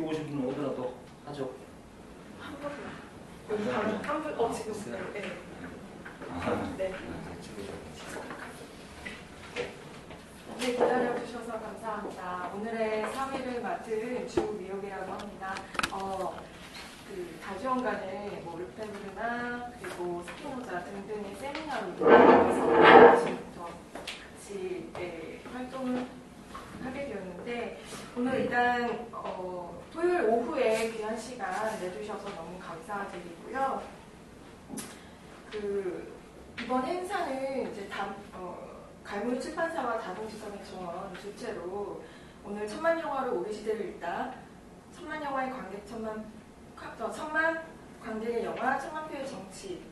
늦게 오신 분은 오더라도 하죠. 한 분만. 한 분, 지금. 네. 네. 네, 기다려주셔서 감사합니다. 오늘의 3위를 맡은 주미옥이라고 합니다. 다주원간의 르페브르나 그리고 스피노자 등등의 세미나로 이용해서 지금부터 같이 활동을 하게 되었는데 오늘 일단 토요일 오후에 귀한 시간 내주셔서 너무 감사드리고요. 이번 행사는 이제 갈무리 출판사와 다동지성의 정원 주체로 오늘 천만 영화로 우리 시대를 읽다, 천만 영화의 관객 천만 관객의 영화, 천만 표의 정치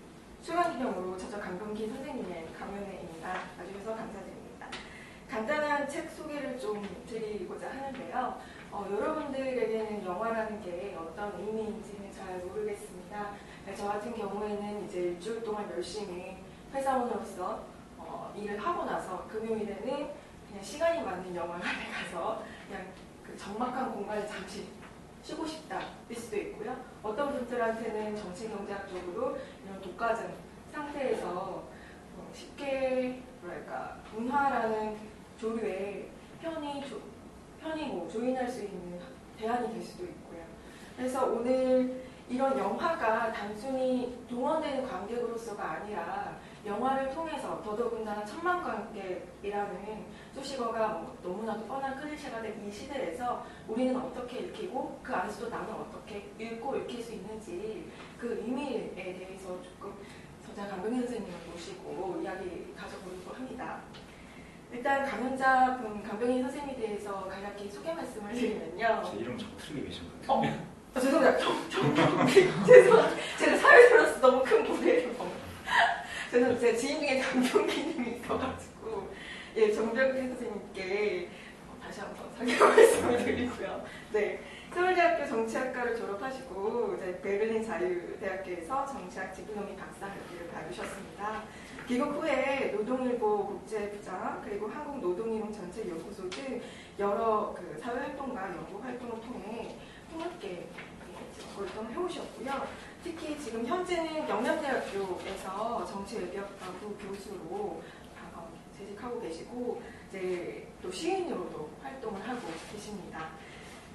수강 기념으로 저자 강병기 선생님의 강연회입니다. 와주셔서 감사드립니다. 간단한 책 소개를 좀 드리고자 하는데요. 여러분들에게는 영화라는 게 어떤 의미인지는 잘 모르겠습니다. 저 같은 경우에는 이제 일주일 동안 열심히 회사원으로서 일을 하고 나서 금요일에는 그냥 시간이 맞는 영화관에 가서 그냥 그 적막한 공간에 잠시 쉬고 싶다 일 수도 있고요. 어떤 분들한테는 정치경제학적으로 이런 독과점 상태에서 쉽게 문화라는 조류에 편히 조인할 수 있는 대안이 될 수도 있고요. 그래서 오늘 이런 영화가 단순히 동원되는 관객으로서가 아니라 영화를 통해서 더더군다나 천만 관객이라는 수식어가 너무나도 뻔한 클리셰가 된 이 시대에서 우리는 어떻게 읽히고 그 안에서도 나는 어떻게 읽고 읽힐 수 있는지 그 의미에 대해서 조금 저자 강병기 선생님을 모시고 이야기 가져보려고 합니다. 일단 강연자분 강병기 선생님에 대해서 간략히 소개 말씀을 드리면요. 제 이름 자꾸 틀리게 계신 것 같아요. 죄송합니다. 죄송합니다. 제가 사회생활로서 너무 큰 무례를 저는 제 지인 중에 정병기님이 있어가지고 정병기 선생님께 다시 한번 사과 말씀을 드리고요. 네, 서울대학교 정치학과를 졸업하시고 이제 베를린 자유대학교에서 정치학 디플로미 박사학위를 받으셨습니다. 귀국 후에 노동일보 국제부장 그리고 한국노동이동전체연구소 등 여러 사회활동과 연구활동을 통해 폭넓게 활동을 해오셨고요. 특히 지금 현재는 영남대학교에서 정치외교학부 교수로 재직하고 계시고 이제 또 시인으로도 활동을 하고 계십니다.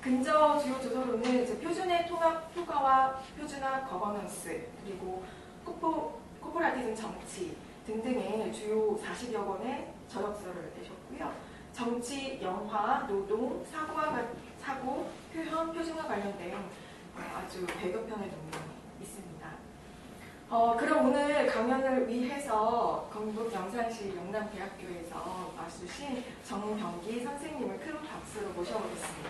근저 주요 조서로는 이제 표준의 통합 효과와 표준화 거버넌스 그리고 코퍼레이티즘 정치 등등의 주요 40여 권의 저력서를 내셨고요. 정치, 영화, 노동, 사고, 표현, 표준과 관련된 아주 100여 편의 논문이 있습니다. 그럼 오늘 강연을 위해서 경북 영산시 영남대학교에서 와주신 정병기 선생님을 큰 박수로 모셔보겠습니다.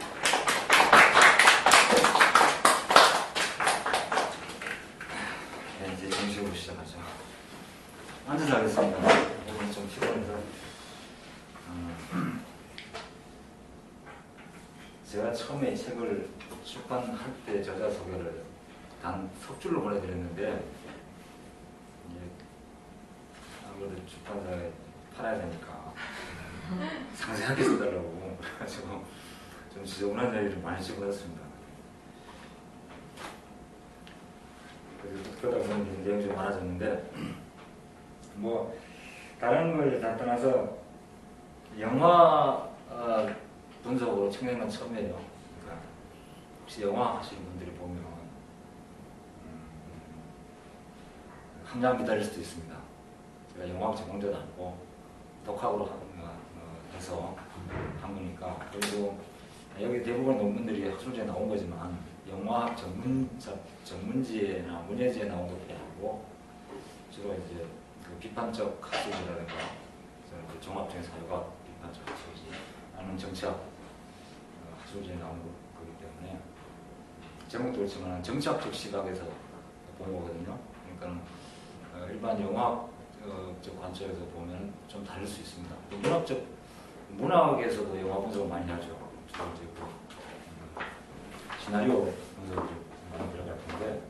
네, 이제 정식으로 시작하죠. 앉아서 하겠습니다. 오늘 좀 피곤해서. 제가 처음에 이 책을 출판할 때 저자 소개를 단 석줄로 보내드렸는데 아무래도 출판사에 팔아야 되니까 상세하게 써달라고 그래가지고 좀 지저분한 얘기를 많이 찍어놨습니다. 그래서 그러다 보면 내용이 좀 많아졌는데 뭐 다른 걸 다 떠나서 영화 분석으로 청소년 건 처음이에요. 그러니까 혹시 영화 하시는 분들이 보면 한장 기다릴 수도 있습니다. 제가 영화학 전공자도 아니고 독학으로 해서 한 거니까. 그리고 여기 대부분 논문들이 학술지에 나온 거지만 영화학 전문지나 문예지에 나온 것들이 아니고 주로 이제 그 비판적 학술지라든가 그 종합적인 사회과학 비판적 학술지 아니면 정치학 학술지에 나온 거기 때문에 제목도 그렇지만 정치학적 시각에서 본 거거든요. 그러니까 일반 영화학적 관점에서 보면 좀 다를 수 있습니다. 문학에서도 영화 분석을 많이 하죠. 주로 이제 시나리오 분석을 많이 들어갈 텐데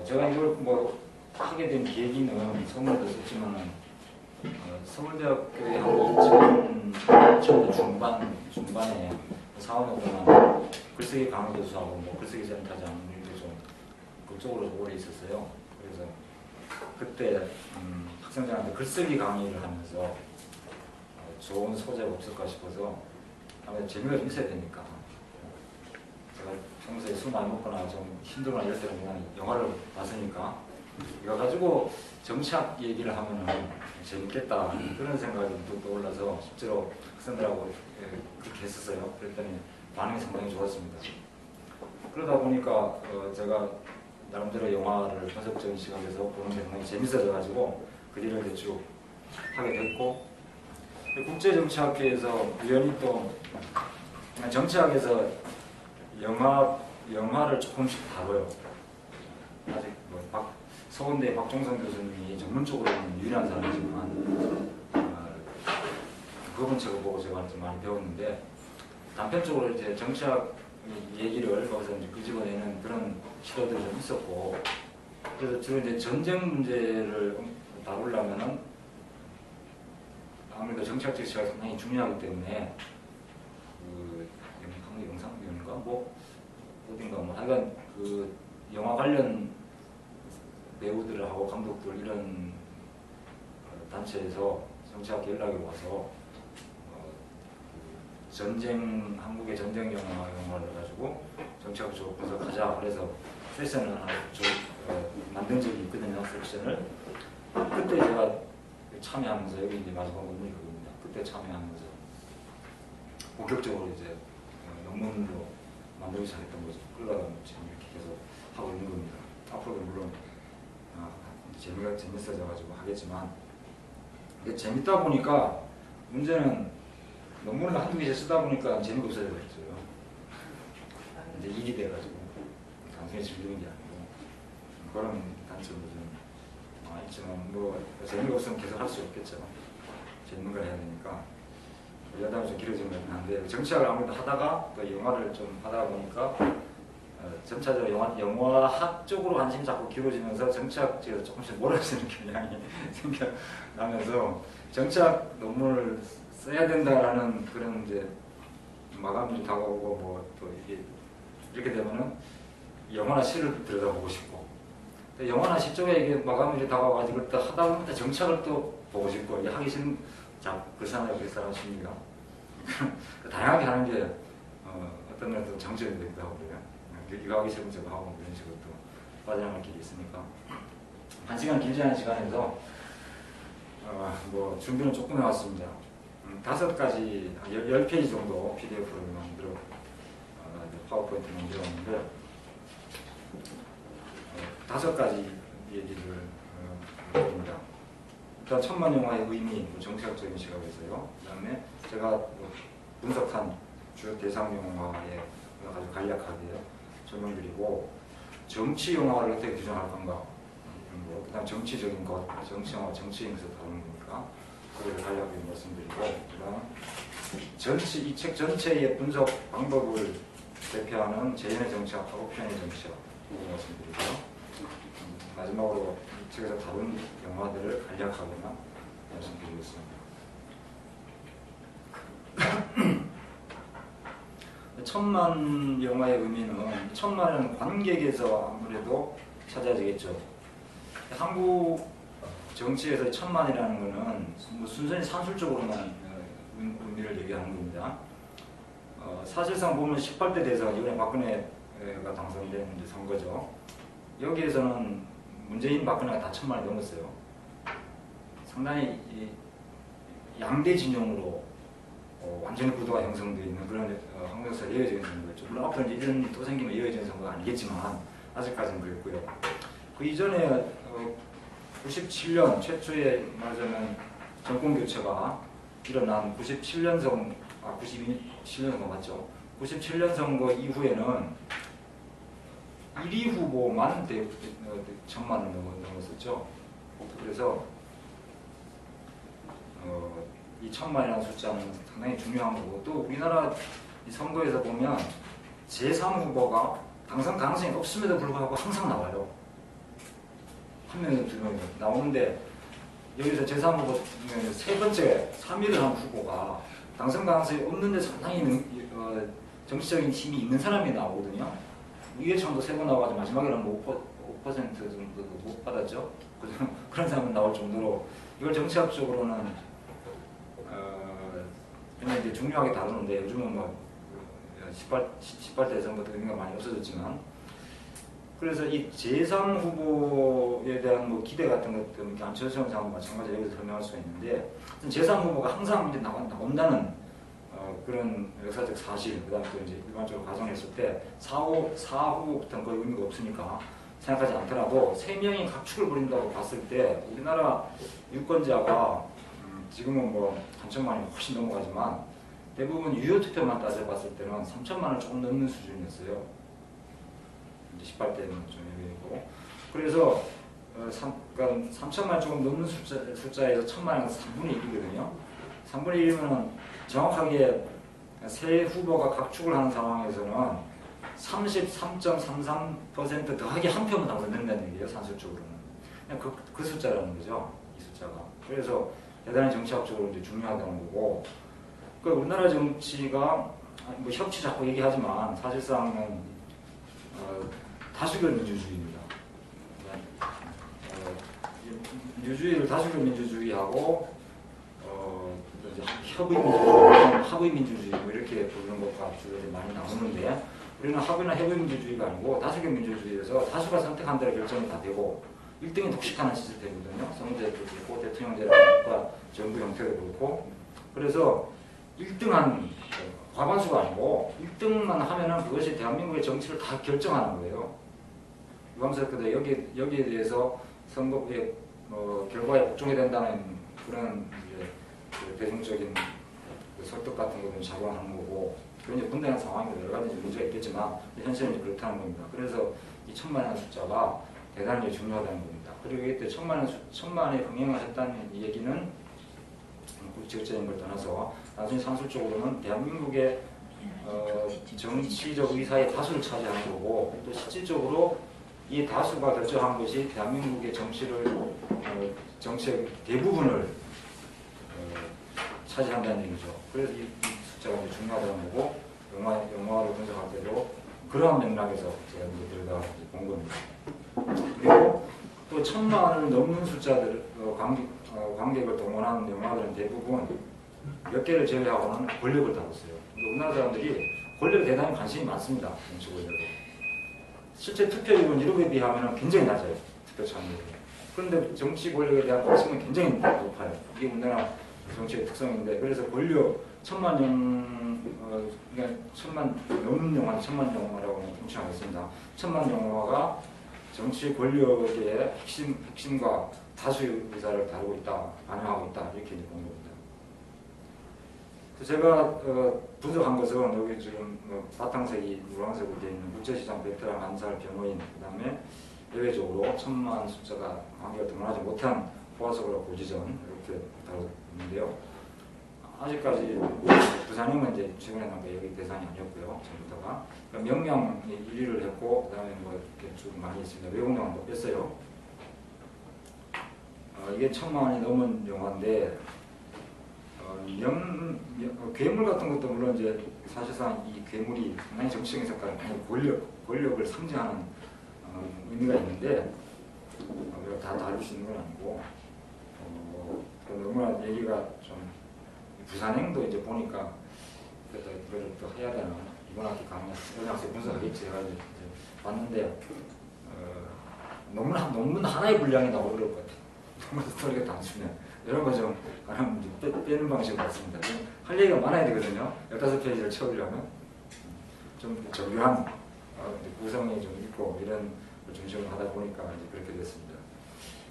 제가 이걸 뭐 하게 된 계기는 서울대도 썼지만 서울대학교에 한 2000년대 중반에 4년 동안 글쓰기 강의 교수하고 뭐 글쓰기 센터장 이렇게 좀 그쪽으로 오래 있었어요. 그래서 그때 학생들한테 글쓰기 강의를 하면서 좋은 소재가 없을까 싶어서 아무래도 재미가 좀 있어야 되니까 제가 평소에 술 많이 먹거나 좀 힘들거나 이럴 때는 그냥 영화를 봤으니까 이거 가지고 정치학 얘기를 하면은 재밌겠다 그런 생각이 또 떠올라서 실제로 학생들하고 그렇게 했었어요. 그랬더니 반응이 상당히 좋았습니다. 그러다 보니까 제가 나름대로 영화를 분석적인 시각에서 보는 게 상당히 재밌어져가지고 그 일을 이제 쭉 하게 됐고, 국제정치학회에서 우연히 또 정치학에서 영화를 조금씩 다뤄요. 아직 뭐 서울대 박종성 교수님이 전문적으로는 유일한 사람이지만 그분 책을 보고 제가 좀 많이 배웠는데, 단편적으로 이제 정치학 얘기를 거기서 이제 끄집어내는 그런 시도들이 좀 있었고, 그래서 주로 이제 전쟁 문제를 다루려면은 아무래도 정치학적 시각이 상당히 중요하기 때문에 그 영상위원인가 뭐 어딘가 뭐 하여간 그 영화 관련 배우들하고 감독들 이런 단체에서 정치학 연락이 와서 한국의 전쟁 영화를 가지고 정치학적으로 분석하자. 그래서 세션을 하나 만든 적이 있거든요. 섹션을. 그때 제가 참여하면서, 여기 이제 마지막 논문이 그겁니다. 그때 참여하면서 본격적으로 이제 논문으로 만들기 시작했던 거죠. 그러다가 지금 이렇게 계속 하고 있는 겁니다. 앞으로도 물론 재미가 재밌어져가지고 하겠지만, 이게 재밌다 보니까 문제는 논문을 한두 개씩 쓰다 보니까 재미가 없어져버렸어요. 이제 일이 돼가지고 단순히 즐기는 게 아니고 그런 단점도 좀 있지만, 뭐 재미가 없으면 계속 할 수 없겠죠. 재밌는 걸 해야 되니까 여담이 좀 길어지면 한데, 정치학을 아무래도 하다가 또 영화를 좀 하다 보니까 점차적으로 영화학 쪽으로 관심이 자꾸 길어지면서 정치학 쪽에서 조금씩 몰아치는 경향이 생겨나면서 정치학 논문을 써야 된다라는 그런 이제 마감일이 다가오고 뭐 또 이게 이렇게 되면은 영화나 시를 들여다보고 싶고, 또 영화나 시 쪽에 이게 마감일이 다가와가지고 또 하다 보면 또 정치학을 또 보고 싶고, 이게 하기 싫은 그 사람의 그 사람 심리가 다양하게 하는 게 어떤 면에서 장점이 되기도 하고 그래요. 이거 하기 싫으면 저거 하고 이런 식으로 또 빠져나갈 길이 있으니까, 한 시간 길지 않은 시간에서 뭐 준비는 조금 해왔습니다. 5가지, 10페이지 정도 PDF를 만들어 파워포인트 만들었는데 5가지 얘기를 해봅니다. 일단 천만 영화의 의미, 정치학적인 시각에서요. 그 다음에 제가 분석한 주요 대상 영화에 아주 간략하게 설명드리고, 정치 영화를 어떻게 규정할 건가, 그 다음 정치적인 것, 정치 영화, 정치인에서 다루는 거니까 그걸 간략하게 말씀드리고, 그 다음 이 책 전체의 분석 방법을 대표하는 재현의 정치학, 표현의 정치학 말씀드리고요. 마지막으로 이 책에서 다룬 영화들을 간략하게만 말씀드리겠습니다. 천만 영화의 의미는, 천만은 관객에서 아무래도 찾아지겠죠. 한국 정치에서 천만이라는 것은 뭐 순전히 산술적으로만 의미를 얘기하는 겁니다. 사실상 보면 18대 대선, 이번에 박근혜가 당선된 선거죠. 여기에서는 문재인, 박근혜가 다 천만이 넘었어요. 상당히 양대 진영으로 완전히 구도가 형성되어 있는 그런 한국에서 예외적인 선거였죠. 물론 앞으로 이런 또 생기면 예외적인 선거가 아니겠지만 아직까지는 그랬고요. 그 이전에 97년 최초에 말하자면 정권 교체가 일어난 97년 선거 맞죠? 97년 선거 이후에는 1위 후보만 천만을 넘었었죠. 그래서 이 천만이라는 숫자는 상당히 중요한 거고, 또 우리나라 이 선거에서 보면 제3 후보가 당선 가능성이 없음에도 불구하고 항상 나와요. 한 명이나 두 명이 나오는데, 여기서 제3 후보 세 번째 3위를 한 후보가 당선 가능성이 없는데 상당히 정치적인 힘이 있는 사람이 나오거든요. 이해창도 3번 나와가지고 마지막에는 5% 정도 못 받았죠. 그런 사람은 나올 정도로 이걸 정치학적으로는 그냥 이제 중요하게 다루는데 요즘은 뭐 18대 예선부터 의미가 많이 없어졌지만 그래서 이 제3후보에 대한 뭐 기대 같은 것들 안철수 형사하고 마찬가지로 여기서 설명할 수가 있는데 제3후보가 항상 이제 나온다는 그런 역사적 사실, 그 다음에 또 이제 일반적으로 가정했을 때 4후보부터는 거의 의미가 없으니까 생각하지 않더라도 3명이 각축을 벌인다고 봤을 때 우리나라 유권자가 지금은 뭐 3천만이 훨씬 넘어가지만 대부분 유효투표만 따져봤을 때는 3천만을 조금 넘는 수준이었어요. 이제 18대는 좀 예외이고. 그래서 3천만 조금 넘는 숫자에서 1,000만은 3분의 1이거든요. 3분의 1이면 정확하게 세 후보가 각축을 하는 상황에서는 33.33% 더하기 한 표만 당선된다는 얘기예요. 산술적으로는. 그냥 그 숫자라는 거죠. 이 숫자가. 그래서 대단히 정치학적으로 이제 중요하다는 거고. 그 우리나라 정치가 뭐 협치 자꾸 얘기하지만 사실상은 다수결 민주주의입니다. 민주주의를 다수결 민주주의하고 이제 합의 민주주의 뭐 이렇게 부르는 것과 주로 많이 나오는데 우리는 합의나 협의 민주주의가 아니고 다수결 민주주의에서 다수가 선택한 대로 결정이 다 되고 1등이 독식하는 시스템이거든요. 선거제도 그렇고 대통령제라든가 정부 형태도 그렇고 그래서 1등한 과반수가 아니고 1등만 하면은 그것이 대한민국의 정치를 다 결정하는 거예요. 유감스럽게도 여기에 대해서 선거의 결과에 복종이 된다는 그런 이제 그 대중적인 그 설득 같은 거는 작용하는 거고 굉장히 분단한 상황이고 여러 가지 문제가 있겠지만 현실은 이제 그렇다는 겁니다. 그래서 이 1,000만이라는 숫자가 대단히 중요하다는 겁니다. 그리고 이때 1,000만에 흥행을 했다는 이 얘기는 국제적인 걸 떠나서 나중에 산술적으로는 대한민국의 정치적 의사의 다수를 차지하는 거고 또 실질적으로 이 다수가 결정한 것이 대한민국의 정치의 대부분을 차지한다는 얘기죠. 그래서 이 숫자가 이제 중요하다는 거고 영화를 분석할 때도 그러한 맥락에서 제가 이제 들어가 본 겁니다. 그리고 또 1,000만을 넘는 숫자들 관객을 동원하는 영화들은 대부분 몇 개를 제외하고는 권력을 다뤘어요. 우리나라 사람들이 권력에 대단히 관심이 많습니다. 정치 권력에. 실제 투표율은 유럽에 비하면 굉장히 낮아요. 투표 참여율이. 그런데 정치 권력에 대한 관심은 굉장히 높아요. 이게 우리나라 정치의 특성인데 그래서 권력 1,000만 그러니까 1,000만 넘는 영화 1,000만 영화라고 통칭하겠습니다. 1,000만 영화가 정치 권력의 핵심과 다수의 의사를 다루고 있다, 반영하고 있다 이렇게 본 겁니다. 제가 분석한 것은 여기 지금 바탕색이 노란색으로 되어 있는 국제시장 베테랑 한살 변호인 그다음에 예외적으로 1,000만 숫자가 관계가 드러나지 못한 포화석으로 고지전 이렇게 다뤘는데요. 아직까지 부산형은 이제 최근에 나온 게 여기 대상이 아니었고요. 전부터가 명량 1위를 했고 그다음에 뭐 이렇게 쭉 많이 있습니다. 외국 영화도 뺐어요. 이게 1,000만이 넘은 영화인데 괴물 같은 것도 물론 이제 사실상 이 괴물이 상당히 정치적인 색깔을 많이 권력을 상징하는 의미가 있는데 우리가 다 다룰 수 있는 건 아니고 너무나 얘기가 좀 부산행도 이제 보니까 그걸 또 해야 되나 이번 학기 강의 영양학생 분석하겠지 해가지고 이제 봤는데 논문 하나의 분량이 나오고 그럴 것 같아요. 너무 스토리가 단순해. 이런 거 좀 가능하면 빼는 방식으로 같습니다. 할 얘기가 많아야 되거든요. 15페이지를 채우려면 좀 정교한 구성이 좀 있고 이런 걸 중심으로 하다 보니까 이제 그렇게 됐습니다.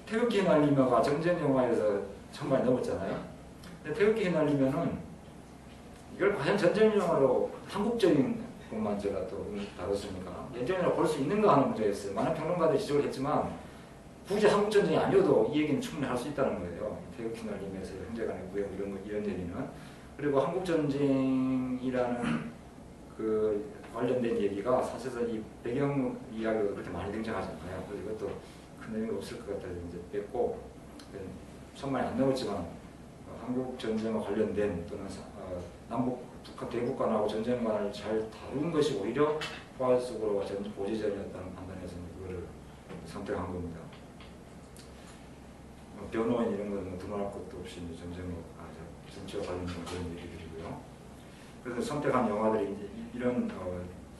태극기 휘날리며가 정전 영화에서 1,000만이 넘었잖아요. 근데 태극기 휘날리면은 이걸 과연 전쟁 영화로 한국적인 것만 제가 또 다뤘습니까? 전쟁 영화로 볼 수 있는가 하는 문제였어요. 많은 평론가들이 지적을 했지만 굳이 한국 전쟁이 아니어도 이 얘기는 충분히 할 수 있다는 거예요. 태극기 휘날리면서 형제간의 무역 이런 얘기는. 그리고 한국 전쟁이라는 그 관련된 얘기가 사실상 이 배경 이야기가 그렇게 많이 등장하잖아요. 그래서 이것도 큰 의미가 없을 것 같아서 이제 뺐고 1,000만이 안 넘었지만 한국 전쟁과 관련된 또는 남북 북한 대북관하고 전쟁관을 잘 다룬 것이 오히려 포괄적으로 고지전이었다는 판단에서 그거를 선택한 겁니다. 변호인 이런 거는 두말할 것도 없이 정치와 관련된 그런 얘기들이고요. 그래서 선택한 영화들이 이런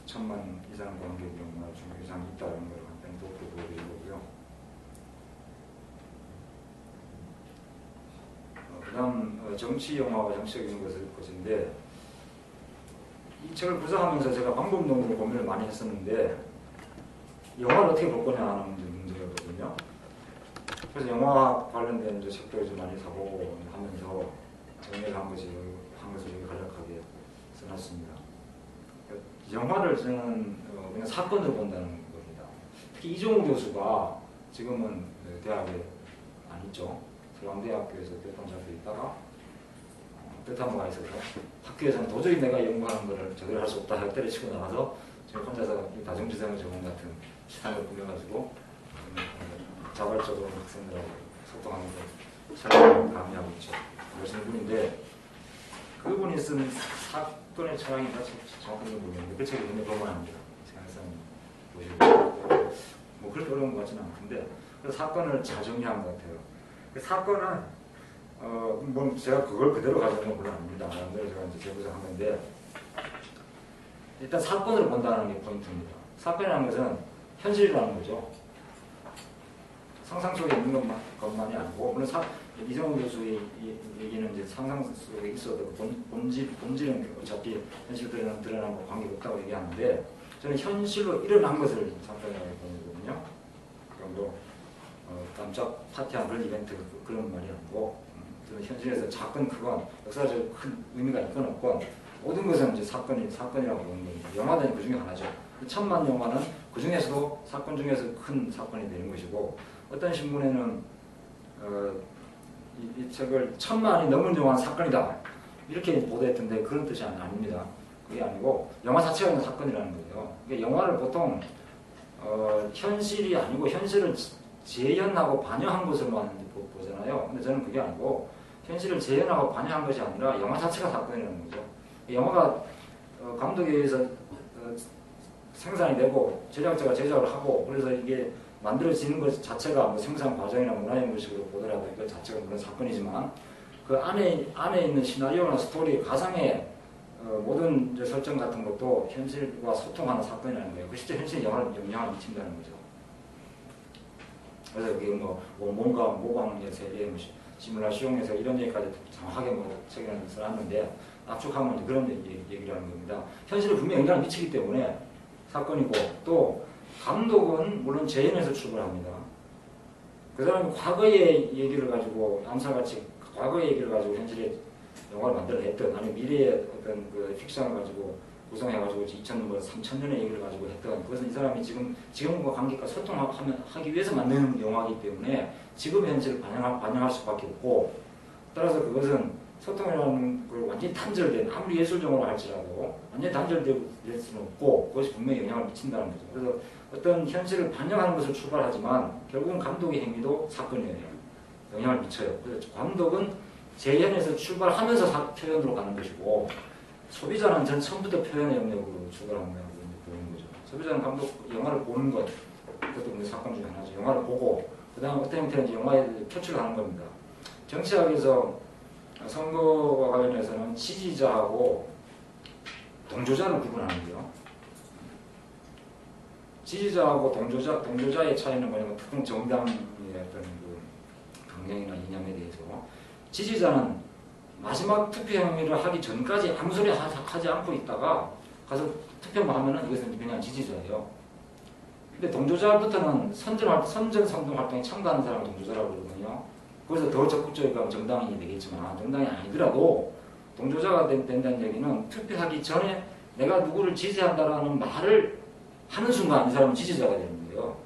1000만 이상 관객 영화 중국 이상이 있다는 걸 또 보여드린 거고요. 그다음 정치 영화와 정치적인 것인데 이 책을 구성하면서 제가 방법론으로 고민을 많이 했었는데 영화를 어떻게 볼 거냐 하는 문제거든요. 그래서 영화 관련된 이제 책도 좀 많이 사보고 하면서 정리를 한 것을 여기 간략하게 써놨습니다. 영화를 저는 그냥 사건으로 본다는 겁니다. 특히 이종우 교수가 지금은 대학에 안 있죠. 서강대학교에서 대탐자로 있다가 대탐부가 있어서 학교에서는 도저히 내가 연구하는 것을 제대로 할 수 없다 해서 때려치고 나가서 지금 혼자서 다중지성을 전공 같은 시간을 꾸며가지고 자발적으로 학생들하고 소통하면서 촬영을 강의하고 있죠. 그러시는 분인데 그분이 쓴 사건의 철학인가 정확하게 모르겠는데 그 책이 굉장히 볼만합니다. 생각상 보시고 뭐 그렇게 어려운 것 같지는 않은데 그 사건을 잘 정리한 것 같아요. 그 사건은 뭐 제가 그걸 그대로 가져온 건 물론 아닙니다. 나름대로 제가 이제 재구성한 건데 일단 사건을 본다는 게 포인트입니다. 사건이라는 것은 현실이라는 거죠. 상상 속에 있는 것만이 아니고 물론 이정우 교수의 얘기는 이제 상상 속에 있어도 본질은 어차피 현실로 드러난 거 관계가 없다고 얘기하는데 저는 현실로 일어난 것을 사건이라고 보는 거거든요. 그러니까 뭐 깜짝 파티한 그런 이벤트 그런 말이 아니고 저는 현실에서 작건 크건 역사적으로 큰 의미가 있건 없건 모든 것은 이제 사건이라고 보는 겁니다. 영화는 그 중에 하나죠. 1000만 영화는 그 중에서도 사건 중에서 큰 사건이 되는 것이고 어떤 신문에는 이 책을 1000만이 넘은 영화는 사건이다 이렇게 보도했던데 그런 뜻이 아닙니다. 그게 아니고 영화 자체가 있는 사건이라는 거예요. 그러니까 영화를 보통 현실이 아니고 현실을 재현하고 반영한 것으로만 보잖아요. 근데 저는 그게 아니고 현실을 재현하고 반영한 것이 아니라 영화 자체가 사건이라는 거죠. 영화가 감독에 의해서 생산이 되고 제작자가 제작을 하고 그래서 이게 만들어지는 것 자체가 뭐 생산 과정이나 문화연구식으로 보더라도 이것 자체가 물론 사건이지만 그 안에 있는 시나리오나 스토리, 가상의 모든 이제 설정 같은 것도 현실과 소통하는 사건이라는 거예요. 그 실제 현실 영향을 미친다는 거죠. 그래서 그게 뭔가 모방의 세계, 시뮬라시옹에서 이런 얘기까지 정확하게 책에는 써놨는데 압축하면 그런 얘기를 하는 겁니다. 현실에 분명히 영향을 미치기 때문에 사건이고 또 감독은 물론 재현에서 출발합니다. 그 사람이 과거의 얘기를 가지고 암살같이 과거의 얘기를 가지고 현실에 영화를 만들어냈던 아니면 미래의 어떤 그 픽션을 가지고 구성해가지고 3000년의 얘기를 가지고 했던 그것은 이 사람이 지금과 관객과 소통하기 위해서 만드는 영화이기 때문에 지금 현실을 반영할 수밖에 없고 따라서 그것은 소통이라는 걸 완전히 단절된 아무리 예술적으로 할지라도 완전히 단절될 수는 없고 그것이 분명히 영향을 미친다는 거죠. 그래서 어떤 현실을 반영하는 것을 출발하지만 결국은 감독의 행위도 사건이에요. 영향을 미쳐요. 그래서 감독은 재현에서 출발하면서 표현으로 가는 것이고 소비자는 전 처음부터 표현의 영역으로 출발하는 거라고 보는 거죠. 소비자는 영화를 보는 것, 그것도 사건 중에 하나죠. 영화를 보고 그 다음 어떤 형태인지 영화에 표출을 하는 겁니다. 정치학에서 선거와 관련해서는 지지자하고 동조자를 구분하는데요. 지지자하고 동조자의 차이는 뭐냐면 특정 정당의 어떤 그 강령이나 이념에 대해서 지지자는 마지막 투표 행위를 하기 전까지 아무 소리 하지 않고 있다가 가서 투표만 하면은 이것은 그냥 지지자예요. 근데 동조자부터는 선전 활동에 참가하는 사람을 동조자라고 그러거든요. 그래서 더 적극적이고 정당이 되겠지만 정당이 아니더라도 동조자가 된다는 얘기는 투표하기 전에 내가 누구를 지지한다라는 말을 하는 순간 이 사람은 지지자가 되는 거예요.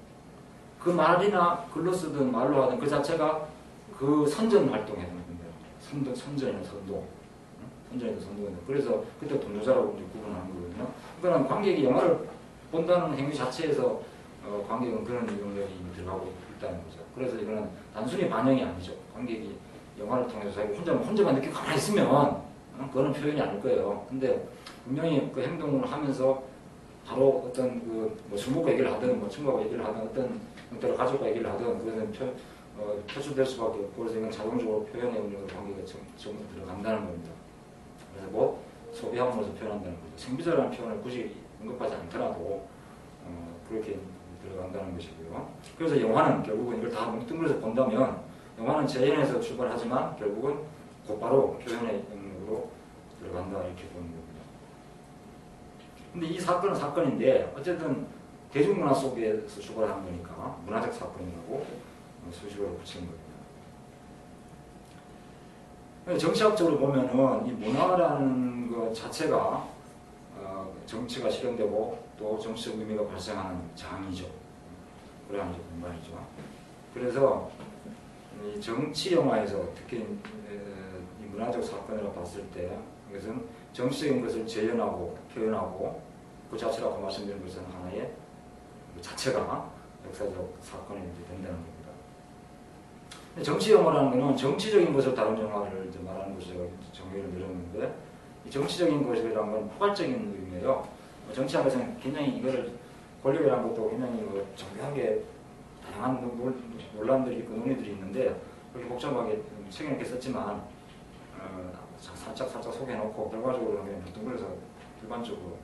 그 말이나 글로 쓰든 말로 하든 그 자체가 그 선전 활동에 되는 겁니다. 선전이나 선도. 선전이나 선도가 그래서 그때 동조자라고 구분하는 거거든요. 그러니까 관객이 영화를 본다는 행위 자체에서 관객은 그런 영역이 들어가고 있다는 거죠. 그래서 이거는 단순히 반영이 아니죠. 관객이 영화를 통해서 자기 혼자만 느끼고 가만히 있으면 그거는 표현이 아닐 거예요. 근데 분명히 그 행동을 하면서 바로 어떤 술 먹고 얘기를 하든 뭐 친구하고 얘기를 하든 어떤 형태로 가족과 얘기를 하든 그것은 표출될 수밖에 없고 그래서 이건 자동적으로 표현의 영역으로 관계가 좀 들어간다는 겁니다. 그래서 뭐 소비함으로써 표현한다는 거죠. 생비자라는 표현을 굳이 언급하지 않더라도 그렇게 들어간다는 것이고요. 그래서 영화는 결국은 이걸 다 뭉뚱그려서 본다면 영화는 재현에서 출발하지만 결국은 곧바로 표현의 영역으로 들어간다 이렇게 보는 겁니다. 근데 이 사건은 사건인데 어쨌든 대중문화 속에서 출발한 거니까 문화적 사건이라고 수식어로 붙이는 겁니다. 정치학적으로 보면은 이 문화라는 것 자체가 정치가 실현되고 또 정치적 의미가 발생하는 장이죠. 그래야 이제 말이죠. 그래서 이 정치 영화에서 특히 이 문화적 사건이라고 봤을 때 이것은 정치적인 것을 재현하고 표현하고 그 자체로 아까 말씀드린 것은 하나의 그 자체가 역사적 사건이 된다는 겁니다. 근데 정치 영화라는 것은 정치적인 것을 다룬 영화를 이제 말하는 것을 제가 정의를 내렸는데 이 정치적인 것이라는 건 포괄적인 의미예요. 정치학에서는 굉장히 이거를 권력이라는 것도 굉장히 정교하게 다양한 논란들이 있고 논의들이 있는데 그렇게 복잡하게 책에 이렇게 썼지만 살짝 소개해놓고 결과적으로 그냥 뭉뚱그려서 일반적으로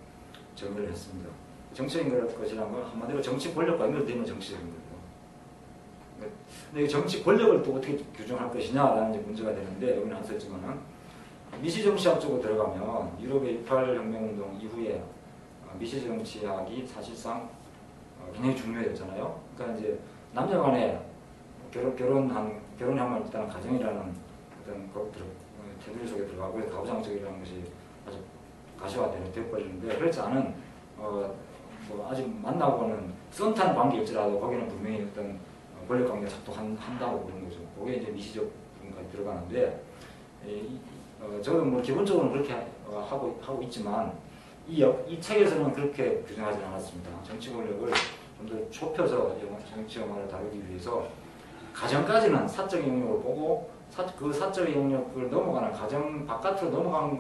정의를 했습니다. 정치적인 것이라는 건 한마디로 정치 권력과 연결되는 정치적인 거예요. 근데 정치 권력을 또 어떻게 규정할 것이냐라는 이제 문제가 되는데 여기는 안 썼지만은 미시정치학 쪽으로 들어가면 유럽의 68혁명운동 이후에 미시정치학이 사실상 굉장히 중요해졌잖아요. 그러니까 이제 남녀간에 결혼하면 일단 가정이라는 어떤 것들 테두리 속에 들어가고 그래서 가부장적이라는 것이 아주 가시화되어버리는데 그렇지 않은 뭐 아직 만나고는 썸탄 관계일지라도 거기는 분명히 어떤 권력관계가 작동한다고 보는 거죠. 그게 이제 미시적 부분까지 들어가는데 저도 뭐 기본적으로 그렇게 하고 있지만 이 책에서는 그렇게 규정하지 않았습니다. 정치 권력을 좀 더 좁혀서 정치 영화를 다루기 위해서 가정까지는 사적 영역을 보고 그 사적 영역을 넘어가는 가정 바깥으로 넘어간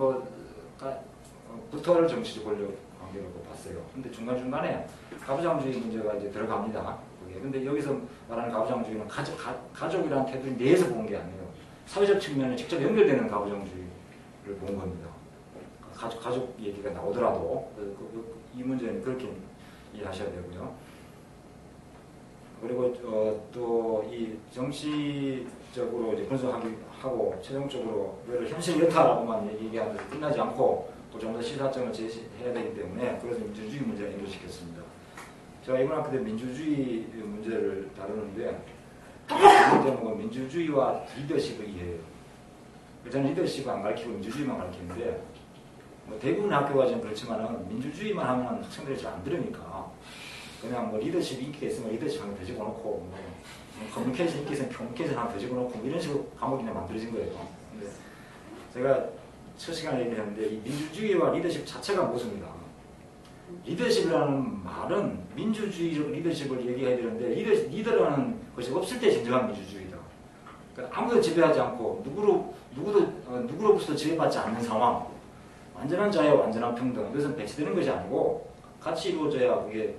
것부터를 정치적 권력 관계라고 봤어요. 근데 중간중간에 가부장주의 문제가 이제 들어갑니다. 근데 여기서 말하는 가부장주의는 가족이라는 테두리 내에서 본 게 아니에요. 사회적 측면에 직접 연결되는 가부장주의를 본 겁니다. 가족 얘기가 나오더라도 이 문제는 그렇게 이해하셔야 되고요. 그리고 또 이 정치적으로 이제 분석하고 최종적으로 이걸 현실 여타라고만 얘기하면서 끝나지 않고 또 좀 더 시사점을 제시해야 되기 때문에 그래서 민주주의 문제를 연결시켰습니다. 제가 이번 학기 때 민주주의 문제를 다루는데 이 제목은 민주주의와 리더십을 이해해요. 저는 리더십을 안 가르치고 민주주의만 가르치는데 대부분 학교가 좀 그렇지만은 민주주의만 하면 학생들이 잘 안 들으니까 그냥 뭐 리더십 인기가 있으면 리더십 한번 더 집어넣고 커뮤니케이션 인기 있으면 커뮤니케이션 한번 더 집어넣고 이런 식으로 과목이 그냥 만들어진 거예요. 근데 제가 첫 시간에 얘기했는데 이 민주주의와 리더십 자체가 모습니다. 리더십이라는 말은 민주주의적 리더십을 얘기해야 되는데 리더라는 것이 없을 때 진정한 민주주의다. 그러니까 아무도 지배하지 않고 누구로부터 지배받지 않는 상황, 완전한 자유, 완전한 평등. 이것은 배치되는 것이 아니고 같이 이루어져야 그게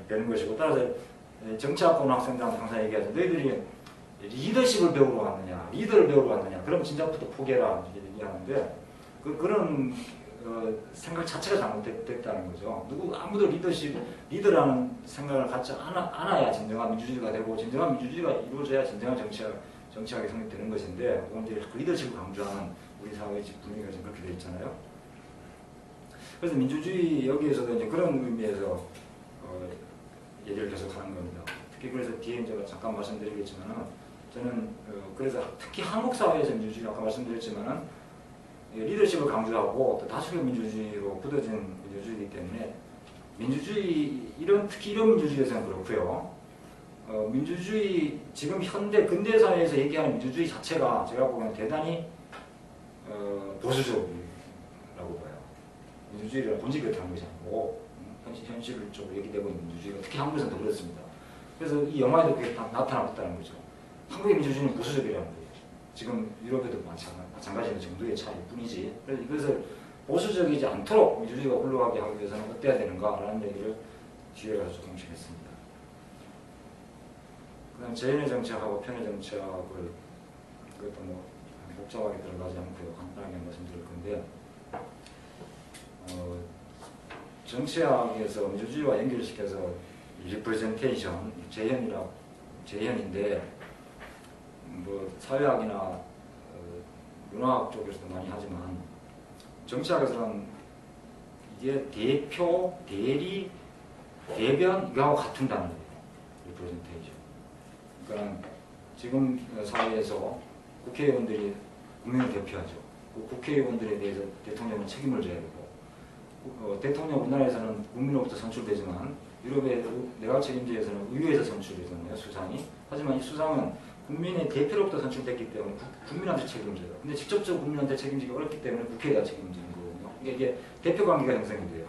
되는 것이고 따라서 정치학 보는 학생들한테 항상 얘기하죠. 너희들이 리더십을 배우러 왔느냐, 리더를 배우러 왔느냐. 그럼 진작부터 포기해라 얘기하는데 그런 생각 자체가 잘못됐다는 거죠. 아무도 리더라는 생각을 갖지 않아야 진정한 민주주의가 되고 진정한 민주주의가 이루어져야 진정한 정치학이 성립되는 것인데 그건 이제 리더십을 강조하는 우리 사회의 분위기가 지금 그렇게 되어 있잖아요. 그래서 민주주의 여기에서도 이제 그런 의미에서 얘기를 계속하는 겁니다. 특히 그래서 뒤에 제가 잠깐 말씀드리겠지만은 저는 그래서 특히 한국 사회에서 민주주의 아까 말씀드렸지만은 리더십을 강조하고 또 다수결 민주주의로 굳어진 민주주의이기 때문에 특히 이런 민주주의에서는 그렇고요. 민주주의 지금 근대 사회에서 얘기하는 민주주의 자체가 제가 보기에는 대단히 보수적이라고 봐요. 민주주의를 본질이 그렇다는 것이 아니고 현실적으로 얘기되고 있는 민주주의가 특히 한국에서는 더 그렇습니다. 그래서 이 영화에도 그게 나타나고 있다는 거죠. 한국의 민주주의는 보수적이라는 거예요. 지금 유럽에도 마찬가지인 정도의 차이일 뿐이지. 그래서 이것을 보수적이지 않도록 민주주의가 굴러가게 하기 위해서는 어때야 되는가라는 얘기를 뒤에 가서 조금씩 했습니다. 그 다음 재현의 정책하고 편의 정책을 그것도 뭐 복잡하게 들어가지 않고요. 간단하게 말씀드릴 건데 정치학에서 민주주의와 연결시켜서 리프레젠테이션, 재현인데 뭐 사회학이나 문화학 쪽에서도 많이 하지만 정치학에서는 이게 대표, 대리, 대변 이거하고 같은 단어예요. 리프레젠테이션. 그러니까 지금 사회에서 국회의원들이 국민을 대표하죠. 그 국회의원들에 대해서 대통령은 책임을 져야 되고 대통령 우리나라에서는 국민으로부터 선출되지만 유럽의 내각 책임제에서는 의회에서 선출되잖아요. 수상이. 하지만 이 수상은 국민의 대표로부터 선출됐기 때문에 국민한테 책임져요. 근데 직접적으로 국민한테 책임지기 어렵기 때문에 국회에다 책임지는 거거든요. 이게 대표 관계가 형성이 돼요.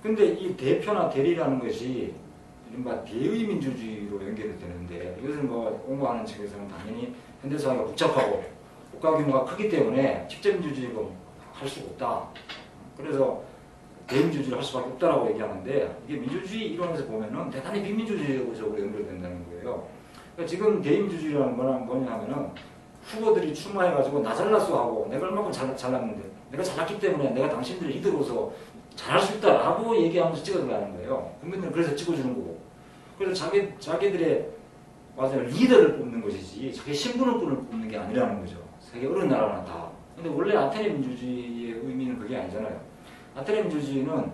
근데 이 대표나 대리라는 것이 이른바 대의 민주주의로 연결이 되는데 이것을 뭐 옹호하는 측에서는 당연히 현대사회가 복잡하고 국가 규모가 크기 때문에 직접 민주주의로 할 수가 없다. 그래서 대민주주의를 할 수밖에 없다라고 얘기하는데 이게 민주주의 이론에서 보면은 대단히 비민주주의적으로 연결된다는 거예요. 그러니까 지금 대민주주의라는 거는 뭐냐 하면은 후보들이 출마해가지고 나 잘났어 하고 내가 얼마큼 잘났는데 내가 잘났기 때문에 내가 당신들의 리더로서 잘할 수 있다라고 얘기하면서 찍어들어가는 거예요. 국민들은 그래서 찍어주는 거고. 그래서 자기들의 맞아요 리더를 뽑는 것이지 자기 신분을 뽑는 게 아니라는 거죠. 세계 어느 나라나 다. 근데 원래 아테네 민주주의의 의미는 그게 아니잖아요. 아테네 민주주의는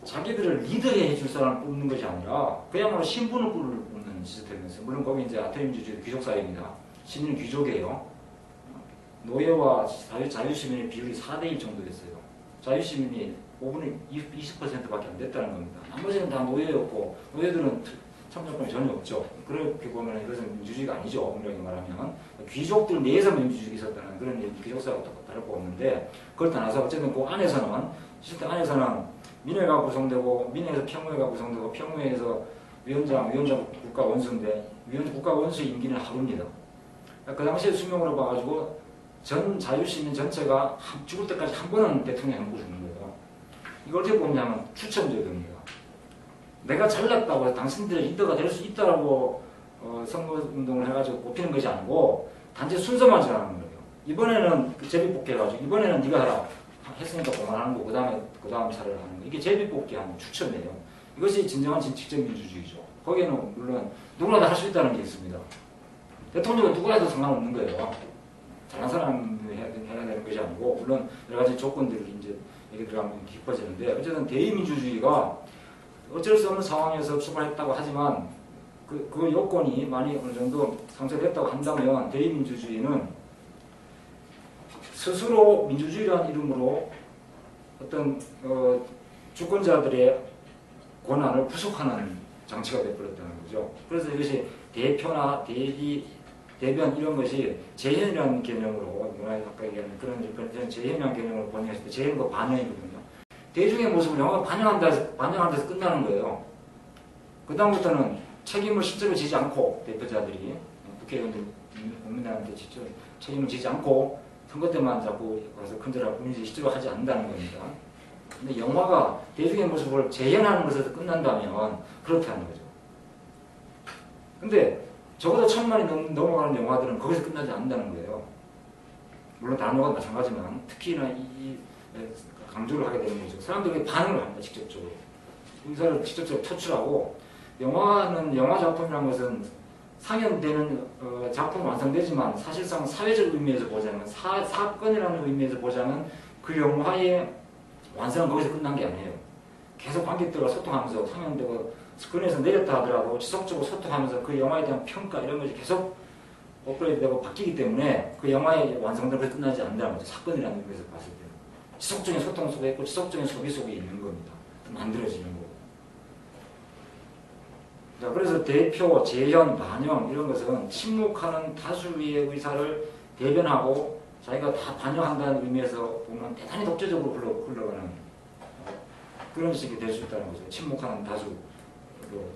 자기들을 리더해 줄 사람을 뽑는 것이 아니라 그야말로 신분을 뽑는 시스템이었어요. 물론 거기 이제 아테네 민주주의 귀족사회입니다. 시민은 귀족이에요. 노예와 자유시민의 비율이 4대1 정도 됐어요. 자유시민이 5분의 20%밖에 안 됐다는 겁니다. 나머지는 다 노예였고 노예들은 참정권이 전혀 없죠. 그렇게 보면 이것은 민주주의가 아니죠. 엄밀하게 말하면 귀족들 내에서 민주주의가 있었다는 그런 귀족사회가 다를 거 없는데 그걸 떠나서 어쨌든 그 안에서는 시스템 안에서는 민회가 구성되고 민회에서 평의회가 구성되고 평의회에서 위원장 국가 원수인데 국가 원수의 임기는 하루입니다. 그 당시에 수명으로 봐가지고 전 자유시민 전체가 죽을 때까지 한 번은 대통령 한 번 주는 거예요. 이걸 어떻게 보냐면 추첨제도입니다. 내가 잘났다고 해서 당신들의 리더가 될 수 있다라고 선거운동을 해가지고 뽑히는 것이 아니고 단지 순서만 정하는 거예요. 이번에는 제비뽑기 해가지고 이번에는 네가 하라 했으니까 그만하는 거 그 다음 차례를 하는 거 이게 제비뽑기 하는 추첨이에요. 이것이 진정한 직접 민주주의죠. 거기에는 물론 누구나 다 할 수 있다는 게 있습니다. 대통령은 누구나 해도 상관없는 거예요. 잘한 사람이 해야 되는 것이 아니고 물론 여러 가지 조건들을 이제 여기 들어가면 깊어지는데 어쨌든 대의민주주의가 어쩔 수 없는 상황에서 출발했다고 하지만 그 요건이 많이 어느 정도 상쇄됐다고 한다면 대의민주주의는 스스로 민주주의라는 이름으로 어떤 주권자들의 권한을 구속하는 장치가 되어버렸다는 거죠. 그래서 이것이 대표나 대리, 대변 이런 것이 재현이라는 개념으로 아까 얘기하는 그런 재현이라는 개념으로 번역했을 때 재현과 반영이거든요. 대중의 모습을 영화가 반영한다 해서 끝나는 거예요. 그 다음부터는 책임을 실제로 지지 않고 대표자들이 국회의원들 국민들한테 직접 책임을 지지 않고 선거 때만 자꾸 가서 큰절할 뿐이지 실제로 하지 않는다는 겁니다. 근데 영화가 대중의 모습을 재현하는 것에서 끝난다면 그렇다는 거죠. 근데 적어도 1000만이 넘어가는 영화들은 거기서 끝나지 않는다는 거예요. 물론 다른 영화도 마찬가지지만 특히나 이 강조를 하게 되는 거죠. 사람들이 반응을 합니다. 직접적으로. 의사를 직접적으로 표출하고 영화 작품이라는 것은 상연되는 작품 완성되지만 사실상 사회적 의미에서 보자면 사건이라는 의미에서 보자면 그 영화의 완성은 거기서 끝난 게 아니에요. 계속 관객들과 소통하면서 상연되고 스크린에서 내렸다 하더라도 지속적으로 소통하면서 그 영화에 대한 평가 이런 것이 계속 업그레이드되고 바뀌기 때문에 그 영화의 완성도는 거기서 끝나지 않는다는 거죠. 사건이라는 의미에서 봤을 때 지속적인 소통 속에 있고 지속적인 소비 속에 있는 겁니다. 만들어지는 거고. 자, 그래서 대표, 재현, 반영 이런 것은 침묵하는 다수의 의사를 대변하고 자기가 다 반영한다는 의미에서 보면 대단히 독재적으로 흘러가는 그런 식이 될 수 있다는 거죠. 침묵하는 다수로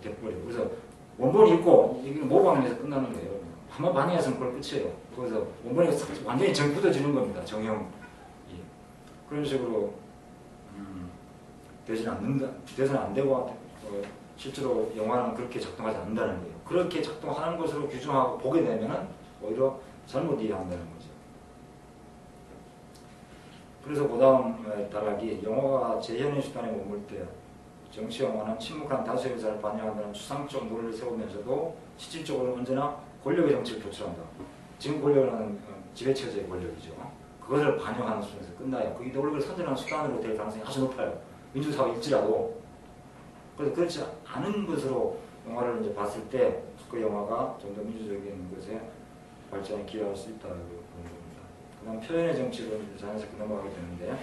돼버리고. 그래서 원본이 있고 이게 모방에서 끝나는 거예요. 한번 반영해서는 그걸 끝이에요. 그래서 원본이 완전히 정 굳어지는 겁니다. 정형이. 그런 식으로 되서는 안 되고 실제로 영화는 그렇게 작동하지 않는다는 거예요. 그렇게 작동하는 것으로 규정하고 보게 되면은 오히려 잘못 이해한다는 거죠. 그래서 그 다음 단락이 영화가 재현의 수단에 머물 때 정치 영화는 침묵한 다수의 의사를 반영한다는 추상적 논리를 세우면서도 실질적으로 언제나 권력의 정치를 표출한다. 지금 권력은 지배체제의 권력이죠. 그것을 반영하는 수준에서 끝나요. 그 이데올로기를 선전하는 수단으로 될 가능성이 아주 높아요. 민주사회일지라도. 그래서 그렇지 않은 것으로 영화를 이제 봤을 때 그 영화가 좀 더 민주적인 것에 발전에 기여할 수 있다고 보는 겁니다. 그 다음 표현의 정치로 자연스럽게 넘어가게 되는데,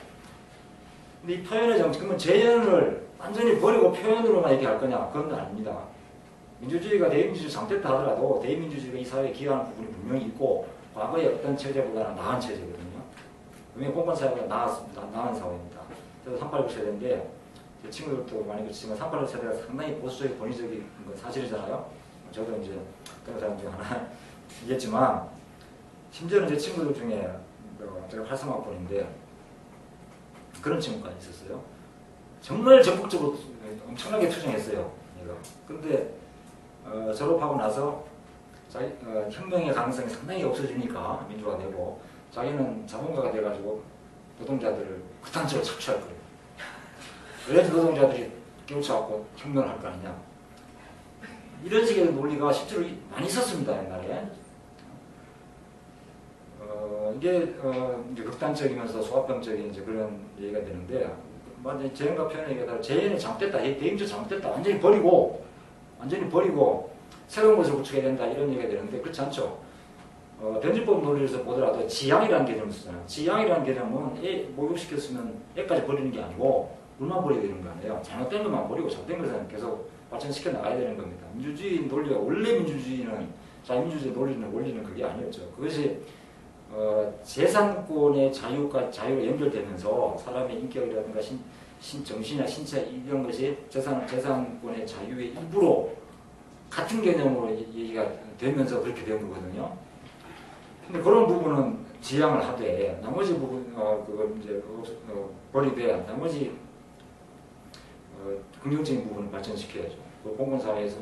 근데 이 표현의 정치, 그러면 재현을 완전히 버리고 표현으로만 얘기할 거냐? 그건 아닙니다. 민주주의가 대의민주주의 잘못됐다 하더라도 대의민주주의가 이 사회에 기여하는 부분이 분명히 있고 과거의 어떤 체제보다는 나은 체제거든요. 분명히 공권사회가 나은 사회입니다. 그래서 389 세대인데 제 친구들도 많이 그렇지만 389 세대가 상당히 보수적이고 권위적인 건 사실이잖아요. 저도 이제 그런 사람 중에 하나이겠지만 심지어는 제 친구들 중에 제가 83학번인데 그런 친구까지 있었어요. 정말 적극적으로 엄청나게 투쟁했어요. 얘가. 근데 졸업하고 나서 혁명의 가능성이 상당히 없어지니까 민주화되고 자기는 자본가가 돼가지고 노동자들을 극단적으로 착취할 거예요. 그래서 노동자들이 깨우쳐갖고 혁명을 할 거 아니냐. 이런 식의 논리가 실제로 많이 있었습니다. 옛날에. 이게 이제 극단적이면서 소합병적인 이제 그런 얘기가 되는데 완전히 재현과 표현의 얘기가 다르고 재현이 잘못됐다, 대임주 잘못됐다, 완전히 버리고 새로운 것을 구축해야 된다 이런 얘기가 되는데 그렇지 않죠. 변질법 논리에서 보더라도 지향이라는 개념을 쓰잖아요. 지향이라는 개념은 애 목욕시켰으면 애까지 버리는 게 아니고 물만 버려야 되는 거 아니에요. 잘못된 것만 버리고 잘못된 것은 계속 발전시켜 나가야 되는 겁니다. 민주주의 논리가 원래 민주주의는 자유민주주의 논리는 원리는 그게 아니었죠. 그것이 재산권의 자유로 연결되면서 사람의 인격이라든가 정신이나 신체 이런 것이 재산권의 자유의 일부로 같은 개념으로 얘기가 되면서 그렇게 된 거거든요. 근데 그런 부분은 지향을 하되 나머지 부분 그걸 이제 버리되 나머지 긍정적인 부분을 발전시켜야죠. 공공사회에서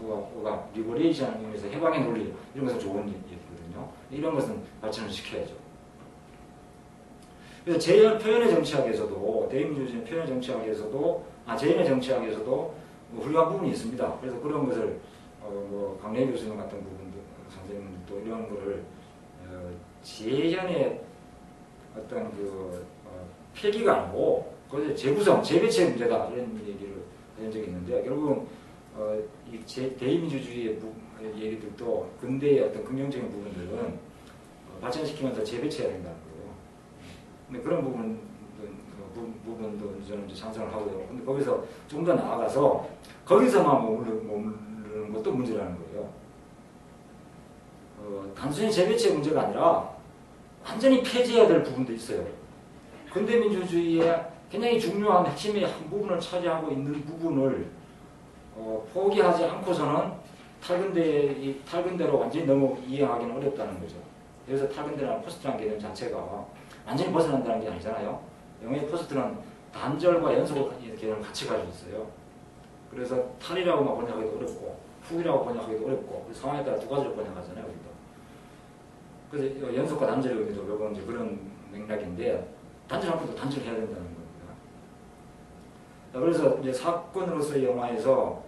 리버레이션을 의미해서 해방의 논리 이런 것은 좋은 얘기거든요. 이런 것은 발전을 시켜야죠. 그래서 표현의 정치학에서도 대의민주주의 표현의 정치학에서도 재현의 정치학에서도 훌륭한 부분이 있습니다. 그래서 그런 것을 강래 교수님 같은 부분도 선생님도 이런 거를 재현의 어떤 폐기가 아니고 그것의 재구성, 재배치의 문제다 이런 얘기를 한 적이 있는데 결국은 이 대의민주주의의 얘기들도 근대의 어떤 긍정적인 부분들은 발전시키면서 재배치해야 된다는 거예요. 근데 그런 부분도 저는 이제 찬성을 하고요. 근데 거기서 좀 더 나아가서 거기서만 머무르는 것도 문제라는 거예요. 단순히 재배치의 문제가 아니라 완전히 폐지해야 될 부분도 있어요. 근대 민주주의의 굉장히 중요한 핵심의 한 부분을 차지하고 있는 부분을 포기하지 않고서는 탈근대로 완전히 너무 이해하기는 어렵다는 거죠. 그래서 탈근대나 포스트라는 개념 자체가 완전히 벗어난다는 게 아니잖아요. 영어의 포스트는 단절과 연속의 개념을 같이 가지고 있어요. 그래서 탈이라고만 번역하기도 어렵고 후이라고 번역하기도 어렵고 상황에 따라 두 가지로 번역하잖아요. 우리도. 그래서 연속과 단절의 의미도 이건 이제 그런 맥락인데 단절할 것도 단절해야 된다는 겁니다. 그래서 이제 사건으로서의 영화에서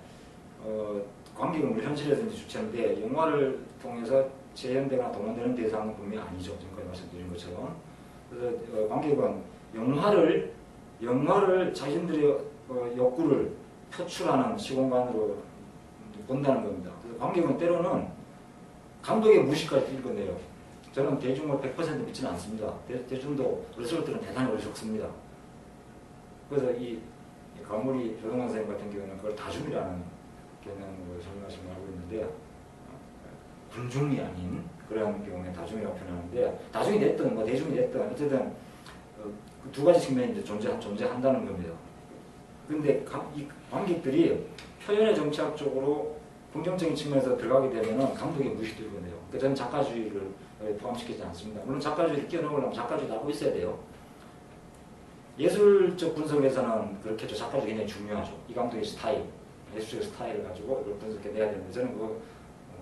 관객은 현실에서 이제 주체인데 영화를 통해서 재현되거나 동원되는 대상은 분명히 아니죠. 지금까지 말씀드린 것처럼. 그래서 관객은 영화를 자신들의 욕구를 표출하는 시공간으로 본다는 겁니다. 그래서 관객은 때로는 감독의 무시까지 읽어내요. 저는 대중을 100% 믿지는 않습니다. 대중도 어리석을 대단히 어리석습니다. 그래서 이 가모리 조동환 선생님 같은 경우는 그걸 다중이라는 개념으로 설명하시면 알고 있는데 군중이 아닌 그런 경우에 다중이라고 표현하는데 다중이 됐든 대중이 됐든 어쨌든 두 가지 측면이 이제 존재한다는 겁니다. 그런데 이 관객들이 표현의 정치학적으로 긍정적인 측면에서 들어가게 되면 감독이 무시되거든요. 그러니까 저는 작가주의를 포함시키지 않습니다. 물론 작가주의를 끼워넣으려면 작가주의도 하고 있어야 돼요. 예술적 분석에서는 그렇겠죠. 작가주의 굉장히 중요하죠. 이 감독의 스타일, 예술적 스타일을 가지고 이걸 분석해내야 되는데 저는 그거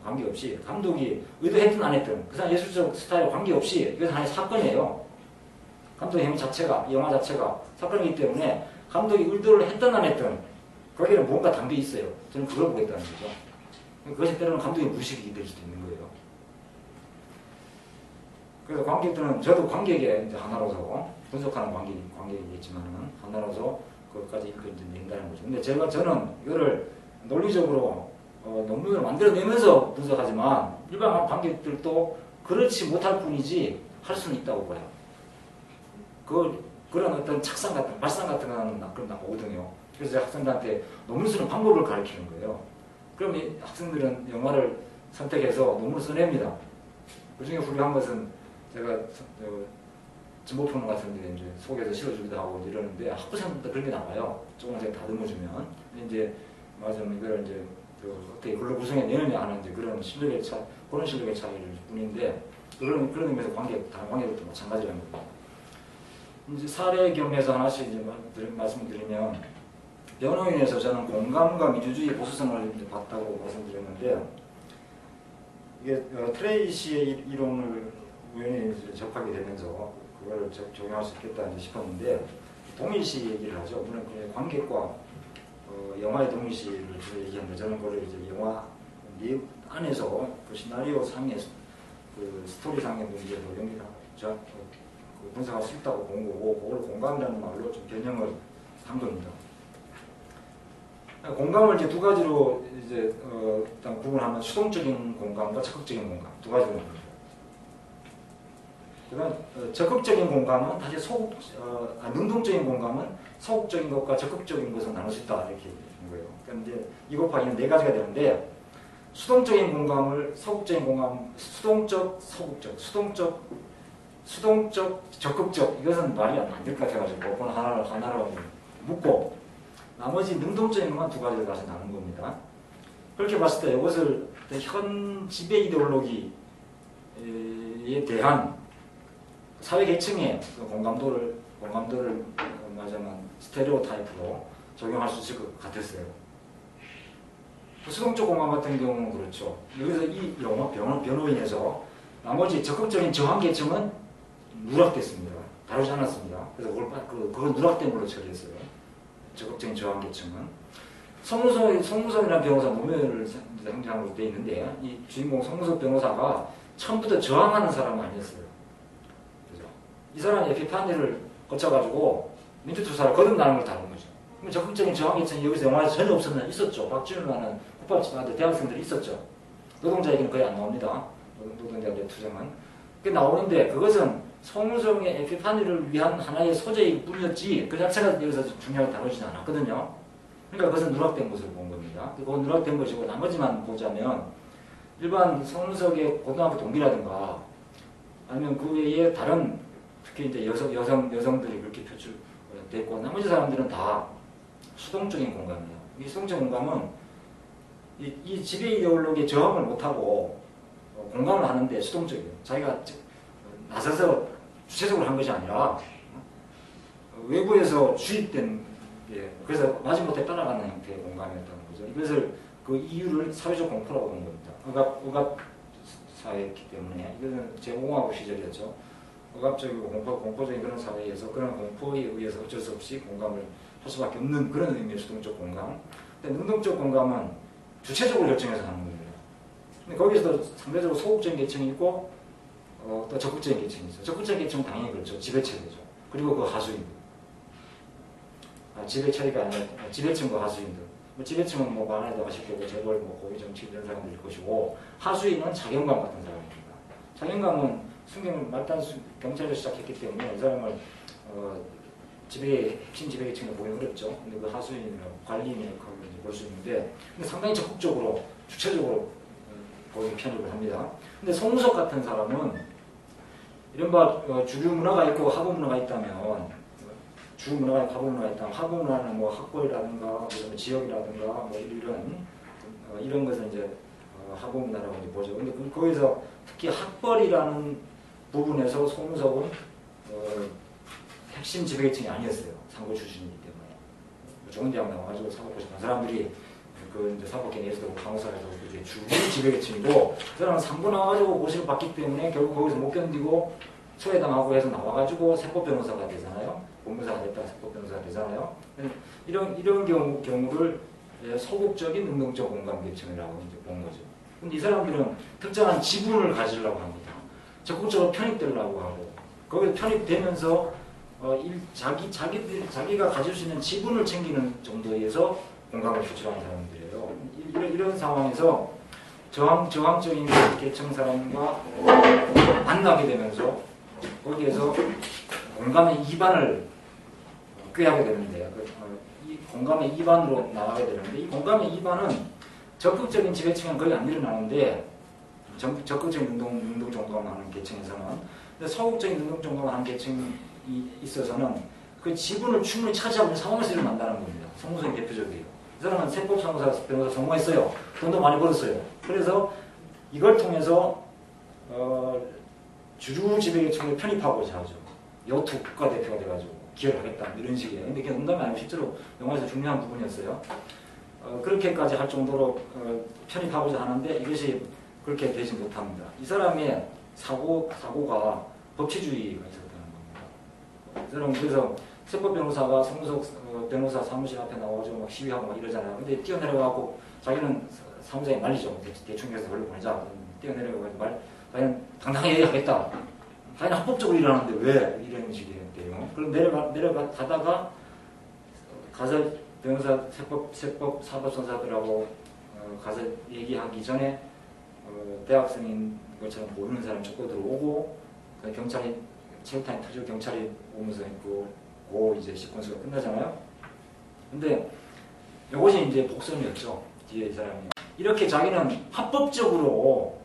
관계없이 감독이 의도했든 안 했든 그 사람 예술적 스타일 관계없이 이것은 하나의 사건이에요. 감독의 행위 자체가, 이 영화 자체가 사건이기 때문에 감독이 의도를 했든 안 했든 거기에는 뭔가 담겨 있어요. 저는 그걸 보겠다는 거죠. 그것이 때로는 감독의 무식이 될 수도 있는 거예요. 그래서 관객들은, 저도 관객의 이제 하나로서 분석하는 관객이겠지만은 하나로서 그것까지 이제 낸다는 거죠. 근데 저는 이거를 논리적으로 논문을 만들어내면서 분석하지만 일반 관객들도 그렇지 못할 뿐이지 할 수는 있다고 봐요. 그런 어떤 착상 같은, 발상 같은 거는 그런 나오거든요. 그래서 제가 학생들한테 논문 쓰는 방법을 가르치는 거예요. 그럼 이 학생들은 영화를 선택해서 논문을 써냅니다. 그 중에 훌륭한 것은 제가 진보평론 같은 데 이제 속에서 실어주기도 하고 이러는데 학부생들도 그런 게 나와요. 조금 제가 다듬어주면. 이제 맞으면 이걸 이제 어떻게 글로 구성해 내느냐 하는 이제 그런 실력의 그런 실력의 차이일 뿐인데 그런 의미에서 다른 관계들도 마찬가지라는 겁니다. 이제 사례 경에서 하나씩 이제 말씀을 드리면 변호인에서 저는 공감과 민주주의 보수성을 이제 봤다고 말씀드렸는데 이게 트레이시의 이론을 우연히 이제 접하게 되면서 그걸 적용할 수 있겠다 싶었는데 동일시 얘기를 하죠. 물론 관객과 영화의 동일시를 주로 얘기하는데 저는 그걸 이제 영화 안에서 그 시나리오 상의 그 스토리 상의 문제도 연기하죠. 분석할 수 있다고 본 거고 그걸 공감이라는 말로 좀 변형을 한 겁니다. 공감을 이제 두 가지로 이제 일단 구분하면 수동적인 공감과 적극적인 공감 두 가지로 나눕니다. 그다음 적극적인 공감은 다시 능동적인 공감은 소극적인 것과 적극적인 것을 나눌 수 있다 이렇게 되는 거예요. 그러니까 이제 이 곱하기는 네 가지가 되는데 수동적인 공감을 소극적인 공감, 수동적, 소극적, 수동적, 적극적 이것은 말이 안 될 것 같아가지고 그건 하나로 묶고 나머지 능동적인 것만 두 가지를 다시 나눈 겁니다. 그렇게 봤을 때 이것을 현 지배 이데올로기에 대한 사회 계층의 공감도를 말하자면 스테레오 타입으로 적용할 수 있을 것 같았어요. 수동적 공감 같은 경우는 그렇죠. 여기서 이 영화 변호인에서 나머지 적극적인 저항 계층은 누락됐습니다. 다루지 않았습니다. 그래서 그걸 누락된 걸로 처리했어요. 적극적인 저항 계층은. 송무섭이라는 변호사 노무현을 상징으로 되어 있는데 이 주인공 송무섭 변호사가 처음부터 저항하는 사람은 아니었어요. 그죠? 이 사람이 에피파니를 거쳐가지고 민주투사를 거듭나는 걸 다룬 거죠. 그럼 적극적인 저항 계층이 여기서 영화에서 전혀 없었나? 있었죠. 박준우라는 국밥집 아들 대학생들이 있었죠. 노동자 얘기는 거의 안 나옵니다. 노동자들의 투쟁은. 그게 나오는데 그것은 송무섭의 에피파니를 위한 하나의 소재일 뿐이었지 그 자체가 여기서 중요하게 다루지는 않았거든요. 그러니까 그것은 누락된 것으로 본 겁니다. 그건 누락된 것이고 나머지만 보자면 일반 송무섭의 고등학교 동기라든가 아니면 그 외에 다른 특히 이제 여성들이 그렇게 표출됐고 나머지 사람들은 다 수동적인 공감이에요. 이 수동적 공감은 이 지배 이데올로기에 저항을 못하고 공감을 하는데 수동적이에요. 자기가 나서서 주체적으로 한 것이 아니라 외부에서 주입된 그래서 마지못해 따라가는 형태의 공감이었다는 거죠. 이것을 그 이유를 사회적 공포라고 본 겁니다. 억압 사회였기 때문에 이것은 제5공화국 시절이었죠. 억압적이고 공포적인 그런 사회에서 그런 공포에 의해서 어쩔 수 없이 공감을 할 수밖에 없는 그런 의미의 수동적 공감. 근데 능동적 공감은 주체적으로 결정해서 하는 겁니다. 근데 거기서도 상대적으로 소극적인 계층이 있고 또 적극적인 계층이 있어요. 적극적인 계층은 당연히 그렇죠. 지배체제죠. 그리고 그 하수인들. 지배체제가 아니라 지배층과 하수인들. 지배층은 뭐 만화에도 아실 거고 재벌, 고위 정치 이런 사람들일 것이고 하수인은 자경감 같은 사람입니다. 자경감은 순경을 말단 경찰에서 시작했기 때문에 이 사람을 핵심 지배계층으로 보기 어렵죠. 근데 그 하수인이나 관리인의 역할을 볼 수 있는데 근데 상당히 적극적으로 주체적으로 보이는 편입을 합니다. 근데 송무섭 같은 사람은 이른바 주류 문화가 있고 하부 문화가 있다면 주 문화가 있고 하부 문화가 있다면 하부 문화는 뭐 학벌이라든가 뭐 지역이라든가 뭐 이런 이런 것을 이제 하고 문화라고 이제 보죠. 근데 거기서 특히 학벌이라는 부분에서 송무석은 핵심 지배계층이 아니었어요. 상고 출신이기 때문에. 좋은 대학 나와가지고 사법고 싶은 사람들이 그 이제 사법계 내에서도 간호사에서 이제 주 지배계층이고, 그 사람은 상고 나와가지고 고시를 받기 때문에 결국 거기서 못 견디고 소외당하고 해서 나와가지고 세법 변호사가 되잖아요. 법무사가 됐다가 세법 변호사가 되잖아요. 이런 경우를 소극적인 능동적 공감 계층이라고 이제 본 거죠. 근데 이 사람들은 특정한 지분을 가지려고 합니다. 적극적으로 편입되려고 하고, 거기에 편입되면서 자기가 가질 수 있는 지분을 챙기는 정도에서 공감을 표출하는 사람들이에요. 이런 상황에서 저항적인 계층 사람과 만나게 되면서 거기에서 공감의 이반을 꾀하게 되는데요. 이 공감의 이반으로 나가게 되는데, 이 공감의 이반은 적극적인 지배층은 거의 안 일어나는데, 적극적인 능동적 공감을 하는 계층에서는, 근데 소극적인 능동적 공감을 하는 계층이 있어서는 그 지분을 충분히 차지하고 있는 상황에서 일어난다는 겁니다. 송무석이 대표적이에요. 이 사람은 세법 변호사 성공했어요. 돈도 많이 벌었어요. 그래서 이걸 통해서 주주 지배계층을 편입하고자 하죠. 여투 국가대표가 돼가지고 기여를 하겠다, 이런 식이에요. 근데 그게 농담이 아니고 실제로 영화에서 중요한 부분이었어요. 그렇게까지 할 정도로 편입하고자 하는데 이것이 그렇게 되지 못합니다. 이 사람의 사고가 법치주의가 있었다는 겁니다. 이 사람은 그래서 세법 변호사가 송무석 변호사 사무실 앞에 나와가지고 막 시위하고 막 이러잖아요. 근데 뛰어내려가고 자기는 사무장에 말리죠. 대충 해서 걸려보내자. 뛰어내려가고 자기는 당당히 하겠다. 자기는 합법적으로 일하는데 왜 이런 식이에요. 그럼 내려가다가 가서 변호사 세법 사법전사들하고 가서 얘기하기 전에 대학생인 것처럼 모르는 사람이 쫓고 들어오고, 경찰이 체육탄이 터지고 경찰이 오면서 고 이제 시퀀스가 끝나잖아요. 근데 이것이 이제 복선이었죠. 뒤에 이 사람이 이렇게 자기는 합법적으로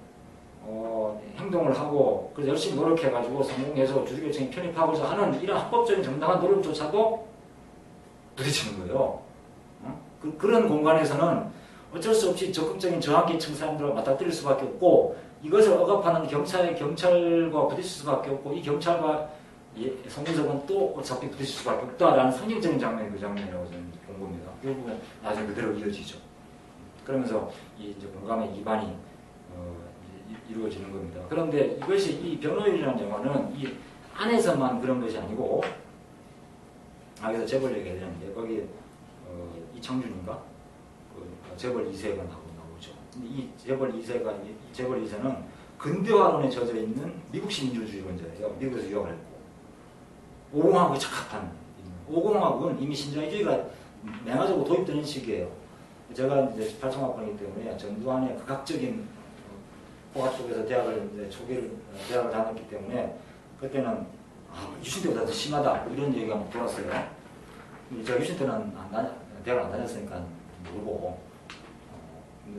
행동을 하고, 그래서 열심히 노력해가지고 성공해서 주주계층이 편입하고자 하는 이런 합법적인 정당한 노력조차도 부딪히는 거예요. 그런 공간에서는 어쩔 수 없이 적극적인 저항계층 사람들과 맞닥뜨릴 수밖에 없고, 이것을 억압하는 경찰과 부딪힐 수밖에 없고, 이 경찰과 송무석은 또 어차피 부딪힐 수밖에 없다라는 상징적인 장면이 그 장면이라고 저는 본 겁니다. 결국은 나중에 그대로 이어지죠. 그러면서 이제 공감의 이반이 이루어지는 겁니다. 그런데 이것이 이 변호인이라는 영화는 이 안에서만 그런 것이 아니고, 그래서 재벌 얘기가 되는데 거기 이청준인가 재벌 2세가 나오죠. 근데 이 재벌 2세는 근대화론에 젖어 있는 미국식 민주주의론자예요. 미국에서 유학을 했고, 오공화국에 적합한, 오공화국은 이미 신자유주의가 맹화적으로 도입되는 시기예요. 제가 이제 18청학번이기 때문에 전두환의 극악적인 포괄 속에서 대학을 다녔기 때문에 그때는 유신 때보다 더 심하다 이런 얘기가 막 돌았어요. 제가 유신 때는 대학을 안 다녔으니까 모르고,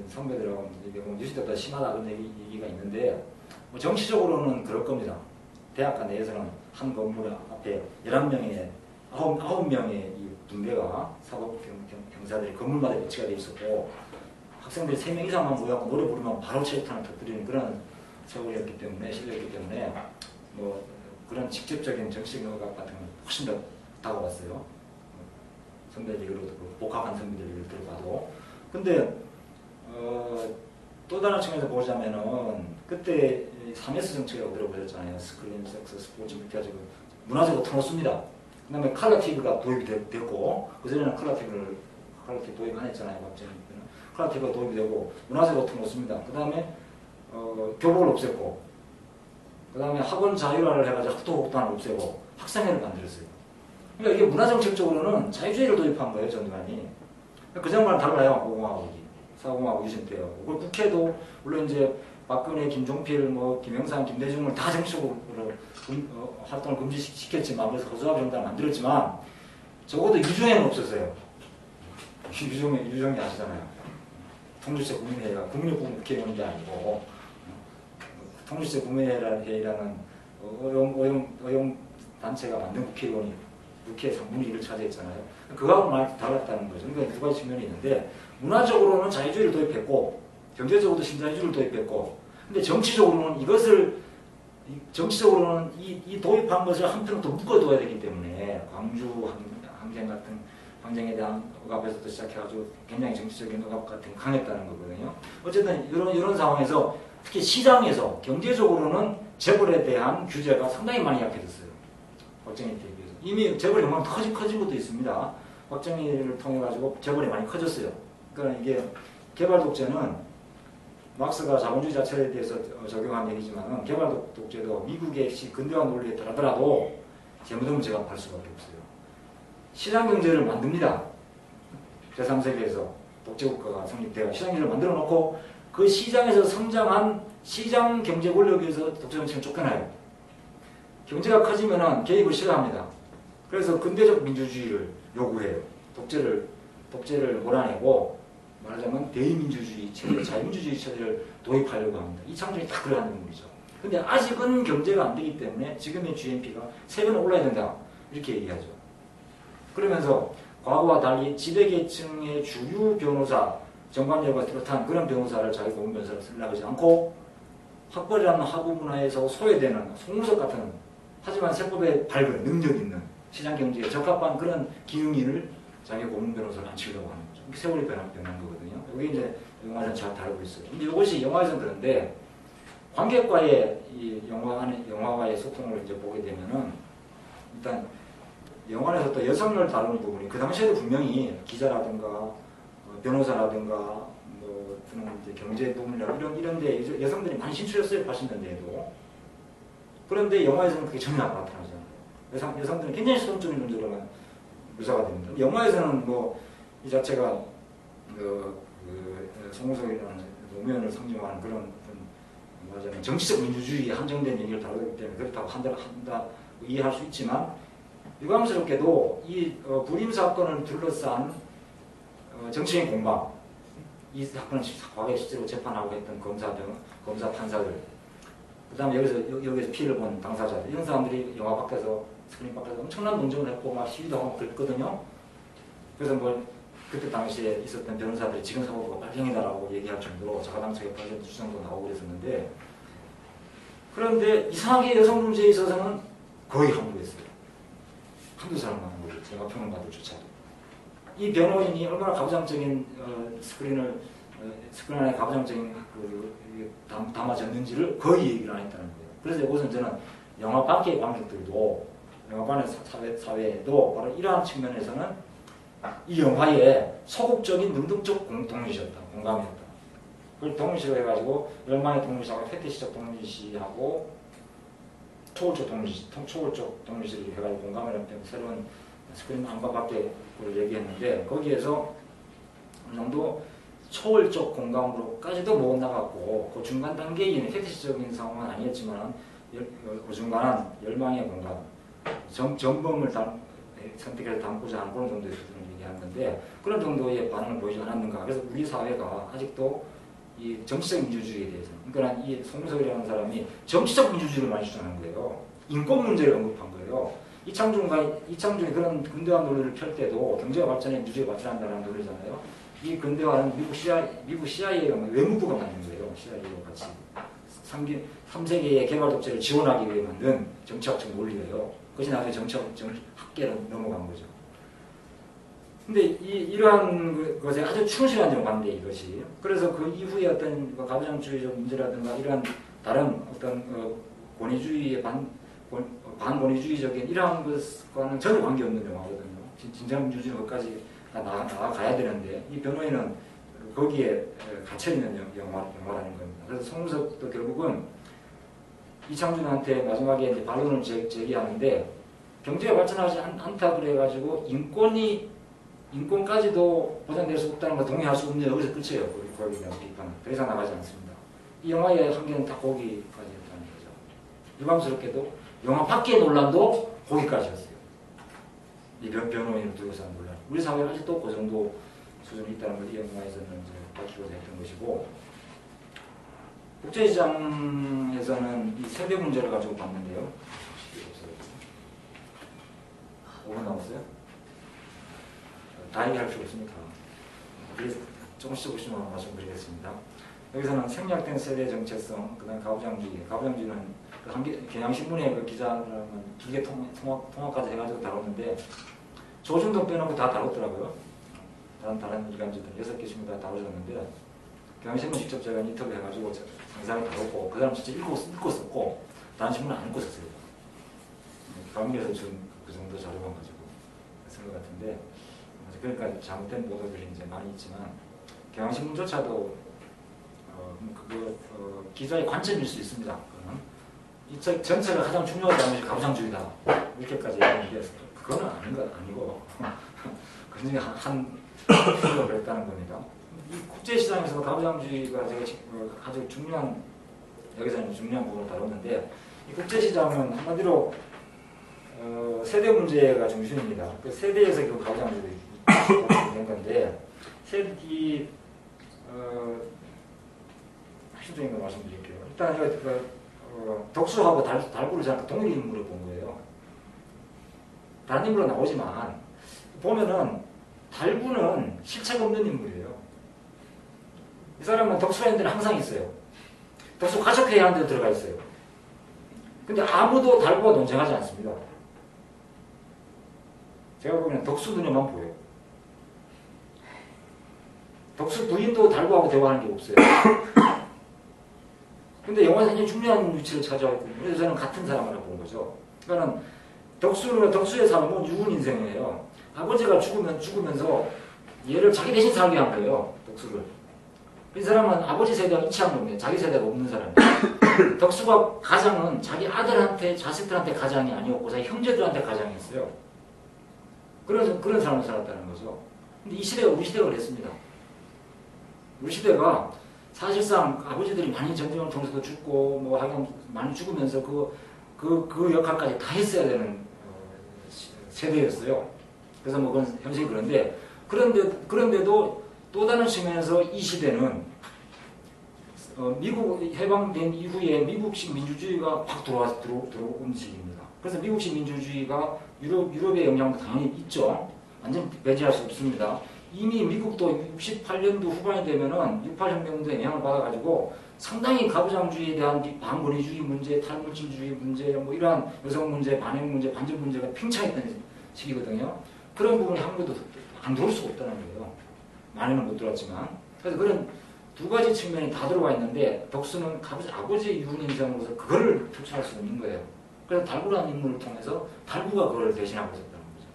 선배들하고 유신 때보다 심하다 그런 얘기가 있는데, 뭐 정치적으로는 그럴 겁니다. 대학가 내에서는 한 건물 앞에 11명의 9명의 이 분대가 사법 경사들이 건물마다 배치가 돼 있었고, 학생들이 3명 이상만 모여서 노래 부르면 바로 체육탄을 터뜨리는 그런 세월이었기 때문에, 시대였기 때문에 뭐 그런 직접적인 정치적 영역 같은 건 훨씬 더 다가왔어요. 선배들 얘기로 복학한 선배들 얘기를 들어봐도. 근데 또 다른 측면에서 보자면은 그때 3S 정책이라고 들어보셨잖아요. 스크린, 섹스, 스포츠 이렇게 해가지고 문화적으로 터놓습니다. 그 다음에 컬러 TV가 도입이 됐고, 그전에는 컬러 TV 도입 안 했잖아요. 갑자기. 컬러 TV가 도입이 되고 문화적으로 터놓습니다. 그 다음에 교복을 없앴고, 그 다음에 학원 자율화를 해가지고 학도복단을 없애고 학생회를 만들었어요. 그러니까 이게 문화정책적으로는 자유주의를 도입한 거예요, 전두환이. 그 장면은 달라요, 오공화국이. 사공화국 유신 때요. 국회도 물론 이제 박근혜, 김종필, 김영삼, 김대중을 다 정치적으로 활동을 금지시켰지만, 그래서 허수아비 정당을 만들었지만 적어도 유종에는 없었어요. 유종이 아시잖아요. 통일세 국민회의가 국민의국 국회의원인 게 아니고, 통일세 국민회의라는 어용 단체가 만든 국회의원이 국회 상분의 일을 차지했잖아요. 그거하고 많이 달랐다는 거죠. 그러니까 두 가지 측면이 있는데, 문화적으로는 자유주의를 도입했고 경제적으로도 신자유주의를 도입했고 근데 정치적으로는 정치적으로는 이 도입한 것을 한편으로 더 묶어둬야 되기 때문에 광주 항쟁 같은 항쟁에 대한 억압에서부터 시작해가지고 굉장히 정치적인 억압 같은 게 강했다는 거거든요. 어쨌든 이런 상황에서 특히 시장에서 경제적으로는 재벌에 대한 규제가 상당히 많이 약해졌어요. 박정희 때에 비해서. 이미 재벌이 얼마나 커진 것도 있습니다. 박정희를 통해 가지고 재벌이 많이 커졌어요. 그러니까 이게 개발 독재는 막스가 자본주의 자체에 대해서 적용한 얘기지만 개발 독재도 미국의 근대화 논리에 따르더라도 재무등을 제압할 수밖에 없어요. 시장 경제를 만듭니다. 제3세계에서 독재국가가 성립되어 시장 경제를 만들어 놓고 그 시장에서 성장한 시장 경제 권력에 의해서 독재 정치는 쫓겨나요. 경제가 커지면 개입을 싫어합니다. 그래서 근대적 민주주의를 요구해요. 독재를 몰아내고 말하자면 대의민주주의 체제, 자유민주주의 체제를 도입하려고 합니다. 이창조이 딱 그러한 인물이죠. 근데 아직은 경제가 안 되기 때문에 지금의 GNP가 3배는 올라야 된다. 이렇게 얘기하죠. 그러면서 과거와 달리 지배계층의 주류 변호사, 정관예우가 비롯한 그런 변호사를 자기 고문 변호사를 쓰려고 하지 않고 학벌이라는 하부 문화에서 소외되는 송무석 같은 하지만 세법에 밝은 능력 있는 시장 경제에 적합한 그런 기능인을 자기 고문 변호사를 앉히려고 하는 거죠. 세월이 변한 거거든요. 이게 이제 영화에서는 잘 다루고 있어요. 근데 이것이 영화에서는 그런데 관객과의 이 영화와의 소통을 이제 보게 되면은 일단 영화에서 또 여성을 다루는 부분이 그 당시에도 분명히 기자라든가 변호사라든가 뭐 이제 경제부문이나 이런데 여성들이 많이 진출했어요. 80년대에도. 그런데 영화에서는 그게 전혀 안 나타나잖아요. 여성들은 굉장히 수동적인 존재로만 묘사가 됩니다. 영화에서는 뭐 이 자체가 송우석이라는 노무현을 상징하는 그런 말하자면 정치적 민주주의에 한정된 얘기를 다루기 때문에 그렇다고 한다 이해할 수 있지만 유감스럽게도 이 불임 사건을 둘러싼 정치인 공방 이 사건을 과거에 실제로 재판하고 했던 검사 판사들 그 다음에 여기서 피해를 본 당사자들 이런 사람들이 영화 밖에서 스크린 밖에서 엄청난 논쟁을 했고 막 시위도 하고 그랬거든요. 그래서 뭐 그때 당시에 있었던 변호사들이 지금 사고가 빨갱이다라고 얘기할 정도로 자가당착의 발전 주장도 나오고 그랬었는데 그런데 이상하게 여성 문제에 있어서는 거의 항복했어요. 한두 사람만 항복했어요. 영화 평론가들조차도. 이 변호인이 얼마나 가부장적인 스크린 안에 가부장적인 담아졌는지를 거의 얘기를 안 했다는 거예요. 그래서 이것은 저는 영화 밖의 관객들도 영화관의 사회에도 바로 이러한 측면에서는 이 영화의 소극적인 능동적 공감이었다. 그걸 동일시로 해가지고 열망의 동일시하고 페티시적 동일시하고 초월적 동일시를 해가지고 공감을 했기 때문에 새로운 스크린 안과 밖에 걸 얘기했는데 거기에서 어느 정도 초월적 공감으로까지도 못 나갔고 그 중간 단계인 페티시적인 상황은 아니었지만 어중간한 열망의 공감 전범을 선택해서 담고자 하는 그런 정도의 수준을 얘기하는데 그런 정도의 반응을 보이지 않았는가. 그래서 우리 사회가 아직도 이 정치적 민주주의에 대해서 그러니까 이 송무석이라는 사람이 정치적 민주주의를 많이 주장한 거예요. 인권 문제를 언급한 거예요. 이창준이 그런 근대화 논리를 펼 때도 경제가 발전해 민주주의가 발전한다는 논리잖아요. 이 근대화는 미국 CIA가 외무부가 만든 거예요. CIA와 같이 3세계의 개발 독재를 지원하기 위해 만든 정치학적 논리예요. 그것이 나중에 정치학 학계로 넘어간 거죠. 근데 이러한 것에 아주 충실한 정반대 이것이. 그래서 그 이후에 어떤 가부장주의적 문제라든가 이러한 다른 어떤 권위주의의 반권위주의적인 이러한 것과는 전혀 관계없는 영화거든요. 진정 민주주의 것까지 나아가야 되는데 이 변호인은 거기에 갇혀있는 영화라는 겁니다. 그래서 송무석도 결국은 이창준한테 마지막에 이제 반론을 제기하는데 경제가 발전하지 않다 그래가지고 인권까지도 보장될 수 없다는 걸 동의할 수 없는 여기서 끝이에요. 거기에 대한 비판은. 더 이상 나가지 않습니다. 이 영화의 한계는 다 거기까지였다는 거죠. 유감스럽게도 영화 밖의 논란도 거기까지였어요. 이 변호인을 둘러싼 논란. 우리 사회가 아직도 그 정도 수준이 있다는 걸 이 영화에서는 이제 밝히고자 했던 것이고 국제시장에서는 이 세대 문제를 가지고 봤는데요. 5분 남았어요? 다 얘기할 필요 없으니까. 그래서 조금씩 말씀드리겠습니다. 여기서는 생략된 세대 정체성, 그다음 가부장주의. 가부장주의는 그 경향신문의 그 기자는 두개 통합까지 해가지고 다뤘는데 조중동 빼놓고 다 다뤘더라고요. 다른 일간지들 6개 신문 다 다루셨는데 경향신문 직접 제가 인터뷰 해가지고 상세하게 다뤘고 그 사람 진짜 읽고 썼고 다른 신문은 안 읽고 썼어요. 가운데서 지금 그 정도 자료만 가지고 쓴 것 같은데 그러니까 잘못된 보도들이 이제 많이 있지만 경향신문조차도 기자의 관점일 수 있습니다. 그거는 이 전체가 가장 중요하다는 것이 가부장주의다 이렇게까지 얘기하는데 그거는 아니고 그중에 한 필요가 그랬다는 겁니다. 이 국제시장에서 가부장주의가 아주 중요한 여기서는 중요한 부분을 다뤘는데 이 국제시장은 한마디로 세대 문제가 중심입니다. 그 세대에서 그 가부장주의 된 건데 핵심적인 걸 말씀드릴게요. 일단 덕수하고 달구를 제가 동일 인물을 본 거예요. 다른 인물로 나오지만 보면은 달구는 실체가 없는 인물이에요. 이 사람은 덕수라는 데는 항상 있어요. 덕수 가족회의 하는 데 들어가 있어요. 근데 아무도 달구와 논쟁하지 않습니다. 제가 보기에는 덕수 눈에만 보여요. 덕수 부인도 달구하고 대화하는 게 없어요. 근데 영화에서 굉장히 중요한 위치를 차지하고 있거든요. 그래서 저는 같은 사람이라고 본 거죠. 그러니까 덕수의 삶은 유은 인생이에요. 아버지가 죽으면서 얘를 자기 대신 살게 한 거예요. 덕수를. 이 사람은 아버지 세대와 일치한 겁니다. 자기 세대가 없는 사람이에요. 덕수가 가장은 자기 아들한테 자식들한테 가장이 아니었고 자기 형제들한테 가장이었어요. 그런 사람을 살았다는 거죠. 근데 이 시대가 우리 시대가 그랬습니다. 우리 시대가 사실상 아버지들이 많이 전쟁을 통해서도 죽고 뭐 하여간 많이 죽으면서 그 역할까지 다 했어야 되는 세대였어요. 그래서 뭐 그건 현실이 그런데도 또 다른 측면에서 이 시대는 미국 해방된 이후에 미국식 민주주의가 확 들어온 시기입니다. 그래서 미국식 민주주의가 유럽의 영향도 당연히 있죠. 완전 배제할 수 없습니다. 이미 미국도 68년도 후반이 되면은 68혁명도에 영향을 받아가지고 상당히 가부장주의에 대한 반권위주의 문제, 탈물질주의 문제, 뭐 이러한 여성 문제, 반영 문제, 반전 문제가 팽창했던 시기거든요. 그런 부분이 한국도 안 들어올 수가 없다는 거예요. 많이는 못 들어왔지만. 그래서 그런 두 가지 측면이 다 들어가 있는데 덕수는 아버지의 유은 인생으로서 그거를 표출할 수 없는 거예요. 그래서 달구라는 인물을 통해서 달구가 그걸 대신하고 있었다는 거죠.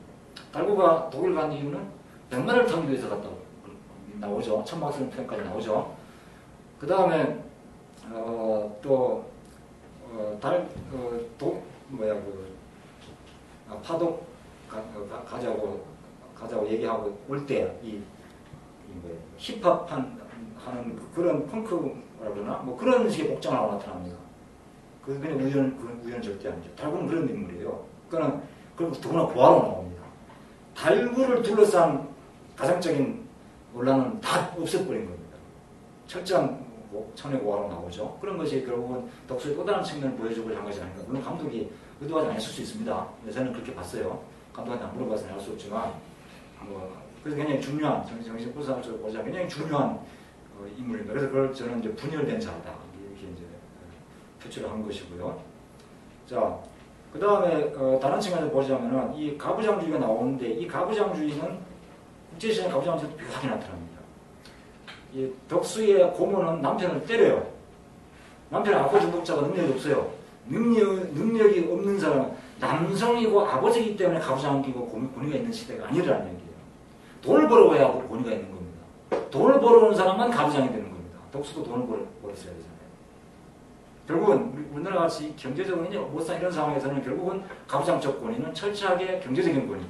달구가 독일 간 이유는 백마를 타기 위해서 갔다고 나오죠. 천막스러운 표현까지 나오죠. 그 다음에 파독 가자고 얘기하고 올 때 힙합 하는 그런 펑크라고 그러나 뭐 그런 식의 복장을 하고 나타납니다. 그냥 우연 절대 아니죠. 달구는 그런 인물이에요. 그러니까 그리고 더구나 고아로 나옵니다. 달구를 둘러싼 가장적인 논란은 다 없애버린 겁니다. 철저한 천의 고아로 나오죠. 그런 것이 결국은 덕수의 또 다른 측면을 보여주고 한 것이 아닌가. 물론 감독이 의도하지 않았을 수 있습니다. 저는 그렇게 봤어요. 감독한테 안 물어봐서 알 수 없지만 그래서 굉장히 중요한 정신부사적으로 보자면 굉장히 중요한 인물입니다. 그래서 그걸 저는 이제 분열된 자다 이렇게 이제 표출을 한 것이고요. 자, 그 다음에 다른 측면에서 보자면은 이 가부장주의가 나오는데 이 가부장주의는 국제시장 가부장주의도 묘하게 나타납니다. 이 덕수의 고모는 남편을 때려요. 남편은 아빠 중독자가 능력이 없어요. 능력이 없는 사람은 남성이고 아버지이기 때문에 가부장이고 권위가 있는 시대가 아니라는 얘기예요. 돈을 벌어야 권위가 있는 겁니다. 돈을 벌어오는 사람만 가부장이 되는 겁니다. 덕수도 돈을 벌었어야 되잖아요. 결국은 우리나라 같이 경제적으로 못산 이런 상황에서는 결국은 가부장적 권위는 철저하게 경제적인 권위.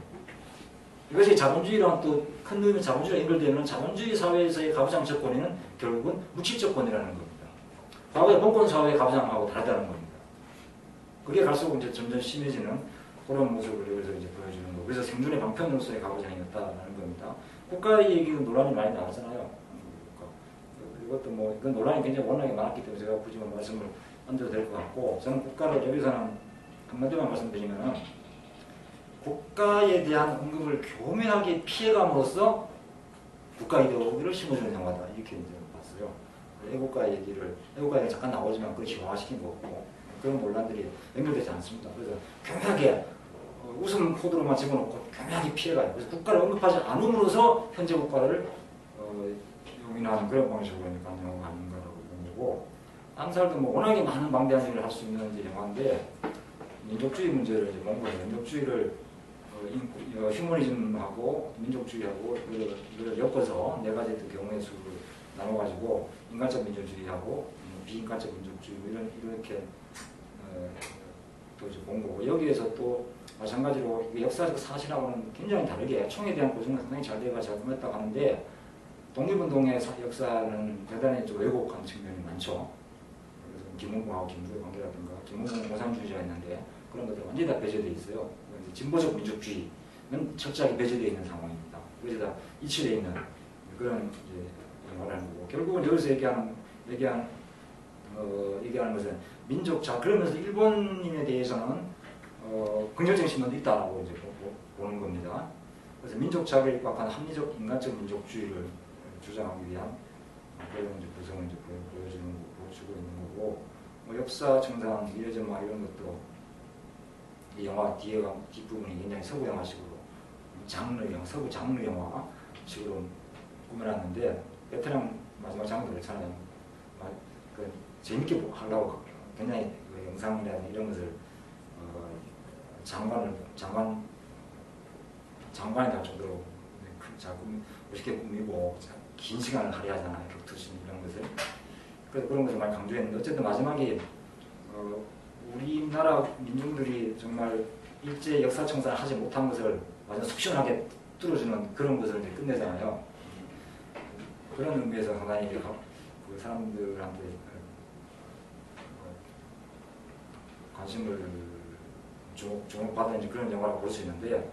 이것이 자본주의랑 또 큰 의미의 자본주의가 연결되면 자본주의 사회에서의 가부장적 권위는 결국은 무치적 권위라는 겁니다. 과거의 봉건 사회의 가부장하고 다르다는 겁니다. 그게 갈수록 이제 점점 심해지는 그런 모습을 여기서 이제 보여주는 거고, 그래서 생존의 방편으로서의 가부장이었다는 겁니다. 국가의 얘기는 논란이 많이 나왔잖아요. 이것도 뭐 이건 논란이 굉장히 워낙에 많았기 때문에 제가 굳이 말씀을 안 드려도 될 것 같고, 저는 국가를 여기서는 한마디만 말씀드리면은 국가에 대한 언급을 교묘하게 피해감으로써 국가 이데올로기를 심어주는 영화다 이렇게 이제 봤어요. 애국가 얘기를 잠깐 나오지만 그걸 희화화시킨 거고 그런 논란들이 연결되지 않습니다. 그래서 교묘하게 웃음 코드로만 집어넣고 교묘하게 피해가요. 그래서 국가를 언급하지 않음으로써 현재 국가를 용인하는 그런 방식으로 영화가 아닌가라고 보는 거고 암살도 뭐 워낙에 많은 방대한 일을 할 수 있는 이제 영화인데 민족주의 문제를 이제 공부해요. 민족주의를 휴머니즘하고 민족주의하고 이걸 엮어서 네 가지 경우의 수를 나눠가지고 인간적 민족주의하고 비인간적 민족주의 이렇게 또 이제 본 거고 여기에서 또 마찬가지로 역사적 사실하고는 굉장히 다르게 총에 대한 고증은 상당히 잘 돼가 잘 꾸몄다고 하는데 독립운동의 역사는 대단히 좀 왜곡한 측면이 많죠. 그래서 김문봉하고 김구의 관계라든가 김문봉은 공산주의자였는데 그런 것들이 완전히 다 배제되어 있어요. 진보적 민족주의는 철저하게 배제되어 있는 상황입니다. 그래서 다 이치되어 있는 그런 이제 영화라는 거고 결국은 여기서 얘기하는 것은 민족자 그러면서 일본인에 대해서는 긍정적인 신문도 있다라고 이제 보는 겁니다. 그래서 민족자를 입각한 합리적 인간적 민족주의를 주장하기 위한 그런 이제 구성을 이제 보여주고 있는 거고 역사 청산 미래전망 이런 것도 이 영화 뒷부분이 굉장히 서구 영화식으로 서구 장르 영화식으로 꾸며놨는데 베트남 마지막 장면도 그렇잖아요. 재밌게 하려고 굉장히 그 영상이나 이런 것을 장관이 될 정도로 멋있게 꾸미고 긴 시간을 할애하잖아요. 격투신 이런 것을. 그래서 그런 것을 많이 강조했는데 어쨌든 마지막에 우리나라 민중들이 정말 일제 역사 청산을 하지 못한 것을 완전 속 시원하게 뚫어주는 그런 것을 이제 끝내잖아요. 그런 의미에서 상당히 그 사람들한테 관심을 주목받은 그런 영화라고 볼 수 있는데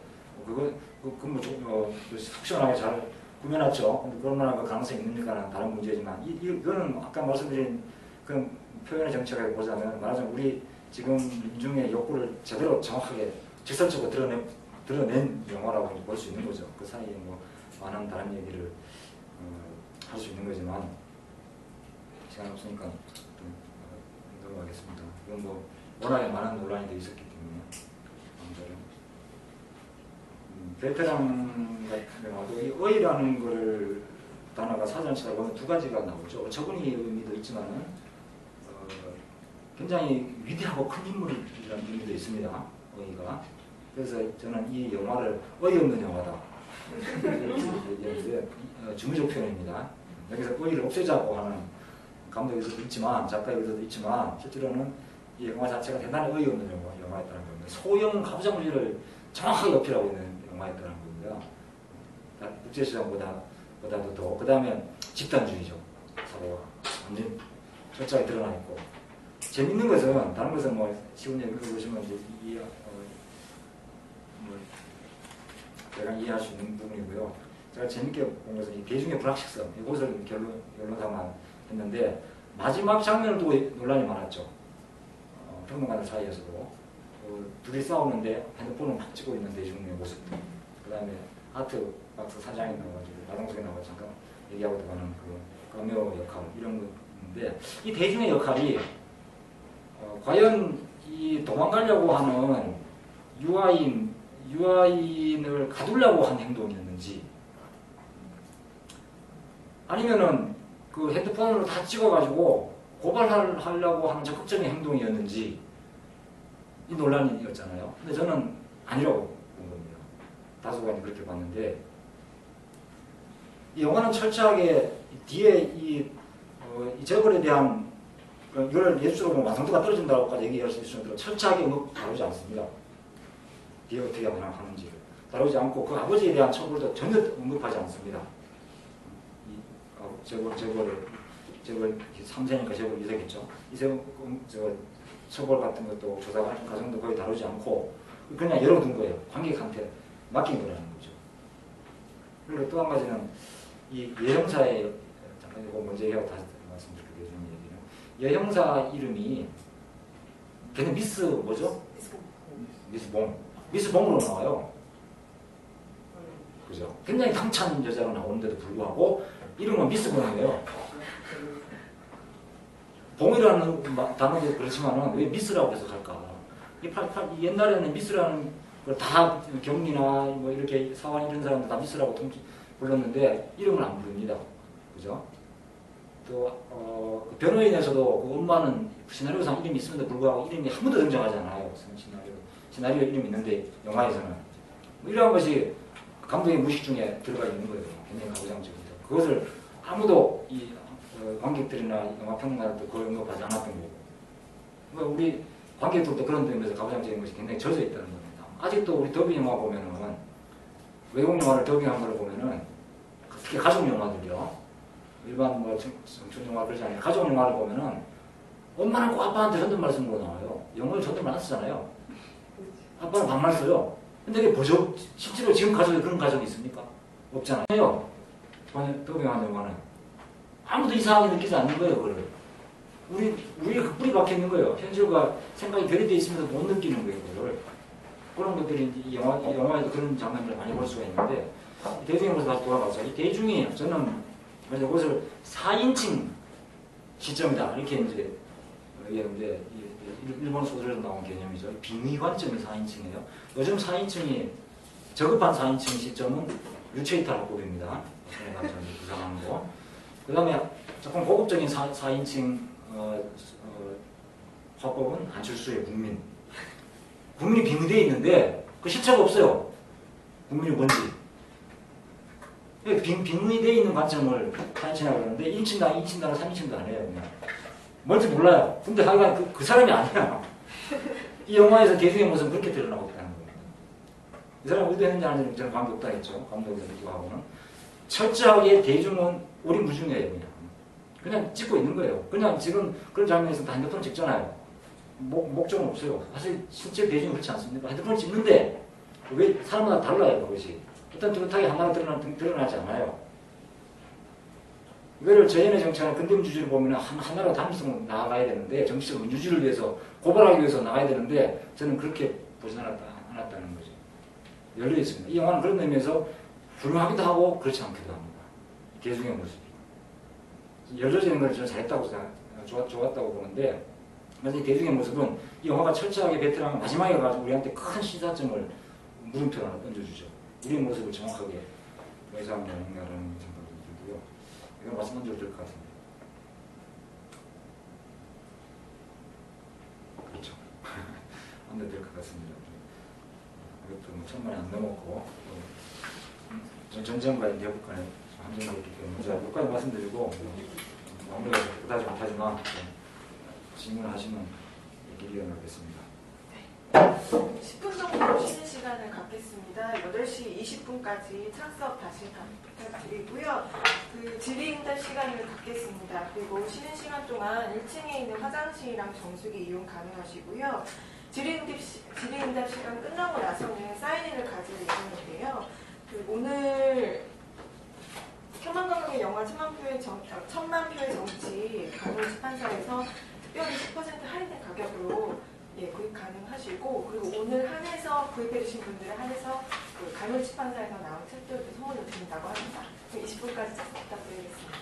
속 시원하게 잘 꾸며놨죠. 근데 그런 그 가능성이 있는가는 다른 문제지만 이거는 아까 말씀드린 그런 표현의 정책을 보자면 말하자면 우리 지금 민중의 욕구를 제대로 정확하게 직설적으로 드러낸 영화라고 볼 수 있는 거죠. 그 사이에 뭐 많은 다른 얘기를 할 수 있는 거지만 시간 없으니까 좀 넘어가겠습니다. 이건 뭐 워낙에 많은 논란이 돼 있었기 때문에 베테랑 같은 경우도 이 의라는 거를 단어가 사전치다 보면 두 가지가 나오죠. 어처구니 의미도 있지만은 굉장히 위대하고 큰 인물이라는 의미도 있습니다. 의가. 그래서 저는 이 영화를 어이없는 영화다. 주무적 표현입니다. 여기서 의를 없애자고 하는 감독에서도 있지만 작가에서도 있지만 실제로는 이 영화 자체가 대단히 어이없는 영화였다는 겁니다. 소형 가부장주의를 정확하게 어필하고 있는 영화였다는 겁니다. 국제시장보다도 더. 그 다음에 집단주의죠. 서로가 완전 철저하게 드러나 있고. 재밌는 것은 다른 것은 뭐 시훈이 읽어보시면 이제 제가 이해할 수 있는 부분이고요. 제가 재밌게 본 것은 이 대중의 불확실성 이것을 결론 삼아 했는데 마지막 장면을 두고 논란이 많았죠. 평론가들 사이에서도 둘이 싸우는데 핸드폰을 막 찍고 있는 대중의 모습들. 그 다음에 아트박스 사장이 나와가지고 마동석이 나와서 잠깐 얘기하고 들어가는 그 까메오 역할 이런 건데 이 대중의 역할이 과연 이 도망가려고 하는 유아인을 가두려고 한 행동이었는지 아니면은 그 핸드폰으로 다 찍어가지고 고발하려고 하는 적극적인 행동이었는지 이 논란이었잖아요. 근데 저는 아니라고 본 겁니다. 다수가 그렇게 봤는데 이 영화는 철저하게 뒤에 이 재벌에 대한 이걸 예술적으로 보면 완성도가 떨어진다고까지 얘기할 수 있을 정도로 철저하게 다루지 않습니다. 뒤에 어떻게 하는지를 다루지 않고 그 아버지에 대한 처벌도 전혀 언급하지 않습니다. 재벌 3세니까 재벌 2세겠죠. 처벌 같은 것도 조사 과정도 거의 다루지 않고 그냥 열어둔 거예요. 관객한테 맡긴 거라는 거죠. 그리고 또 한 가지는 이 여형사의 잠깐 이거 먼저 얘기하고 다시 말씀드릴게요. 여형사 이름이 걔는 미스 뭐죠? 미스봉. 미스봉으로 나와요. 그죠? 굉장히 당찬 여자로 나오는데도 불구하고 이름은 미스봉이에요. 봉이라는 단어도 그렇지만은 왜 미스라고 해석할까? 옛날에는 미스라는 걸 다 경리나 뭐 이렇게 사관 이런 사람들 다 미스라고 불렀는데 이름을 안 부릅니다. 그죠? 또 변호인에서도 그 엄마는 시나리오상 이름이 있음에도 불구하고 이름이 한 번도 등장하지 않아요. 시나리오 이름이 있는데 영화에서는 뭐 이러한 것이 감독의 무의식 중에 들어가 있는 거예요. 굉장히 가부장적이죠. 그것을 아무도 이 관객들이나 영화 평론가들도 그걸 언급하지 않았던 거고. 그러니까 우리 관객들도 그런 점에서 가부장적인 것이 굉장히 젖어 있다는 겁니다. 아직도 우리 더빙 영화 보면은 외국 영화를 더빙한 걸 보면은 특히 가족 영화들이요. 일반 뭐 청춘 영화 그러지 않아요. 가족 영화를 보면은 엄마는 꼭 아빠한테 존댓말 쓰는 거 나와요. 영어를 존댓말 안 쓰잖아요. 아빠는 반말 써요. 근데 이게 보죠? 실제로 지금 가족에 그런 가족이 있습니까? 없잖아요. 더빙한 영화는 아무도 이상하게 느끼지 않는 거예요. 그걸 우리가 극불이 박혀 있는 거예요. 현실과 생각이 결여되어 있으면서 못 느끼는 거예요. 그걸 그런 것들이 이 영화에도 그런 장면들을 많이 볼 수가 있는데 대중에서 다시 돌아가서 이 대중이 저는 이것을 4인칭 시점이다 이렇게 이제 얘기하는데 일본 소설에서 나온 개념이죠. 빙의 관점이 4인칭이에요. 요즘 4인칭이 저급한 4인칭 시점은 유체이탈 학법입니다. 구상하는 거. 그 다음에 조금 고급적인 4인칭 화법은 안철수의 국민. 국민이 빙의되어 있는데 그 실체가 없어요. 국민이 뭔지. 빙의되어 있는 관점을 4인칭이라고 그러는데 1인칭도 2인칭도 3인칭도 안 해요. 그냥. 뭔지 몰라요. 근데 하여간 그 사람이 아니야. 이 영화에서 대중의 모습은 그렇게 드러나고 있다는 겁니다. 이 사람이 의도했는지 안 했는지 저는 관계 없다 했죠. 감독의 느끼고하고는. 철저하게 대중은 오리무중이에요. 그냥 찍고 있는 거예요. 그냥 지금 그런 장면에서 다 핸드폰 찍잖아요. 목적은 없어요. 사실 실제 대중은 그렇지 않습니까? 핸드폰을 찍는데 왜 사람마다 달라요. 그것이. 일단 뚜렷하게 하나로 드러나지 않아요. 이거를 저연의 정치하는 근대민 주주를 보면 하나로 담성으로 나아가야 되는데 정치적 민주주의를 위해서 고발하기 위해서 나가야 되는데 저는 그렇게 보지 않았다는 거죠. 열려 있습니다. 이 영화는 그런 의미에서 훌륭하기도 하고 그렇지 않기도 합니다. 대중의 모습이. 열려져 있는 걸 저는 잘했다고 좋았다고 보는데 그래서 이 대중의 모습은 이 영화가 철저하게 베테랑 마지막에 가지고 우리한테 큰 시사점을 물음표를 하나 던져주죠. 우리의 모습을 정확하게 묘사하는 영화라는 생각이 들고요. 이건 말씀드려도 될 것 같습니다. 그렇죠. 안 돼도 될 것 같습니다. 이것도 뭐 1000만이 안 넘었고 전쟁과의 대북 간의 함정이 있기 때문에 자, 여기까지 말씀드리고 아무래도 그다지 못하지만 질문하시면 얘기를 이어가겠습니다. 10분 정도 쉬는 시간을 갖겠습니다. 8시 20분까지 착석 다시 부탁드리고요. 그 질의응답 시간을 갖겠습니다. 그리고 쉬는 시간 동안 1층에 있는 화장실이랑 정수기 이용 가능하시고요. 질의응답 시간 끝나고 나서는 사인회를 가질 예정인데요. 그 오늘 혁명감독의 영화 1000만 표의 정치 강원 출판사에서 특별히 10% 할인된 가격으로 구입 가능하시고 그리고 오늘 한해서 구입해주신 분들에 한해서 그 강원 출판사에서 나온 책들도 선물로 드린다고 합니다. 20분까지 착석 부탁드리겠습니다.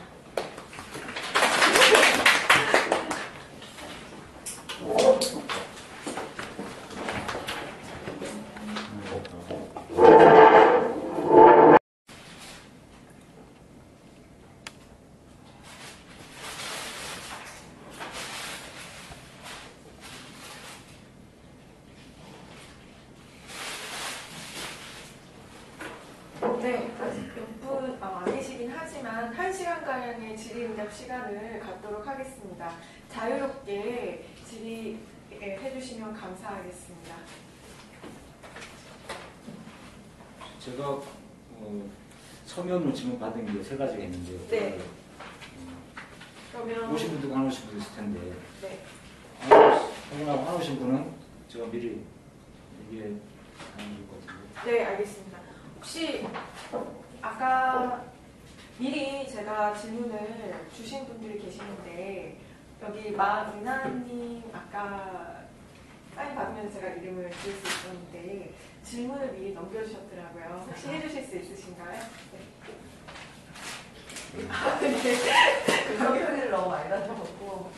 네, 아직 몇 분 안 계시긴 하지만 1시간가량의 질의응답 시간을 갖도록 하겠습니다. 자유롭게 질의해 주시면 감사하겠습니다. 제가 서면으로 질문 받은 게 3가지가 있는데요. 네. 그러면 오신 분도 안 오신 분도 있을 텐데 네. 안 오신 분은 제가 미리 얘기해 드릴 것 같은데. 네, 알겠습니다. 혹시 아까 미리 제가 질문을 주신 분들이 계시는데 여기 마미나님 아까 사인 받으면서 제가 이름을 지을 수 있었는데 질문을 미리 넘겨주셨더라고요. 혹시 해주실 수 있으신가요? 네. 저기 소리를 너무 많이 나셔갖고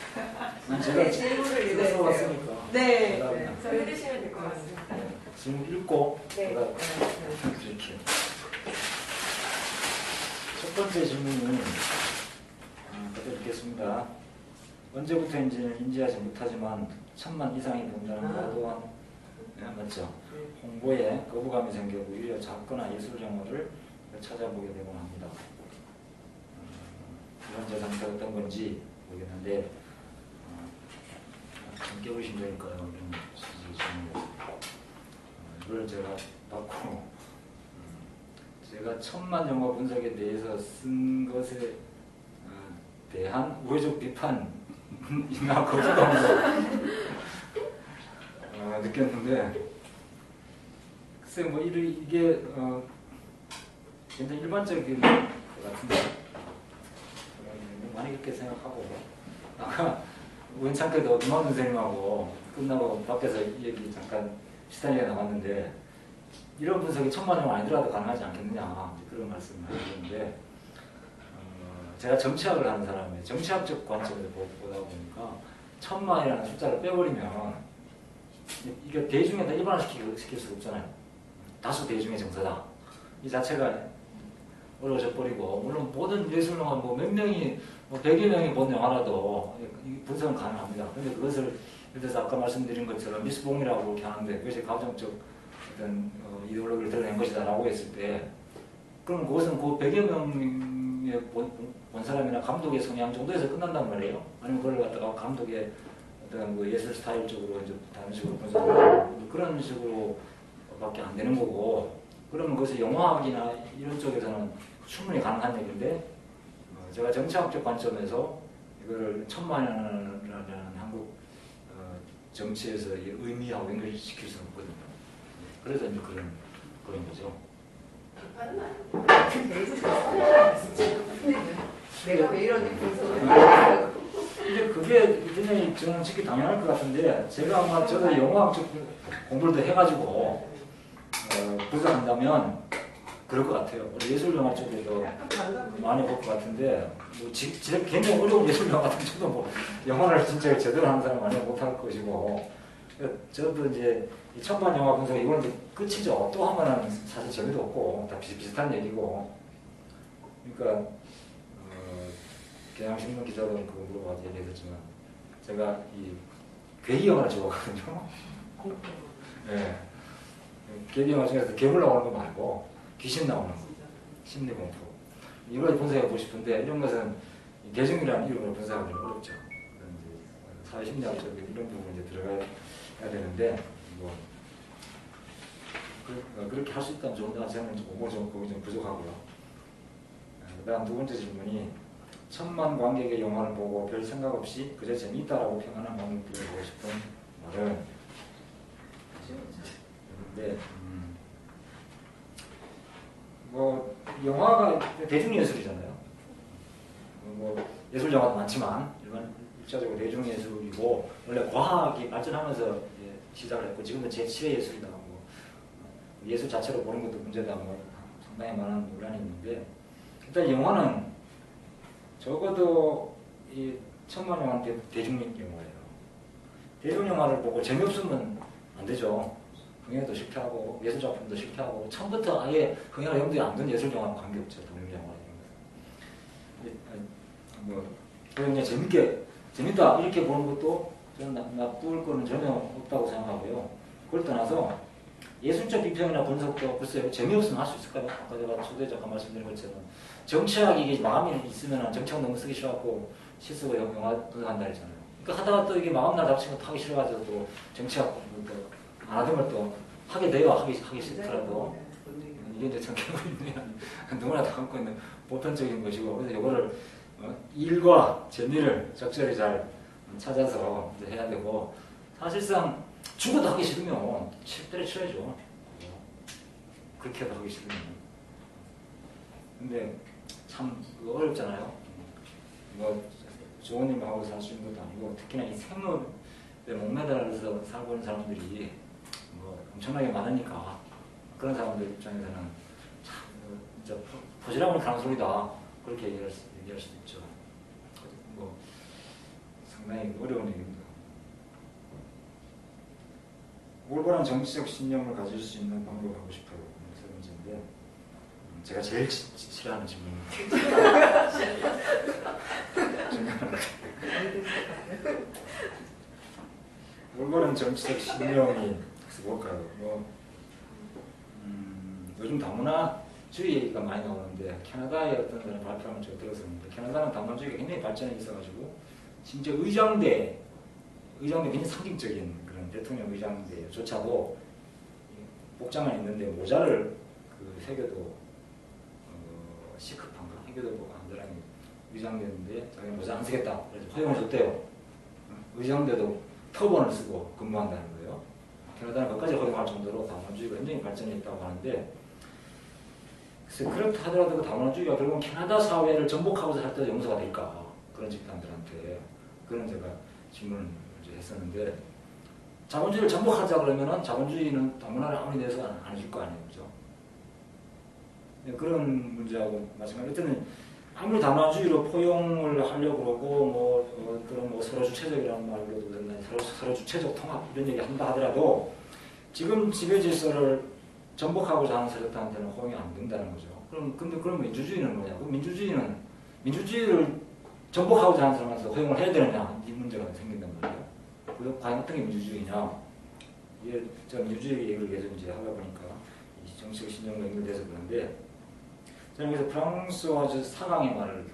제가 질문을 읽어서 읽어주세요. 왔으니까. 네, 그다음에 저 해주시면 될 것 같습니다. 질문 읽고 네. 제가 이렇게 첫 번째 질문은 그대로 읽겠습니다. 언제부터인지는 인지하지 못하지만 1000만 이상이 본다는 과도한 맞죠? 홍보에 거부감이 생겨 오히려 작거나 예술 영화를 찾아보게 되곤 합니다. 현재 상태가 어떤 건지 모르겠는데 성격을 신경일까요? 이런 질문을 이걸 제가 받고 제가 1000만 영화 분석에 대해서 쓴 것에 대한 우회적 비판이나 거부감도 느꼈는데 글쎄 뭐 이게 굉장히 일반적인 것 같은데 많이 그렇게 생각하고 아까 우연찮게도 김환 선생님하고 끝나고 밖에서 이 얘기 잠깐 비슷한 얘기가 나왔는데 이런 분석이 1000만 원 아니더라도 가능하지 않겠느냐 그런 말씀을 하셨는데 제가 정치학을 하는 사람이에요. 정치학적 관점에서 보다 보니까 1000만이라는 숫자를 빼버리면 이게 대중에다 일반화시킬 수가 없잖아요. 다수 대중의 정서다. 이 자체가 어려워져 버리고 물론 모든 예술 영화 뭐 몇 명이 뭐 100여 명이 본 영화라도 분석은 가능합니다. 근데 그것을 예를 들어서 아까 말씀드린 것처럼 미스봉이라고 그렇게 하는데 그것이 가정적 어떤 이데올로기를 드러낸 것이다라고 했을 때 그럼 그것은 그 100여 명의 본 사람이나 감독의 성향 정도에서 끝난단 말이에요. 아니면 그걸 갖다가 감독의 어떤 그 예술 스타일적으로 이제 다른 식으로 분석하고 그런 식으로밖에 안 되는 거고 그러면 그것이 영화학이나 이런 쪽에서는 충분히 가능한 얘기인데 제가 정치학적 관점에서 이거를 1000만이라는 한국 정치에서의 의미하고 연결시킬 수는 없거든요. 그래서 이제 그런 거죠. 비판은 아니고 내가 왜 이러니 분석을 근데 그게 굉장히 저는 특히 당연할 것 같은데 제가 아마 저도 영화학적 공부를 더 해가지고 분석한다면 그럴 것 같아요. 우리 예술 영화 쪽에도 많이 볼 것 같은데 뭐 굉장히 어려운 예술 영화 같은 저도 뭐 영화를 진짜 제대로 하는 사람 많이 못할 것이고 저도 이제 이 1000만 영화 분석 이거는 이제 끝이죠. 또 하면은 사실 재미도 없고 다 비슷비슷한 얘기고 그러니까 경향신문 기자도 그거 물어봐서 얘기했지만 제가 이 괴기 영화를 좋아하거든요. 네. 괴기 영화 중에서 괴물 나오는 거 말고 귀신 나오는 거, 심리 공포 이걸 분석해 보고 싶은데 이런 것은 대중이라는 이름으로 분석하기 어렵죠. 사회심리학적인 이런 부분이 이제 들어가야 되는데 뭐 그렇게 할 수 있다면 좋은데 저는 그거 좀 부족하고요. 그다음 두 번째 질문이 1000만 관객의 영화를 보고 별 생각 없이 그저 재미있다라고 평하는 관객들이 보고 싶은 말은 근데 뭐 영화가 대중예술이잖아요. 뭐 예술 영화도 많지만 일차적으로 대중예술이고 원래 과학이 발전하면서 시작을 했고 지금은 제7의 예술이다. 뭐 예술 자체로 보는 것도 문제다. 뭐 상당히 많은 논란이 있는데 일단 영화는 적어도 이 1000만 영화는 대중 영화예요. 대중 영화를 보고 재미없으면 안 되죠. 흥행도 실패하고 예술 작품도 실패하고 처음부터 아예 흥행을 염두에 안 둔 예술 영화는 관계없죠. 독립 영화 이런 것은. 뭐 그냥 재밌다 이렇게 보는 것도 저는 나쁠 거는 전혀 없다고 생각하고요. 그걸 떠나서 예술적 비평이나 분석도 글쎄요 재미없으면 할 수 있을까요? 아까 제가 초대 잠깐 말씀드린 것처럼 정치학이 이게 마음이 있으면 정치학 너무 쓰기 싫어갖고 실수가 영화 분석한다 했잖아요. 그러니까 하다가 또 이게 마음날 잡치면 하기 싫어가지고 또 정치학 안 하던 걸 또 하게 돼요. 하기 싫더라도 이게 이제 정치학이 누구나 다 갖고 있는 보편적인 것이고 그래서 이거를 일과 재미를 적절히 잘 찾아서 이제 해야 되고 사실상 죽어도 하기 싫으면 때려쳐야죠. 그렇게도 하기 싫으면. 근데 참 어렵잖아요. 뭐 조원님하고 살 수 있는 것도 아니고 특히나 이 생물 목매달아서 살고 있는 사람들이 뭐 엄청나게 많으니까 그런 사람들 입장에서는 참 진짜 포지라면 강소리다 그렇게 얘기할 수도 있죠. 뭐 상당히 어려운 얘기입니다. 올바른 정치적 신념을 가질 수 있는 방법을 하고 싶어요. 세 번째인데 제가 제일 싫어하는 질문입니다. 올바른 정치적 신념이 뭘까요? 요즘 다문화주의 얘기가 많이 나오는데 캐나다의 어떤 사람 발표를 제가 들었었는데 캐나다는 다문화주의가 굉장히 발전해 있어가지고 심지어 의장대 굉장히 상징적인 그런 대통령 의장대조차도 복장만 있는데 모자를 그 해교도 시급한가 해교도 안들랑이 의장대인데 자기 모자 안 쓰겠다 그래서 허용을 줬대요. 의장대도 터번을 쓰고 근무한다는 거예요. 캐나다는 끝까지 허용할 정도로 다문화주의가 굉장히 발전해 있다고 하는데 글쎄 그렇다 하더라도 그 다문화주의가 결국은 캐나다 사회를 전복하고서 할 때 용서가 될까 그런 집단들한테 그런 제가 질문을 이제 했었는데 자본주의를 전복하자 그러면은 자본주의는 다문화를 아무리 내서 안 해줄 거 아니에요, 그죠? 네, 그런 문제하고 마찬가지로 어쨌든 아무리 다문화주의로 포용을 하려고 그러고 그런 서로 주체적이라는 말로도 서로 주체적 통합 이런 얘기 한다 하더라도 지금 지배 질서를 전복하고자 하는 세력들한테는 허용이 안 된다는 거죠. 그럼 민주주의는 뭐냐고? 민주주의를 전복하고자 하는 사람한테 허용을 해야 되느냐 이 문제가 생긴단 말이에요. 그리고 과연 어떤 게 민주주의냐? 이게 제가 민주주의 얘기를 계속 이제 하다 보니까 이 정치적 신념과 연결돼서 그런데 저는 여기서 프랑스와 사강의 말을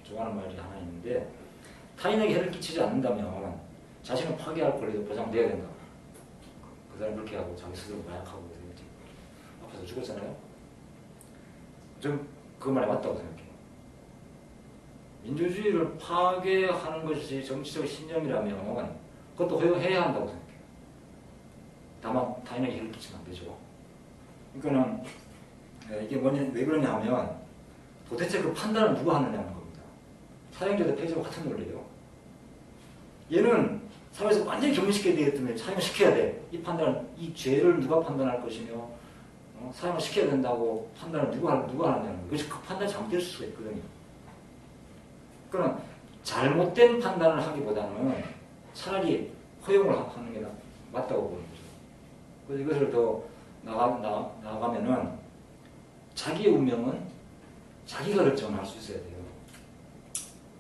좋아하는 말이 하나 있는데 타인에게 해를 끼치지 않는다면 자신을 파괴할 권리도 보장돼야 된다. 그 사람 그렇게 하고 자기 스스로 마약하고 앞에서 죽었잖아요. 좀 그 말이 맞다고 생각해요. 민주주의를 파괴하는 것이 정치적 신념이라면 그것도 허용해야 한다고 생각해요. 다만 타인에게 해를 끼치면 안 되죠. 그러니까는 이게 왜 그러냐 하면 도대체 그 판단을 누가 하느냐는 겁니다. 사형제도 폐지와 같은 논리예요. 얘는 사회에서 완전히 격리시켜야 되기 때문에 사형을 시켜야 돼. 이 판단을, 이 죄를 누가 판단할 것이며 사형을 시켜야 된다고 판단을 누가 하느냐는 거예요. 그것이 그 판단이 잘못될 수가 있거든요. 그러나 잘못된 판단을 하기보다는 차라리 허용을 하는 게 맞다고 보는 거죠. 그래서 이것을 더 나아가면은 자기의 운명은 자기가 결정할 수 있어야 돼요.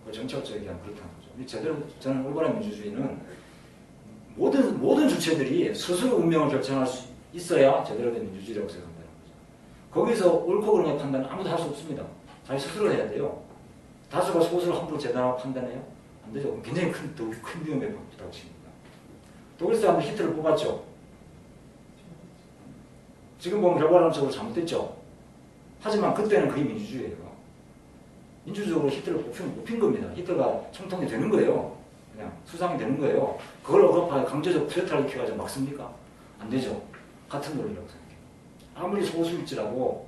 그 정치학적으로 얘기하면 그렇다는 거죠. 제대로 저는 올바른 민주주의는 모든 주체들이 스스로 운명을 결정할 수 있어야 제대로 된 민주주의라고 생각한다는 거죠. 거기서 옳고 그름의 판단은 아무도 할 수 없습니다. 자기 스스로 해야 돼요. 다수가 소수를 함부로 재단하고 판단해요? 안 되죠. 굉장히 큰 위험에 부닥칩니다. 독일 사람들 히트를 뽑았죠. 지금 보면 결과론적으로 잘못됐죠. 하지만 그때는 그게 민주주의예요. 민주적으로 히트를 뽑힌 겁니다. 히트가 총통이 되는 거예요. 그냥 수상이 되는 거예요. 그걸 억압하여 강제적 쿠데타를 키워가지고 막습니까? 안 되죠. 같은 논리라고 생각해요. 아무리 소수일지라도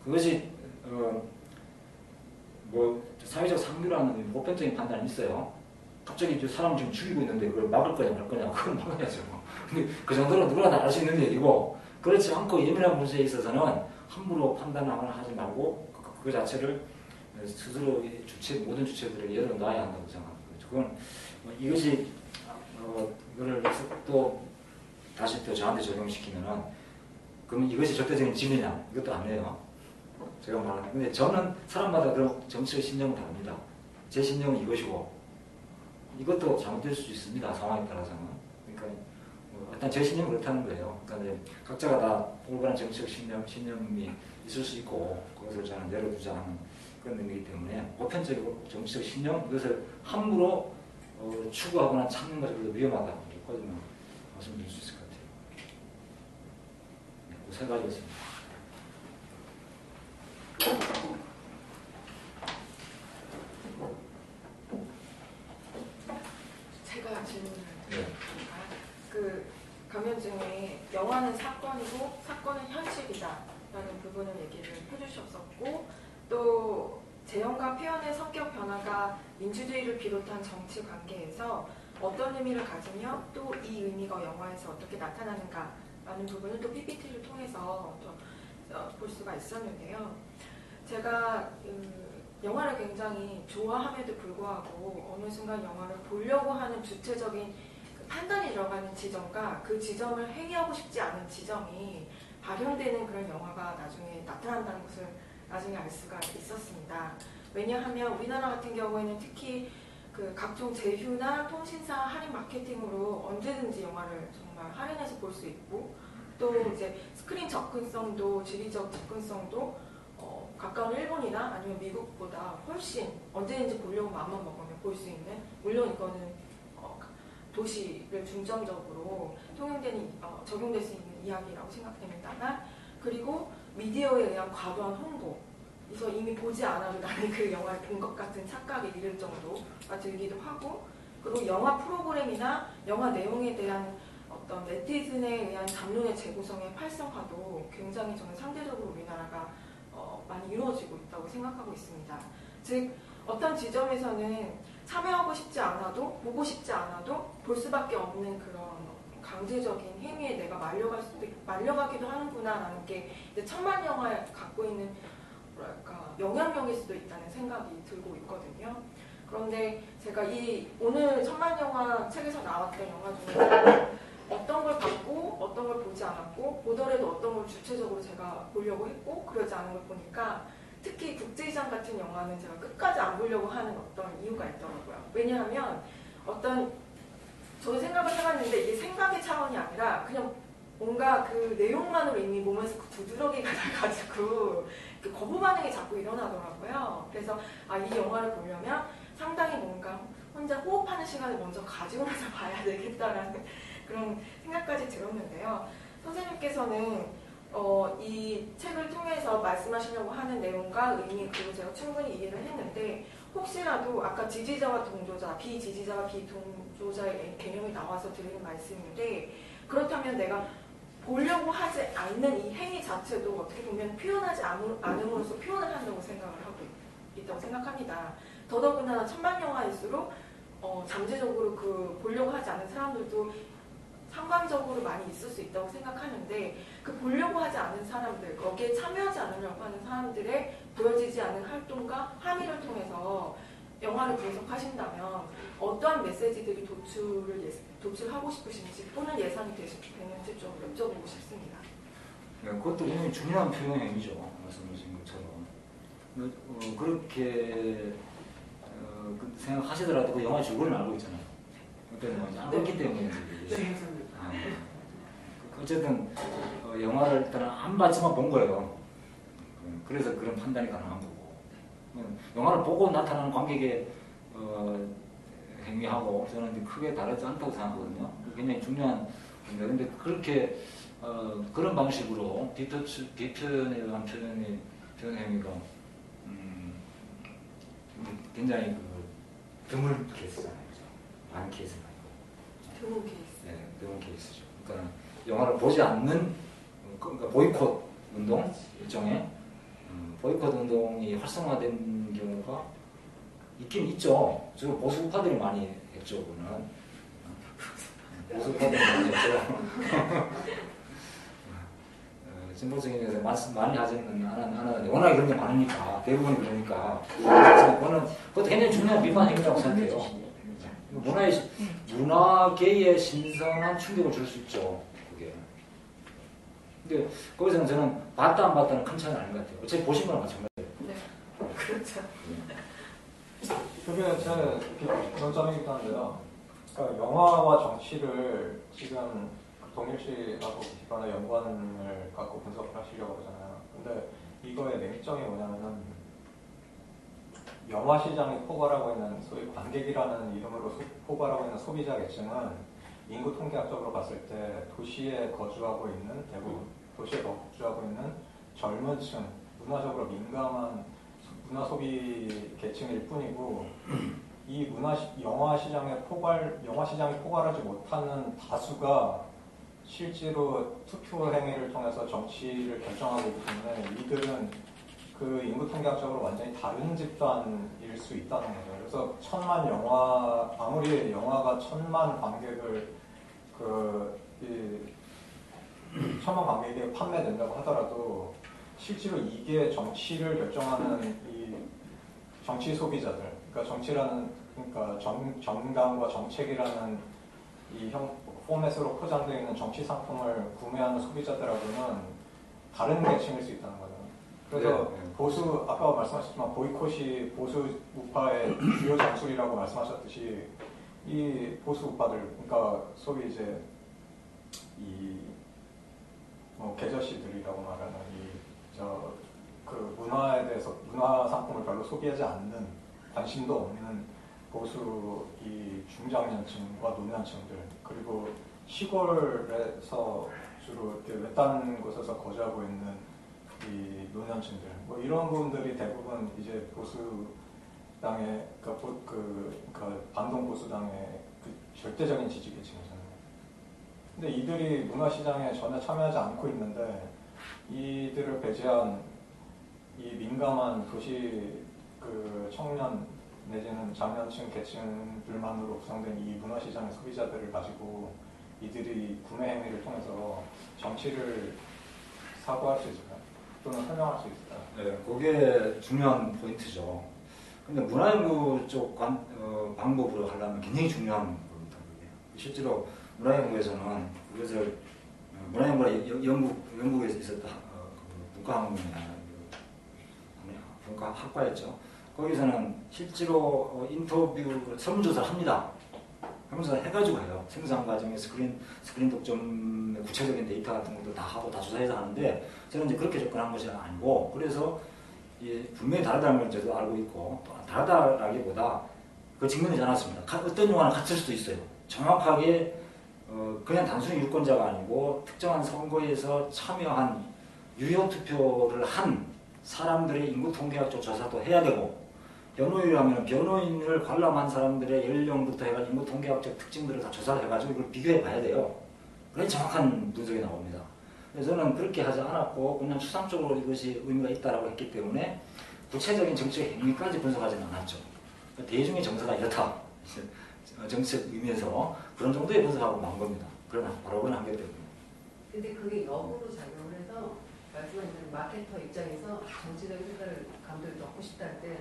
그것이 사회적 상류라는 보편적인 판단이 있어요. 갑자기 사람 지금 죽이고 있는데 그걸 막을 거냐 말 거냐 그건 막아야죠. 근데 그 정도로 누구나 다 알 수 있는 얘기고 그렇지 않고 예민한 문제에 있어서는 함부로 판단을 하지 말고 그 자체를 스스로 모든 주체들에게 열어놔야 한다고 생각합니다. 그건 이것이 이거를 또 다시 또 저한테 적용시키면은 그러면 이것이 절대적인 진리냐 이것도 아니에요. 제가 말하는 근데 저는 사람마다 그런 정치의 신념은 다릅니다. 제 신념은 이것이고 이것도 잘못될 수 있습니다. 상황에 따라서는. 그러니까 일단 제 신념은 그렇다는 거예요. 그러니까 각자가 다 올바른 정치적 신념이 있을 수 있고 그것을 저는 내려두자 하는 그런 의미이기 때문에 보편적이고 정치적 신념 이것을 함부로 추구하거나 찾는 것이 위험하다. 여기까지만 말씀드릴 수 있을 것 같아요. 네, 그 세 가지였습니다. 제가 질문을 네. 그 감염증의 영화는 사건이고 사건은 현실이다라는 부분을 얘기를 해주셨었고 또 재현과 표현의 성격 변화가 민주주의를 비롯한 정치 관계에서 어떤 의미를 가지며 또 이 의미가 영화에서 어떻게 나타나는가라는 부분을 또 PPT를 통해서 또 볼 수가 있었는데요. 제가 영화를 굉장히 좋아함에도 불구하고 어느 순간 영화를 보려고 하는 주체적인 판단이 들어가는 지점과 그 지점을 행위하고 싶지 않은 지점이 발현되는 그런 영화가 나중에 나타난다는 것을 나중에 알 수가 있었습니다. 왜냐하면 우리나라 같은 경우에는 특히 그 각종 제휴나 통신사 할인 마케팅으로 언제든지 영화를 정말 할인해서 볼 수 있고 또 이제 스크린 접근성도 지리적 접근성도 가까운 일본이나 아니면 미국보다 훨씬 언제든지 보려고 마음만 먹으면 볼 수 있는, 물론 이거는 도시를 중점적으로 적용될 수 있는 이야기라고 생각됩니다만, 그리고 미디어에 의한 과도한 홍보, 그래서 이미 보지 않아도 나는 그 영화를 본 것 같은 착각에 이를 정도가 들기도 하고, 그리고 영화 프로그램이나 영화 내용에 대한 어떤 네티즌에 의한 담론의 재구성의 활성화도 굉장히 저는 상대적으로 우리나라가 많이 이루어지고 있다고 생각하고 있습니다. 즉 어떤 지점에서는 참여하고 싶지 않아도 보고 싶지 않아도 볼 수밖에 없는 그런 강제적인 행위에 내가 말려가기도 하는구나라는 게 이제 천만 영화에 갖고 있는 뭐랄까 영향력일 수도 있다는 생각이 들고 있거든요. 그런데 제가 이 오늘 천만 영화 책에서 나왔던 영화 중에 어떤 걸 봤고 어떤 걸 보지 않았고 보더라도 어떤 걸 주체적으로 제가 보려고 했고 그러지 않은 걸 보니까 특히 국제시장 같은 영화는 제가 끝까지 안 보려고 하는 어떤 이유가 있더라고요. 왜냐하면 저도 생각을 해봤는데 이게 생각의 차원이 아니라 그냥 뭔가 그 내용만으로 이미 몸에서 그 두드러기가 나가지고 그 거부 반응이 자꾸 일어나더라고요. 그래서 이 영화를 보려면 상당히 뭔가 혼자 호흡하는 시간을 먼저 가지고 나서 봐야 되겠다라는 그런 생각까지 들었는데요. 선생님께서는 이 책을 통해서 말씀하시려고 하는 내용과 의미 그리고 제가 충분히 이해를 했는데 혹시라도 아까 지지자와 동조자, 비지지자와 비동조자의 개념이 나와서 드리는 말씀인데 그렇다면 내가 보려고 하지 않는 이 행위 자체도 어떻게 보면 표현하지 않음으로써 표현을 한다고 생각을 하고 있다고 생각합니다. 더더군다나 천만 영화일수록 잠재적으로 그 보려고 하지 않는 사람들도 상관적으로 많이 있을 수 있다고 생각하는데 그 보려고 하지 않는 사람들, 거기에 참여하지 않으려고 하는 사람들의 보여지지 않는 활동과 함의를 통해서 영화를 분석하신다면 어떠한 메시지들이 도출하고 싶으신지 또는 예상이 되는지 좀 여쭤보고 싶습니다. 네, 그것도 굉장히 중요한 표현이죠. 말씀하신 것처럼. 그렇게 생각하시더라도 그 영화 줄거리는 알고 있잖아요. 그러니까 안 그렇기 때문에. 어쨌든 영화를 일단은 안 봤지만 본 거예요. 그래서 그런 판단이 가능한 거고. 영화를 보고 나타나는 관객의 행위하고 저는 크게 다르지 않다고 생각하거든요. 굉장히 중요한 건데, 근데 그렇게 그런 방식으로 비편에 의한 표현 행위가 굉장히 드물 케이스잖아요. 많은 케이스는 아니고. 드문 케이스. 네, 드문 케이스죠. 그러니까 영화를 보지 않는, 그러니까 보이콧 운동 일종의 보이콧 운동이 활성화된 경우가 있긴 있죠. 주로 보수파들이 많이 했죠. 그거는 보수파들이 많이 했죠. 진보적인 데서 많이 하지는 않았는데 워낙에 그런 게 많으니까 대부분이 그러니까 그것도 굉장히 중요한 비판 행위라고 생각해요. 문화계에 신선한 충격을 줄 수 있죠. 그게. 근데 거기서는 저는 봤다 안 봤다는 큰 차이는 아닌 것 같아요. 어차피 보신 거랑 마찬가지예요. 네, 그렇죠. 그러면 저는 그런 점이기도 한데요. 그러니까 영화와 정치를 지금 동일시하고 기반의 연관을 갖고 분석을 하시려고 하잖아요. 근데 이거의 맹점이 뭐냐면은 영화 시장이 포괄하고 있는 소위 관객이라는 이름으로 포괄하고 있는 소비자 계층은 인구 통계학적으로 봤을 때 도시에 거주하고 있는 대부분 도시에 거주하고 있는 젊은 층, 문화적으로 민감한 문화 소비 계층일 뿐이고 이 영화 시장이 포괄하지 못하는 다수가 실제로 투표 행위를 통해서 정치를 결정하고 있기 때문에 이들은 그 인구 통계학적으로 완전히 다른 집단일 수 있다는 거죠. 그래서 1000만 영화, 아무리 영화가 1000만 관객을 이 1000만 관객에 판매된다고 하더라도 실제로 이게 정치를 결정하는 이 정치 소비자들, 그러니까 정당과 정책이라는 이 포맷으로 포장되어 있는 정치 상품을 구매하는 소비자들하고는 다른 계층일 수 있다는 거죠. 그래서 보수, 아까 말씀하셨지만 보이콧이 보수 우파의 주요 정술이라고 말씀하셨듯이 이 보수 우파들, 그러니까 소위 이제 계저씨들이라고 말하는 그 문화에 대해서 문화 상품을 별로 소비하지 않는, 관심도 없는 보수 이 중장년층과 노년층들, 그리고 시골에서 주로 이렇게 외딴 곳에서 거주하고 있는 이 노년층들, 뭐 이런 분들이 대부분 이제 보수당의 반동 보수당의 그 절대적인 지지 계층이잖아요. 근데 이들이 문화시장에 전혀 참여하지 않고 있는데 이들을 배제한 이 민감한 도시 그 청년 내지는 장년층 계층들만으로 구성된 이 문화시장의 소비자들을 가지고 이들이 구매 행위를 통해서 정치를 사고할 수 있을까요? 또는 설명할 수 있을까요? 네, 그게 중요한 포인트죠. 근데 문화연구 쪽 방법으로 하려면 굉장히 중요한 겁니다. 그게. 실제로 문화연구에서는 그것을 문화연구가 영국에서 있었던 문과학과였죠. 거기서는 실제로 인터뷰 설문조사를 합니다. 설문조사 해가지고 해요. 생산 과정에 스크린 독점의 구체적인 데이터 같은 것도 다 하고 다 조사해서 하는데 저는 이제 그렇게 접근한 것이 아니고, 그래서 분명히 다르다는 걸 저도 알고 있고, 다르다라기보다 그 직면이지 않았습니다. 어떤 영화는 같을 수도 있어요. 정확하게 그냥 단순히 유권자가 아니고 특정한 선거에서 참여한 유효 투표를 한 사람들의 인구 통계학적 조사도 해야 되고, 변호인이라면 변호인을 관람한 사람들의 연령부터 해가지고 인구 통계학적 특징들을 다 조사를 해가지고 이걸 비교해 봐야 돼요. 그래야 정확한 분석이 나옵니다. 그래서 저는 그렇게 하지 않았고 그냥 추상적으로 이것이 의미가 있다라고 했기 때문에 구체적인 정책 행위까지 분석하지는 않았죠. 대중의 정서가 이렇다. 정책 의미에서 그런 정도의 분석하고 만 겁니다. 그러나 바로 그런 한계 때문에. 근데 그게 역으로 작용을 해서 말씀하신 마케터 입장에서 정치적인 생각을 감독이 넣고 싶다 할 때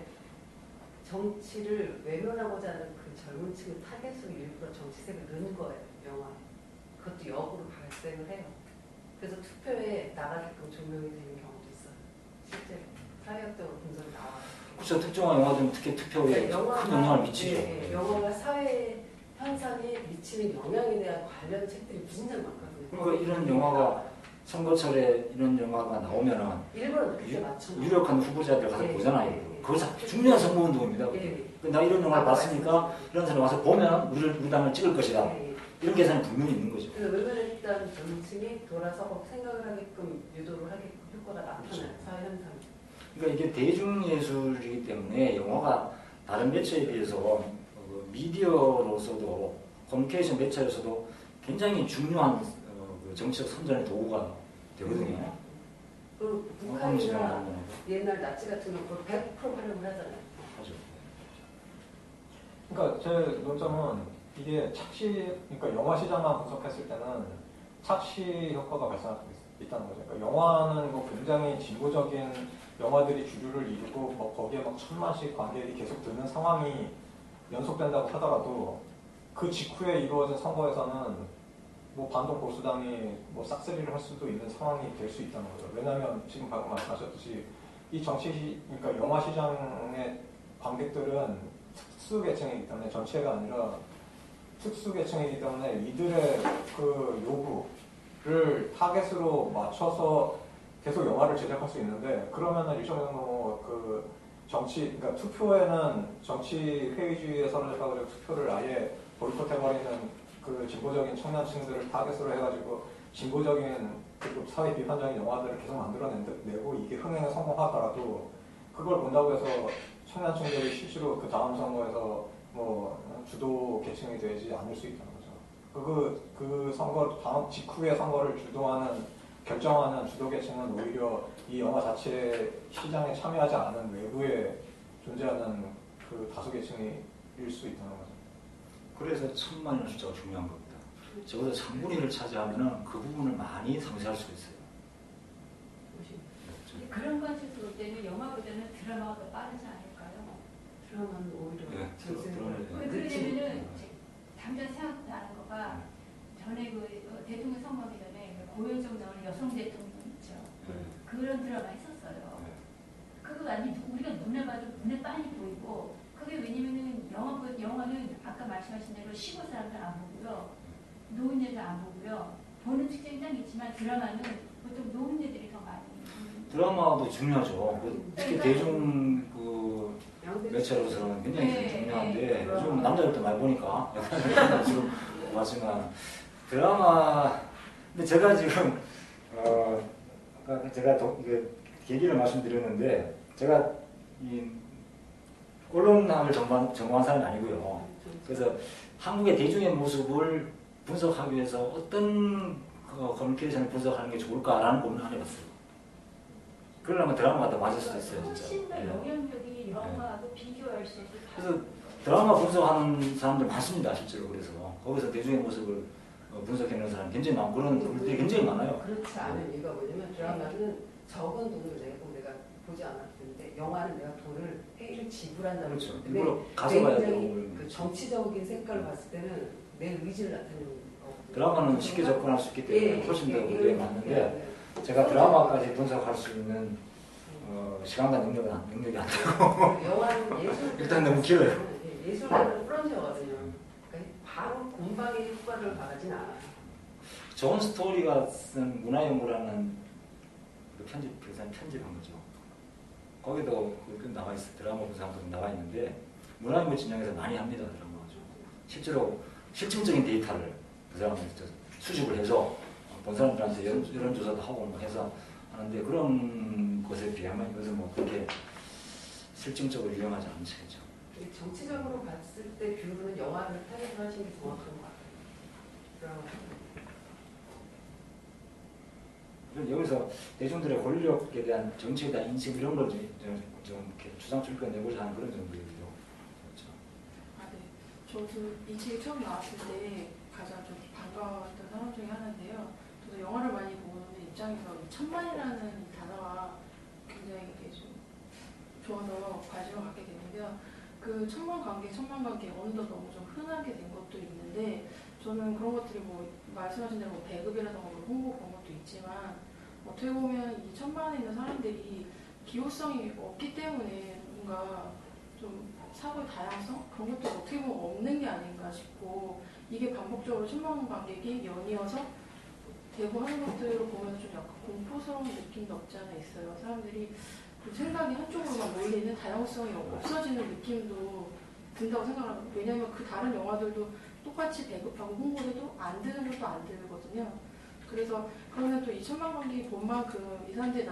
정치를 외면하고자 하는 그 젊은 층의 타겟으로 일부러 정치색을 넣는 거예요. 영화. 그것도 역으로 발생을 해요. 그래서 투표에 나가게끔 조명이 되는 경우도 있어요. 실제로 사회학적으로 분석이 나와요. 그렇죠. 특정한 영화들은 특히 투표에 큰 영향을 미치죠. 네, 영화가 사회 현상에 미치는 영향에 대한 관련 책들이 무진장 많거든요. 그러니까 이런 영화가 선거철에 이런 영화가 나오면은 일본은 그때 맞춰. 유력한 후보자들 가서 보잖아요. 그것이 중요한 선거운동입니다. 나 이런 영화를 봤으니까 이런 사람 와서 보면 우리 당을 찍을 것이다. 이런 계산이 분명히 있는 거죠. 그래서 외면했던 정층이 돌아서고 생각을 하게끔 유도를 하게끔 효과가 나타나요. 그렇죠. 사회 현상. 그러니까 이게 대중예술이기 때문에 영화가 다른 매체에 비해서 미디어로서도 커뮤니케이션 매체로서도 굉장히 중요한 정치적 선전의 도구가 되거든요. 그리고 북한이나 옛날 나치 같은 경우 100% 활용을 하잖아요. 하죠. 그러니까 제 논점은 이게 그러니까 영화 시장만 분석했을 때는 착시 효과가 발생할 수 있다는 거죠. 그러니까 영화는 뭐 굉장히 진보적인 영화들이 주류를 이루고 뭐 거기에 막 1000만씩 관객이 계속 드는 상황이 연속된다고 하더라도 그 직후에 이루어진 선거에서는 뭐 반동 보수당이 뭐 싹쓸이를 할 수도 있는 상황이 될 수 있다는 거죠. 왜냐하면 지금 방금 말씀하셨듯이 이 그러니까 영화 시장의 관객들은 특수 계층이기 때문에 전체가 아니라 특수 계층이기 때문에 이들의 그 요구를 타겟으로 맞춰서 계속 영화를 제작할 수 있는데, 그러면은 일정 정도 그 그러니까 투표에는 정치 회의주의에 사로잡혀가지고 투표를 아예 보이콧해버리는 그 진보적인 청년층들을 타겟으로 해가지고 진보적인 그리고 사회 비판적인 영화들을 계속 만들어내고 이게 흥행에 성공하더라도 그걸 본다고 해서 청년층들이 실제로 그 다음 선거에서 뭐 주도 계층이 되지 않을 수 있다는 거죠. 그 선거 다음 직후의 선거를 주도하는 결정하는 주도 계층은 오히려 이 영화 자체 시장에 참여하지 않은 외부에 존재하는 그 다수 계층일 수 있다는 거죠. 그래서 1000만이라는 숫자가 중요한 겁니다. 적어도 3분의 1을 차지하면 그 부분을 많이 상쇄할 수 있어요. 그런 관점에서 볼 때는 영화보다는 드라마가 더 빠르지 않을까요? 드라마는 오히려 네, 전생을 드라마는 왜 그러냐면은 당장 생각나는 거가 전에 그 대통령 선거하기 전에 고효정 나오는 여성 대통령 있죠. 그런 드라마 했었어요. 그거 아니 우리가 눈에 봐도 눈에 빤히 보이고 그게 왜냐면은 영화는 아까 말씀하신 대로 시골 사람들 안 보고요. 노인네들 안 보고요. 보는 특징이 딱 있지만 드라마는 보통 노인네들이 더 많이 드라마도 중요하죠. 특히 대중 그 매체로서는 굉장히 네, 중요한데 네. 요즘 남자들도 많이 보니까 지금 맞지만 드라마 근데 제가 지금 아까 제가 계기를 말씀드렸는데 제가 이 언론학을 전공한 사람이 아니고요. 그래서 한국의 대중의 모습을 분석하기 위해서 어떤 커뮤니케이션을 분석하는 게 좋을까라는 고민을 안 해봤어요. 그러려면 드라마가 더 맞을 수도 있어요, 진짜. 훨씬 더 예. 영향력이 영화하고 비교할 수 있어요. 그래서 드라마 분석하는 사람들 많습니다, 실제로. 그래서 거기서 대중의 모습을 분석해내는 사람이 굉장히 많고 그런 글들이 굉장히 많아요. 그렇지 않은 이유가 뭐냐면 드라마는 적은 돈을 내가 보지 않았는데 영화는 내가 돈을 회의를 지불한다는 그렇죠. 거기 일부러 때문에 가서 봐야 되고. 굉장히 그 정치적인 색깔을 봤을 때는 내 의지를 나타내는 거거든요. 드라마는 쉽게 접근할 수 있기 때문에 훨씬 더 그게 맞는데 제가 드라마까지 분석할 수 있는 시간과 능력이 안 되고 영화는 예술 일단 너무 길어요. 예술가는 프런트거든요. 그러니까 바로 공방의 효과를 바라진 않아요. 존 스토리가 쓴 문화연구라는 그 회사에 편집한 거죠. 거기도 그 나와 있어 드라마 분석도 나와 있는데 문화연구 진영에서 많이 합니다 드라마죠. 실제로 실증적인 데이터를 그 사람한테 수집을 해서 본 사람들한테 여론조사도 하고 뭐 해서 하는데 그런 것에 비하면 이것은 뭐 그렇게 실증적으로 유용하지 않죠. 정치적으로 봤을 때 뷰는 영화를 타겟으로 하시는 게 정확한 것 같아요. 여기서 대중들의 권력에 대한 정치에 대한 인식 이런 걸 좀 이렇게 주장 출입해 내고자 하는 그런 정도이고요. 그렇죠. 네. 저도 이 책이 처음 나왔을 때 가장 좀 반가웠던 사람 중에 하나인데요. 저도 영화를 많이 보는 입장에서 1000만이라는 단어가 굉장히 이렇게 좀 좋아서 관심을 갖게 됐는데요. 그 천만 관계 어느덧 너무 좀 흔하게 된 것도 있는데 저는 그런 것들이 뭐 말씀하신 대로 뭐 배급이라든가 뭐 홍보 그런 것도 있지만 어떻게 보면 이 1000만에 있는 사람들이 기호성이 없기 때문에 뭔가 좀 사고의 다양성 그런 것도 어떻게 보면 없는 게 아닌가 싶고 이게 반복적으로 1000만 관객이 연이어서 되고 하는 것들을 보면 좀 약간 공포스러운 느낌도 없지 않아 있어요. 사람들이 그 생각이 한쪽으로만 몰리는 다양성이 없어지는 느낌도 든다고 생각합니다. 왜냐하면 그 다른 영화들도 똑같이 배급하고 홍보를 해도 안 되는 것도 안 되거든요. 그래서 그러면 또 2천만 관객이 본 만큼 이 사람들이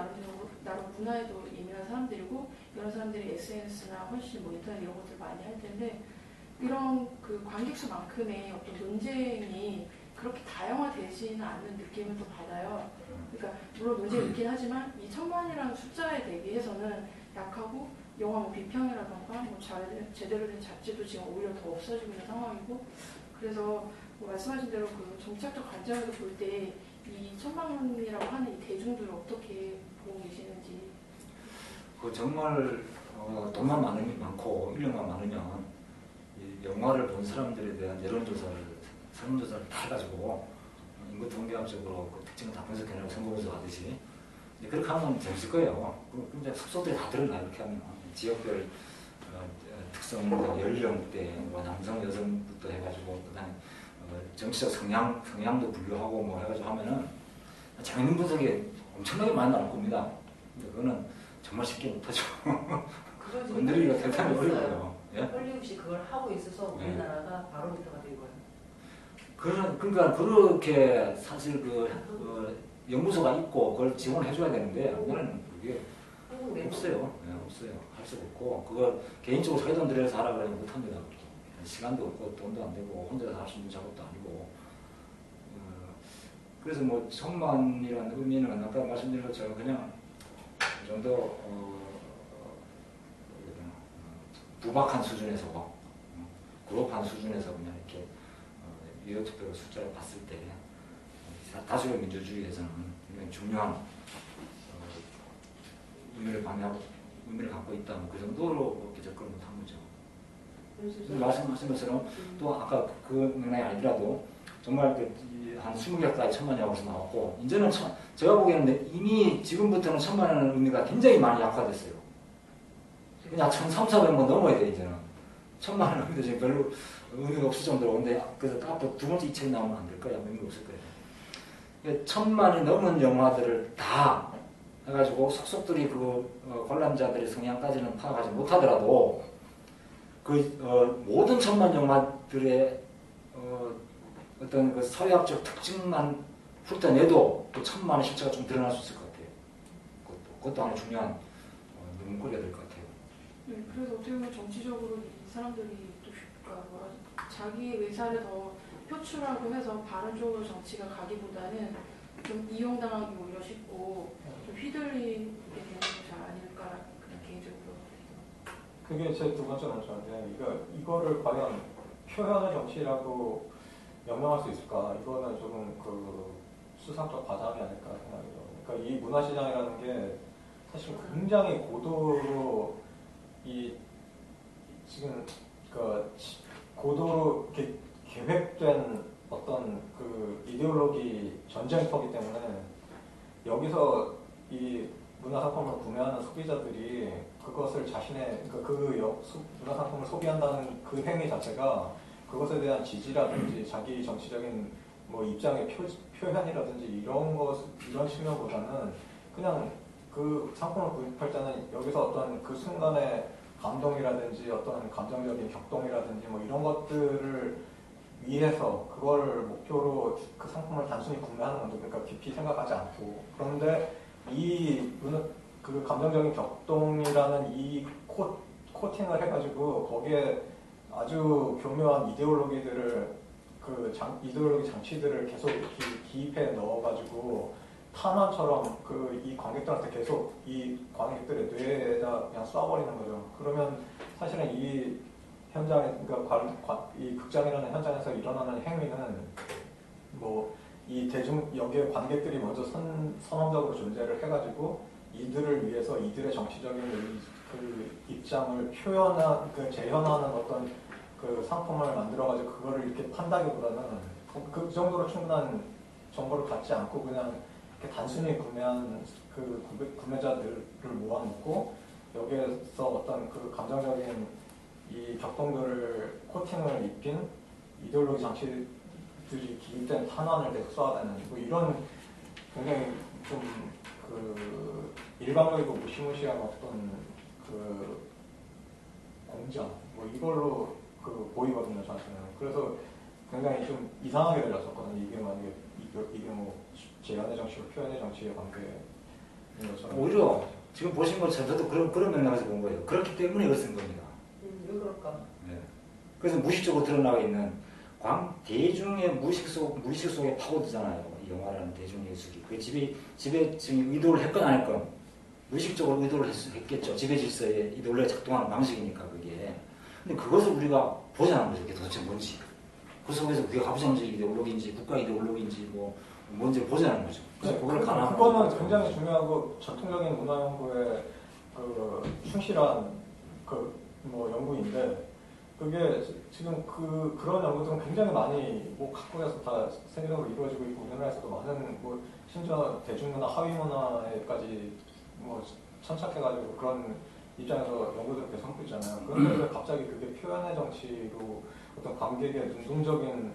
나름 문화에도 예민한 사람들이고 이런 사람들이 SNS나 훨씬 뭐 인터넷 이런 것들 많이 할 텐데 이런 그 관객 수만큼의 어떤 논쟁이 그렇게 다양화되지는 않는 느낌을 또 받아요. 그러니까 물론 논쟁이 있긴 하지만 이 1000만이라는 숫자에 대비해서는 약하고 영화 뭐 비평이라던가 뭐 제대로 된 잡지도 지금 오히려 더 없어지고 있는 상황이고 그래서 뭐 말씀하신 대로 그 정치학적 관점에서 볼 때 이 1000만이라고 하는 이 대중들을 어떻게 보고 계시는지. 그 정말 돈만 많고 인력만 많으면 이 영화를 본 사람들에 대한 설문조사를 다 해가지고 인구 통계학적으로 그 특징을 다 분석해내고 선거분석 하듯이 그렇게 하면 재밌을 거예요. 그럼 숙소들이 다 드러나요. 이렇게 하면 지역별 특성, 연령대, 뭐 남성, 여성부터 해가지고 그다음에 정치적 성향도 분류하고 뭐 해가지고 하면은 재밌는 분석이 엄청나게 많이 나올 겁니다. 근데 그거는 정말 쉽게 못하죠. 건드리기가 대단히 어려워요. 예? 헐리우드이 그걸 하고 있어서 우리나라가 바로미터가 된 거예요. 그러니까 그렇게 사실 연구소가 있고 그걸 지원을 해줘야 되는데 우리는 그게 없어요. 네, 없어요. 할 수가 없고 그걸 개인적으로 자기 돈 들여서 하라 그러면 못합니다. 시간도 없고 돈도 안 되고 혼자서 할 수 있는 작업도 아니고 그래서 뭐 천만이라는 의미는 아까 말씀드린 것처럼 그냥 좀 더 부박한 수준에서 그룹한 수준에서 그냥 이렇게 유효투표로 숫자를 봤을 때 다수결 민주주의에서는 굉장히 중요한 의미를 갖고 있다. 그 정도로 접근을 못한 거죠. 말씀하신 것처럼 또 아까 그 맥락이 아니더라도 정말 한 20개 가까이 천만이라고 해서 나왔고 이제는 제가 보기에는 이미 지금부터는 천만이라는 의미가 굉장히 많이 약화됐어요. 그냥 1,300만 넘어야 돼 이제는. 천만은 의미도 지금 별로 의미가 없을 정도로. 근데 그래서 앞으로 두 번째 이 책이 나오면 안 될 거야. 의미가 없을 거예요. 1,000만이 넘은 영화들을 다 해가지고 속속들이 그 관람자들의 성향까지는 파악하지 못하더라도 모든 1,000만 영화들의 어떤 그 사회학적 특징만 훑어내도 그 1,000만의 실체가 좀 드러날 수 있을 것 같아요. 그것도 하나 중요한 문구가 될 것 같아요. 네, 그래서 어떻게 보면 정치적으로 이 사람들이 또 자기의 의사를 더 표출하고 해서 바른 쪽으로 정치가 가기보다는 좀 이용당하기 오히려 쉽고 좀 휘둘리게 되는 게 잘 아닐까 그냥 개인적으로. 그게 제 두 번째 논점인데 이거를 과연 표현의 정치라고 명명할 수 있을까? 이거는 조금 그 수상적 과장이 아닐까 생각해요. 그러니까 이 문화시장이라는 게 사실 굉장히 고도로 지금 그 고도로 이렇게 계획된 어떤 그 이데올로기 전쟁터기 때문에 여기서 이 문화상품을 구매하는 소비자들이 그것을 자신의 문화상품을 소비한다는 그 행위 자체가 그것에 대한 지지라든지 자기 정치적인 뭐 입장의 표현이라든지 이런 측면보다는 그냥 그 상품을 구입할 때는 여기서 어떤 그 순간의 감동이라든지 어떤 감정적인 격동이라든지 뭐 이런 것들을 위해서 그걸 목표로 그 상품을 단순히 구매하는 건데 그러니까 깊이 생각하지 않고 그런데 그 감정적인 격동이라는 이 코팅을 해가지고 거기에 아주 교묘한 이데올로기들을 이데올로기 장치들을 계속 기입해 넣어가지고 탄환처럼 이 관객들한테 계속 이 관객들의 뇌에다 그냥 쏴버리는 거죠. 그러면 사실은 이 현장에 그러니까 이 극장이라는 현장에서 일어나는 행위는 뭐 이 여기에 관객들이 먼저 선언적으로 존재를 해가지고 이들을 위해서 이들의 정치적인 그 입장을 재현하는 어떤 그 상품을 만들어가지고 그거를 이렇게 판다기보다는 그 정도로 충분한 정보를 갖지 않고 그냥 이렇게 단순히 구매한 그 구매자들을 모아놓고 여기에서 어떤 그 감정적인 이 격동들을 코팅을 입힌 이데올로기 장치들이 기입된 탄환을 계속 쏴대는 뭐 이런 굉장히 좀 그 일방적이고 무시무시한 어떤 그 공장 뭐 이걸로 보이거든요 저한테는. 그래서 굉장히 좀 이상하게 들렸었거든요. 이게 만약에 이게 뭐 재현의 정치와 표현의 정치의 관계인 것처럼. 오히려 지금 보신 것처럼 저도 그런 맥락에서 본 거예요. 그렇기 때문에 이걸 쓴 겁니다. 왜 그럴까? 네. 그래서 무의식적으로 드러나가 있는 대중의 무의식 속에 파고들잖아요. 이 영화라는 대중예술이. 그 지배층이 의도를 했건 안 했건 무의식적으로 의도를 했겠죠. 지배 질서에 이 논리가 작동하는 방식이니까 그게. 근데 그것을 우리가 보자는 거죠. 그게 도대체 뭔지. 그 속에서 그게 가부장적 이데올로기인지 국가 이데올로기인지 뭔지 보자는 거죠. 그래서 그거는 굉장히 중요하고 전통적인 문화연구에 충실한 뭐 연구인데 그게 지금 그런 연구들은 굉장히 많이 각국에서 다 세계적으로 이루어지고 있고 우리나라에서도 많은 심지어 대중문화, 하위문화에까지 천착해가지고 그런 입장에서 연구들을 계속 하고 있잖아요. 그런데 갑자기 그게 표현의 정치로 어떤 관객의 능동적인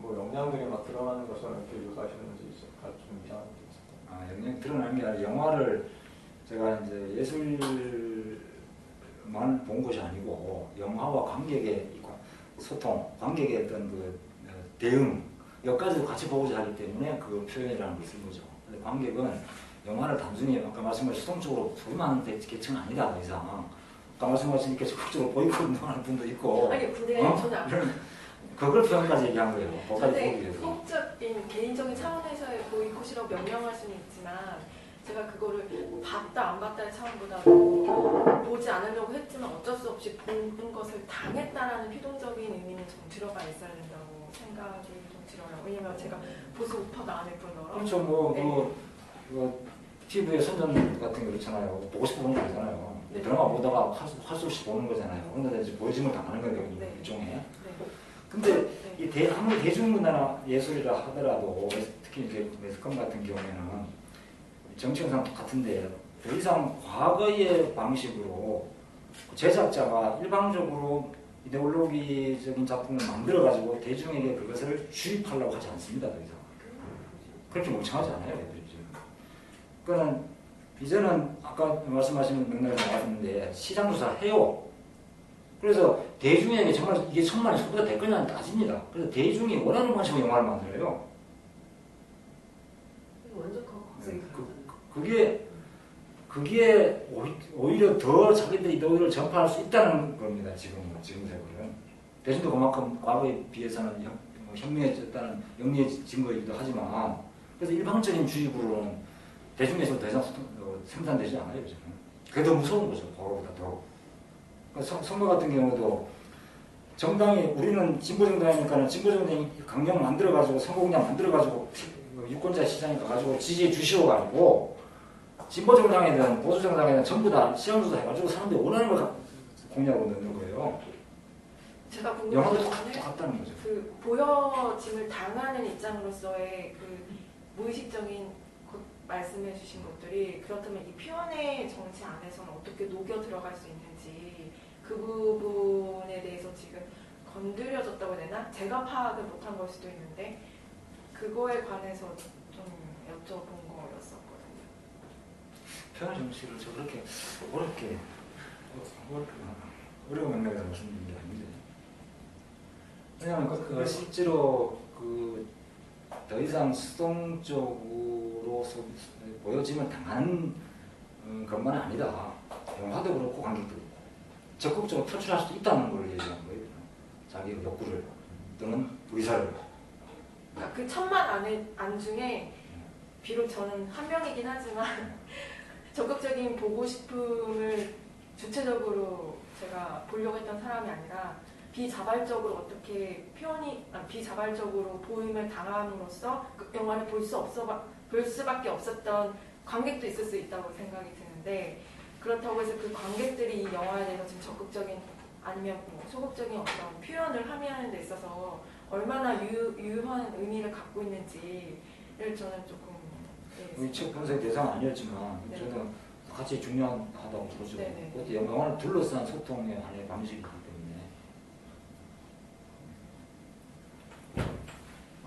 역량들이 막 드러나는 것처럼 이렇게 묘사하시는지 좀 이상한 게 있었어요. 역량 드러나는 게 아니라 영화를 제가 이제 예술만 본 것이 아니고 영화와 관객의 소통, 관객의 어떤 대응 여기까지도 같이 보고자 하기 때문에 그 표현이라는 걸 쓴 거죠. 근데 관객은 영화를 단순히 아까 말씀하신 수동적으로 소비하는 계층은 아니다 더 이상. 아까 말씀하신 이렇게 적극적으로 보이콧 운동하는 분도 있고. 아니 근데 저는 그걸 표현까지 얘기한 거예요. 거기까지 보기 근데 위해서. 소극적인 개인적인 차원에서의 보이콧이라고 명명할 수는 있지만 제가 그거를 봤다 안 봤다의 차원보다도 보지 않으려고 했지만 어쩔 수 없이 본 것을 당했다라는 피동적인 의미는 좀 들어가 있어야 된다고 생각이 좀 들어요. 왜냐면 제가 보수 우파가 아닐 뿐더러 그렇죠. 뭐 TV에 선전 같은 거 그렇잖아요. 보고 싶어 보는 거 아니잖아요. 네. 드라마 보다가 할 수 없이 보는 거잖아요. 근데 이제 보여짐을 당하는 거예요. 네. 일종의. 네. 근데 네. 아무리 대중문화나 예술이라 하더라도 특히 이제 매스컴 같은 경우에는 정치 영상 똑같은데 더 이상 과거의 방식으로 제작자가 일방적으로 이데올로기적인 작품을 만들어가지고 대중에게 그것을 주입하려고 하지 않습니다. 더 이상. 그렇게 멍청하지 않아요. 애들이 지금. 그거는 이제는 아까 말씀하신 맥락에서 나왔는데 시장조사를 해요. 그래서 대중에게 정말 이게 천만의 소비가 될 거냐는 따집니다. 그래서 대중이 원하는 방식으로 영화를 만들어요. 완전 각색이 그게 오히려 더 자기들이 이데올로기를 전파할 수 있다는 겁니다. 지금 세월은. 대중도 그만큼 과거에 비해서는 현명해졌다는 영리의 증거이기도 하지만 그래서 일방적인 주입으로는 대중에서 더 이상 생산되지 않아요. 지금. 그게 더 무서운 거죠. 과거보다 더. 그러니까 선거 같은 경우도 정당이 우리는 진보정당이니까 진보정당이 강령 만들어가지고 선거공약 만들어가지고 유권자 시장에 가가지고 지지해 주시오가지고 진보정당이든 보수정당이든 전부 다 시장조사 해가지고 사람들이 원하는 걸 공약으로 넣는 거예요. 제가 영화도 궁금한 거는 똑같다는 거죠. 그 보여짐을 당하는 입장으로서의 그 무의식적인 말씀해 주신 것들이 그렇다면 이 표현의 정치 안에서는 어떻게 녹여 들어갈 수 있는지 그 부분에 대해서 지금 건드려졌다고 해야 되나? 제가 파악을 못한 걸 수도 있는데 그거에 관해서 좀 여쭤본 거였었거든요. 표현 정치를 저 그렇게 어려운 맥락에서 말씀드린 게 아닌데 왜냐하면 실제로 더 이상 수동적으로 보여짐을 당하는 것만은 아니다. 영화도 그렇고 관객도 그렇고 적극적으로 표출할 수도 있다는 걸 얘기하는 거예요. 자기 욕구를 또는 의사를. 그러니까 그 천만 안 중에 비록 저는 한 명이긴 하지만 적극적인 보고 싶음을 주체적으로 제가 보려고 했던 사람이 아니라 비자발적으로 어떻게 비자발적으로 보임을 당함으로써 그 영화를 볼 수밖에 없었던 관객도 있을 수 있다고 생각이 드는데 그렇다고 해서 그 관객들이 이 영화에 대해서 지금 적극적인 아니면 뭐 소극적인 어떤 표현을 하는 데 있어서 얼마나 유효한 의미를 갖고 있는지를 저는 조금 이 책 분석의 대상은 아니었지만 네. 저는 같이 중요하다고 보죠. 네네. 그것도 영화를 둘러싼 소통의 하나의 방식이기 때문에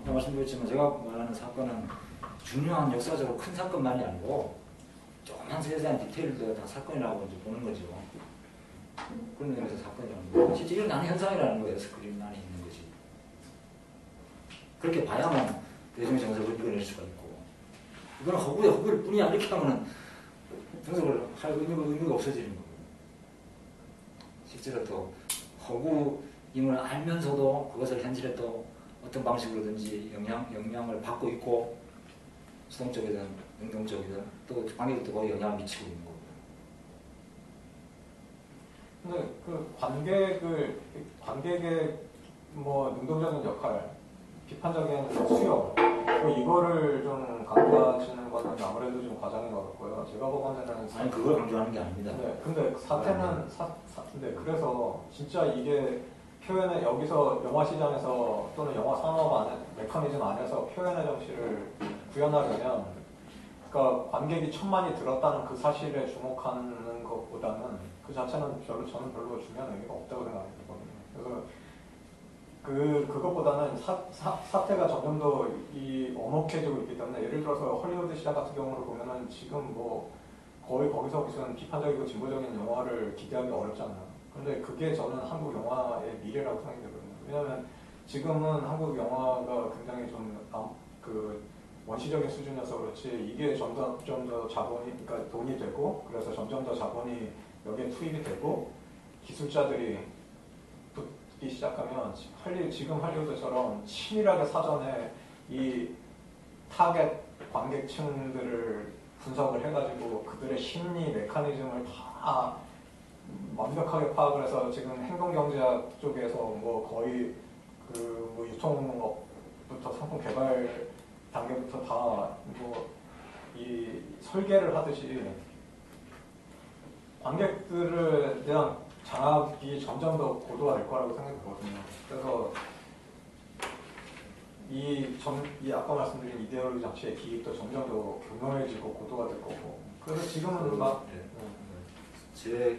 아까 말씀드렸지만 제가 말하는 사건은 중요한 역사적으로 큰 사건만이 아니고 조그만 세세한 디테일도 다 사건이라고 이제 보는 거죠. 그런 의미에서 사건이라는 거예요. 실제 일어나는 현상이라는 거예요. 스크린 안에 있는 것이. 그렇게 봐야만 대중의 정서를 이끌어낼 수가 있고 이건 허구일 뿐이야. 이렇게 하면은 분석을 할 의미가 없어지는 거고 실제로 또 허구임을 알면서도 그것을 현실에 또 어떤 방식으로든지 영향을 받고 있고 수동적이든 능동적이든 또 관객도 거의 영향을 미치고 있는 거고. 근데 그 관객의 뭐 능동적인 역할, 비판적인 수요, 이거를 좀 강조하시는 거는 아무래도 좀 과장이 어렵고요. 제가 보건대는 아니 그걸 강조하는 게 아닙니다. 네, 근데 사태는 네, 그래서 진짜 이게 표현의 여기서 영화 시장에서 또는 영화 산업 안에 메커니즘 안에서 표현의 정치를 구현하려면 그러니까 관객이 천만이 들었다는 그 사실에 주목하는 것보다는 그 자체는 저는 별로 중요한 의미가 없다고 생각이 들거든요. 그래서 그것보다는 사태가 점점 더 엄혹해지고 있기 때문에 예를 들어서 헐리우드 시장 같은 경우를 보면은 지금 뭐 거의 거기서 무슨 비판적이고 진보적인 영화를 기대하기 어렵지 않나요? 근데 그게 저는 한국 영화의 미래라고 생각이 들거든요. 왜냐하면 지금은 한국 영화가 굉장히 좀 원시적인 수준이어서 그렇지 이게 점점 더 자본이 그러니까 돈이 되고 그래서 점점 더 자본이 여기에 투입이 되고 기술자들이 있기 시작하면 지금 할리우드처럼 치밀하게 사전에 이 타겟 관객층들을 분석을 해가지고 그들의 심리 메커니즘을 다 완벽하게 파악을 해서 지금 행동경제학 쪽에서 뭐 거의 그 뭐 유통업부터 상품 개발 단계부터 다 뭐 이 설계를 하듯이 관객들에 대한 장악이 점점 더 고도화될 거라고 생각이 들거든요. 그래서 이 아까 말씀드린 이데올로기 자체의 기입도 점점 더 교묘해지고 고도가 될 거고. 그래서 지금은 막 제가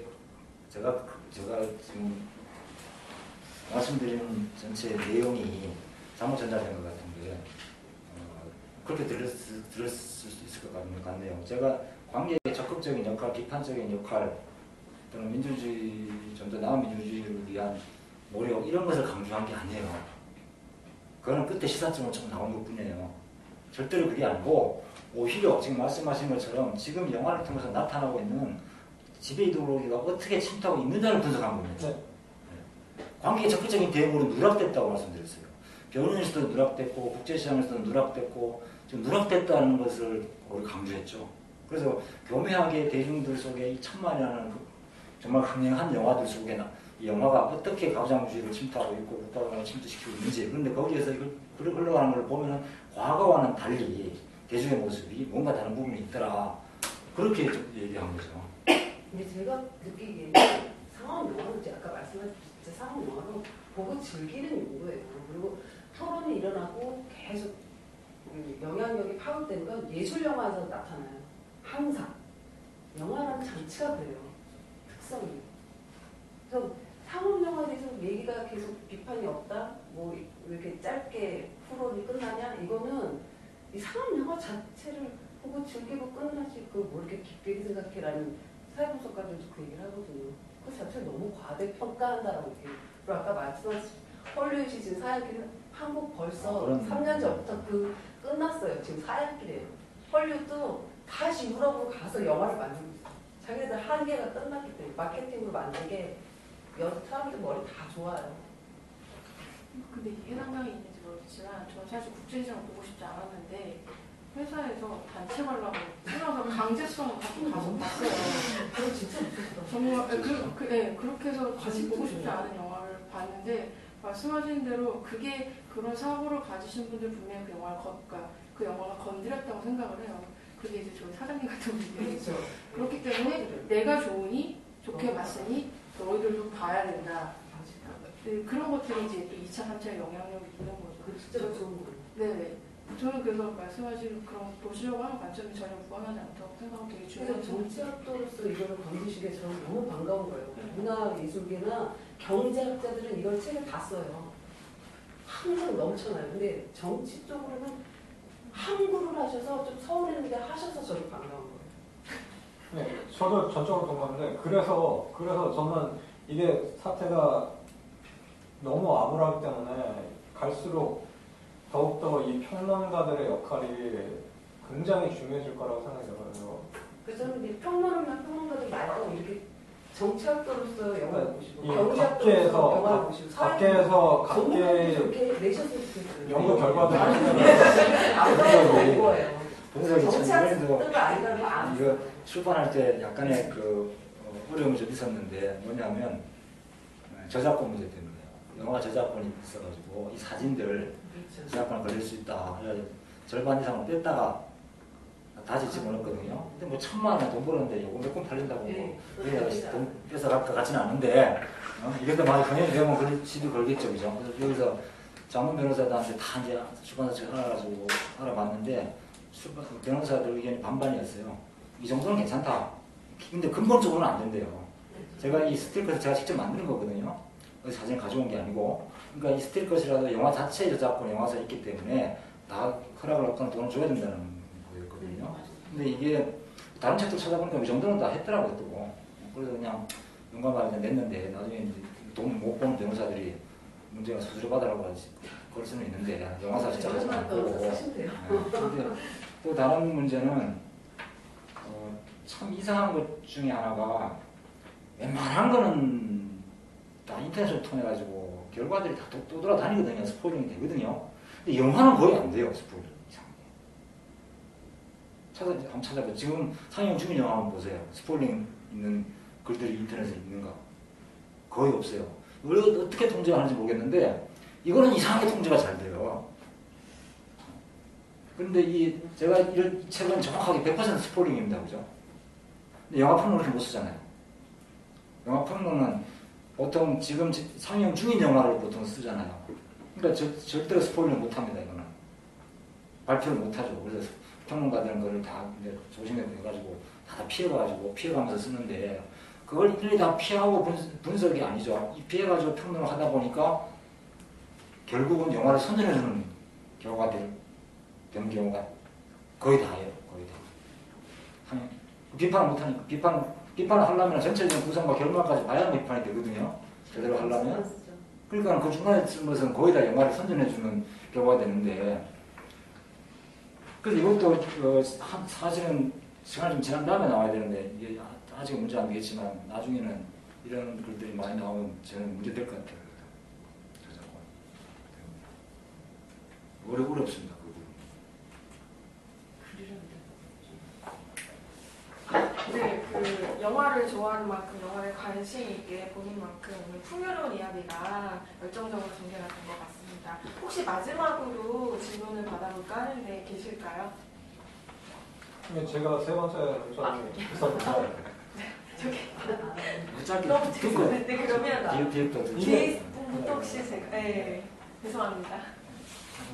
지금 말씀드리는 전체 내용이 잘못 전달된 것 같은데 그렇게 들었을 수 있을 것 같네요. 제가 관계의 적극적인 역할, 비판적인 역할 또는 민주주의, 좀 더 나은 민주주의를 위한 노력 이런 것을 강조한 게 아니에요. 그거는 끝에 시사점으로 좀 나온 것뿐이에요. 절대로 그게 아니고 오히려 지금 말씀하신 것처럼 지금 영화를 통해서 나타나고 있는 지배 이데올로기가 어떻게 침투하고 있느냐를 분석한 겁니다. 네. 관계의 적극적인 대응으로 누락됐다고 말씀드렸어요. 변호인에서도 누락됐고 국제시장에서도 누락됐고 지금 누락됐다는 것을 우리 강조했죠. 그래서 교묘하게 대중들 속에 이 천만이라는 정말 흥행한 영화들 속에 이 영화가 어떻게 가부장주의를 침투하고 있고 국가관을 침투시키고 있는지, 그런데 거기에서 이걸 흘러가는 걸 보면은 과거와는 달리 대중의 모습이 뭔가 다른 부분이 있더라. 그렇게 얘기한 거죠. 근데 제가 느끼기에는 상업 영화는 아까 말씀하신 진짜 상업 영화로 보고 즐기는 용도예요. 그리고 토론이 일어나고 계속 영향력이 파급되는 건 예술 영화에서 나타나요. 항상 영화라는 장치가 그래요. 특성이. 그래서 상업 영화에 대해서 얘기가 계속 비판이 없다. 뭐 왜 이렇게 짧게 후론이 끝나냐? 이거는 이 상업 영화 자체를 보고 즐기고 끝나지 그 뭐 이렇게 깊게 생각해라는 사회분석가들도 그 얘기를 하거든요. 그 자체를 너무 과대평가한다라고 얘기해요. 그리고 아까 말씀하신 헐리우드 지금 사약기는 한국 벌써 3년 전부터 그 끝났어요. 지금 사약기래요. 헐리우드도 다시 유럽으로 가서 영화를 만들고 있어요. 자기네들 한계가 끝났기 때문에 마케팅으로 만든 게 사람들 머리 다 좋아요. 근데 이게 상당히 있는지 모르겠지만 저는 사실 국제시장 보고 싶지 않았는데 회사에서 단체 관람을 끊어서 강제성을 가지고 가서 봤어요. 그거 진짜 무섭다. 정말 그렇게 해서 다시 보고 싶지 않은 영화를 봤는데 말씀하신 대로 그게 그런 사고를 가지신 분들 분명히 그 영화가 건드렸다고 생각을 해요. 그게 이제 저희 사장님 같은 분들이 그렇죠. 그렇기 때문에 내가 좋으니 좋게 봤으니 너희들도 봐야 된다. 그런 것들이 이제 또 2차, 3차 영향력이 있는 거죠. 그 진짜 좋은 거예요. 네. 저는 그래서 말씀하신 그런 보시려고 하는 관점이 전혀 무관하지 않다고 생각하고 되게 중요해요. 정치학도로서 이거를 건드신 게 저는 너무 반가운 거예요. 문화 예술계나 경제학자들은 이걸 책을 다 써요. 항상 넘쳐나요. 근데 정치 쪽으로는 함구를 하셔서 좀 서운했는데 하셔서 저는 반가운 거예요. 네, 저도 전적으로 동감인데 그래서 저는 이게 사태가 너무 암울하기 때문에 갈수록 더욱더 이 평론가들의 역할이 굉장히 중요해질 거라고 생각이 들어요. 그래서 저는 이 평론가들 말고 이렇게 정치학도로서 영화를 보시고 이 경제학도로서 영화를 보시고 밖에서 각계 이렇게 내셨으면 좋겠어요. 연구 결과들을 안 거예요. 정치학도 아니라면 이거 출판할 때 약간의 어려움이 좀 있었는데 뭐냐면 저작권 문제 때문에요. 영화 저작권이 있어가지고 이 사진들 저작권 걸릴 수 있다. 그래가지고 절반 이상을 뺐다가 다시 집어넣었거든요. 근데 뭐 1,000만 원 돈 벌었는데 요거 몇 권 팔린다고 돈 뺏어갈 것 같지는 않은데 이래도 많이 경영이 되면 시비 걸겠죠, 그죠? 그래서 여기서 장문 변호사들한테 다 이제 출판사 알아가지고 알아봤는데 변호사들 의견이 반반이었어요. 이 정도는 괜찮다. 근데 근본적으로는 안 된대요. 제가 이 스틸컷을 제가 직접 만드는 거거든요. 어디 사진 가져온 게 아니고. 그러니까 이 스틸컷이라도 영화 자체에 저작권 영화사에 있기 때문에 다 허락을 받거나 돈을 줘야 된다는 거였거든요. 근데 이게 다른 책들 찾아보니까 이 정도는 다 했더라고요, 또. 그래서 그냥 용감하게 냈는데 나중에 이제 돈 못 버는 변호사들이 문제가 수수료 받으라고 그럴 수는 있는데 영화사 진짜 하지 않고. 근데 또 다른 문제는 참 이상한 것 중에 하나가 웬만한 거는 다 인터넷을 통해 가지고 결과들이 다 또 돌아다니거든요. 스포일링이 되거든요. 근데 영화는 거의 안 돼요. 스포일링 이상하게. 한번 찾아봐. 지금 상영 중인 영화 한번 보세요. 스포일링 있는 글들이 인터넷에 있는가? 거의 없어요. 왜 어떻게 통제가 하는지 모르겠는데 이거는 이상하게 통제가 잘 돼요. 그런데 제가 이 책은 정확하게 100% 스포일링입니다. 그죠? 근데 영화 평론을 그렇게 못 쓰잖아요. 영화 평론은 보통 지금 상영 중인 영화를 보통 쓰잖아요. 그러니까 절대로 스포일링 못 합니다. 이거는. 발표를 못 하죠. 그래서 평론가들은 그걸 다 조심해가지고 다 피해가면서 쓰는데 그걸 일일이 다 피하고 분석이 아니죠. 피해가지고 평론을 하다 보니까 결국은 영화를 선전해주는 경우가 되는 경우가 거의 다예요. 거의 다. 비판을 못하니까. 비판을 하려면 전체적인 구성과 결말까지 봐야 비판이 되거든요. 제대로 하려면. 그러니까 그 중간에 쓴 것은 거의 다 영화를 선전해주는 결과가 되는데 그래서 이것도 사실은 시간이 좀 지난 다음에 나와야 되는데 이게 아직은 문제 안 되겠지만 나중에는 이런 글들이 많이 나오면 저는 문제 될 것 같아요. 어렵습니다. 네, 그 영화를 좋아하는 만큼 영화에 관심 있게 보는 만큼 오늘 풍요로운 이야기가 열정적으로 전개가 된 것 같습니다. 혹시 마지막으로 질문을 받아볼까 하는데 계실까요? 제가 세 번째 문장이 있었는데 짧게 너무 듣고 죄송해요. 네, 그러면 뒤에 부터 혹시 제가 죄송합니다.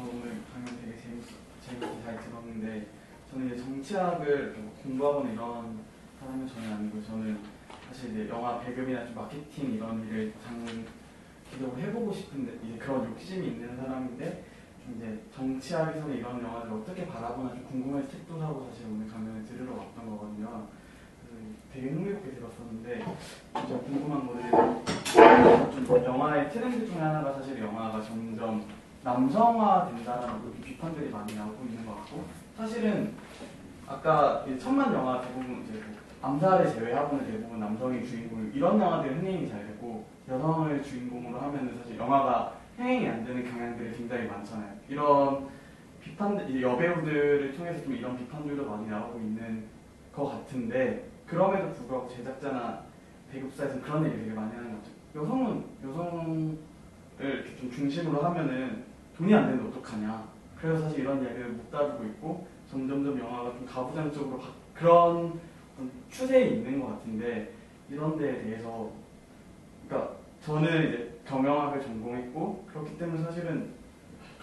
오늘 강연 되게 재밌게 잘 들었는데 저는 이제 정치학을 공부하거나 이런 사람은 전혀 아니고 저는 사실 이제 영화 배급이나 좀 마케팅 이런 일을 장기적으로 해보고 싶은데 이제 그런 욕심이 있는 사람인데 좀 이제 정치학에서는 이런 영화를 어떻게 바라보나 좀 궁금해서 책도 사고 사실 오늘 강연을 들으러 왔던 거거든요. 그래서 되게 흥미롭게 들었었는데 진짜 궁금한 거는 좀 영화의 트렌드 중에 하나가 사실 영화가 점점 남성화 된다라는 비판들이 많이 나오고 있는 것 같고 사실은 아까 천만 영화 대부분 이제 뭐 암살을 제외하고는 대부분 남성이 주인공 이런 영화들은 흥행이 잘 되고 여성을 주인공으로 하면은 사실 영화가 흥행이 안 되는 경향들이 굉장히 많잖아요. 이런 비판들 이제 여배우들을 통해서 좀 이런 비판들도 많이 나오고 있는 것 같은데 그럼에도 불구하고 제작자나 배급사에서는 그런 얘기 되게 많이 하는 것 같아요. 여성을 이렇게 좀 중심으로 하면은 돈이 안 되는데 어떡하냐. 그래서 사실 이런 이야기를 못 다루고 있고 점점점 영화가 좀 가부장적으로 그런 추세에 있는 것 같은데 이런 데에 대해서 그러니까 저는 이제 경영학을 전공했고 그렇기 때문에 사실은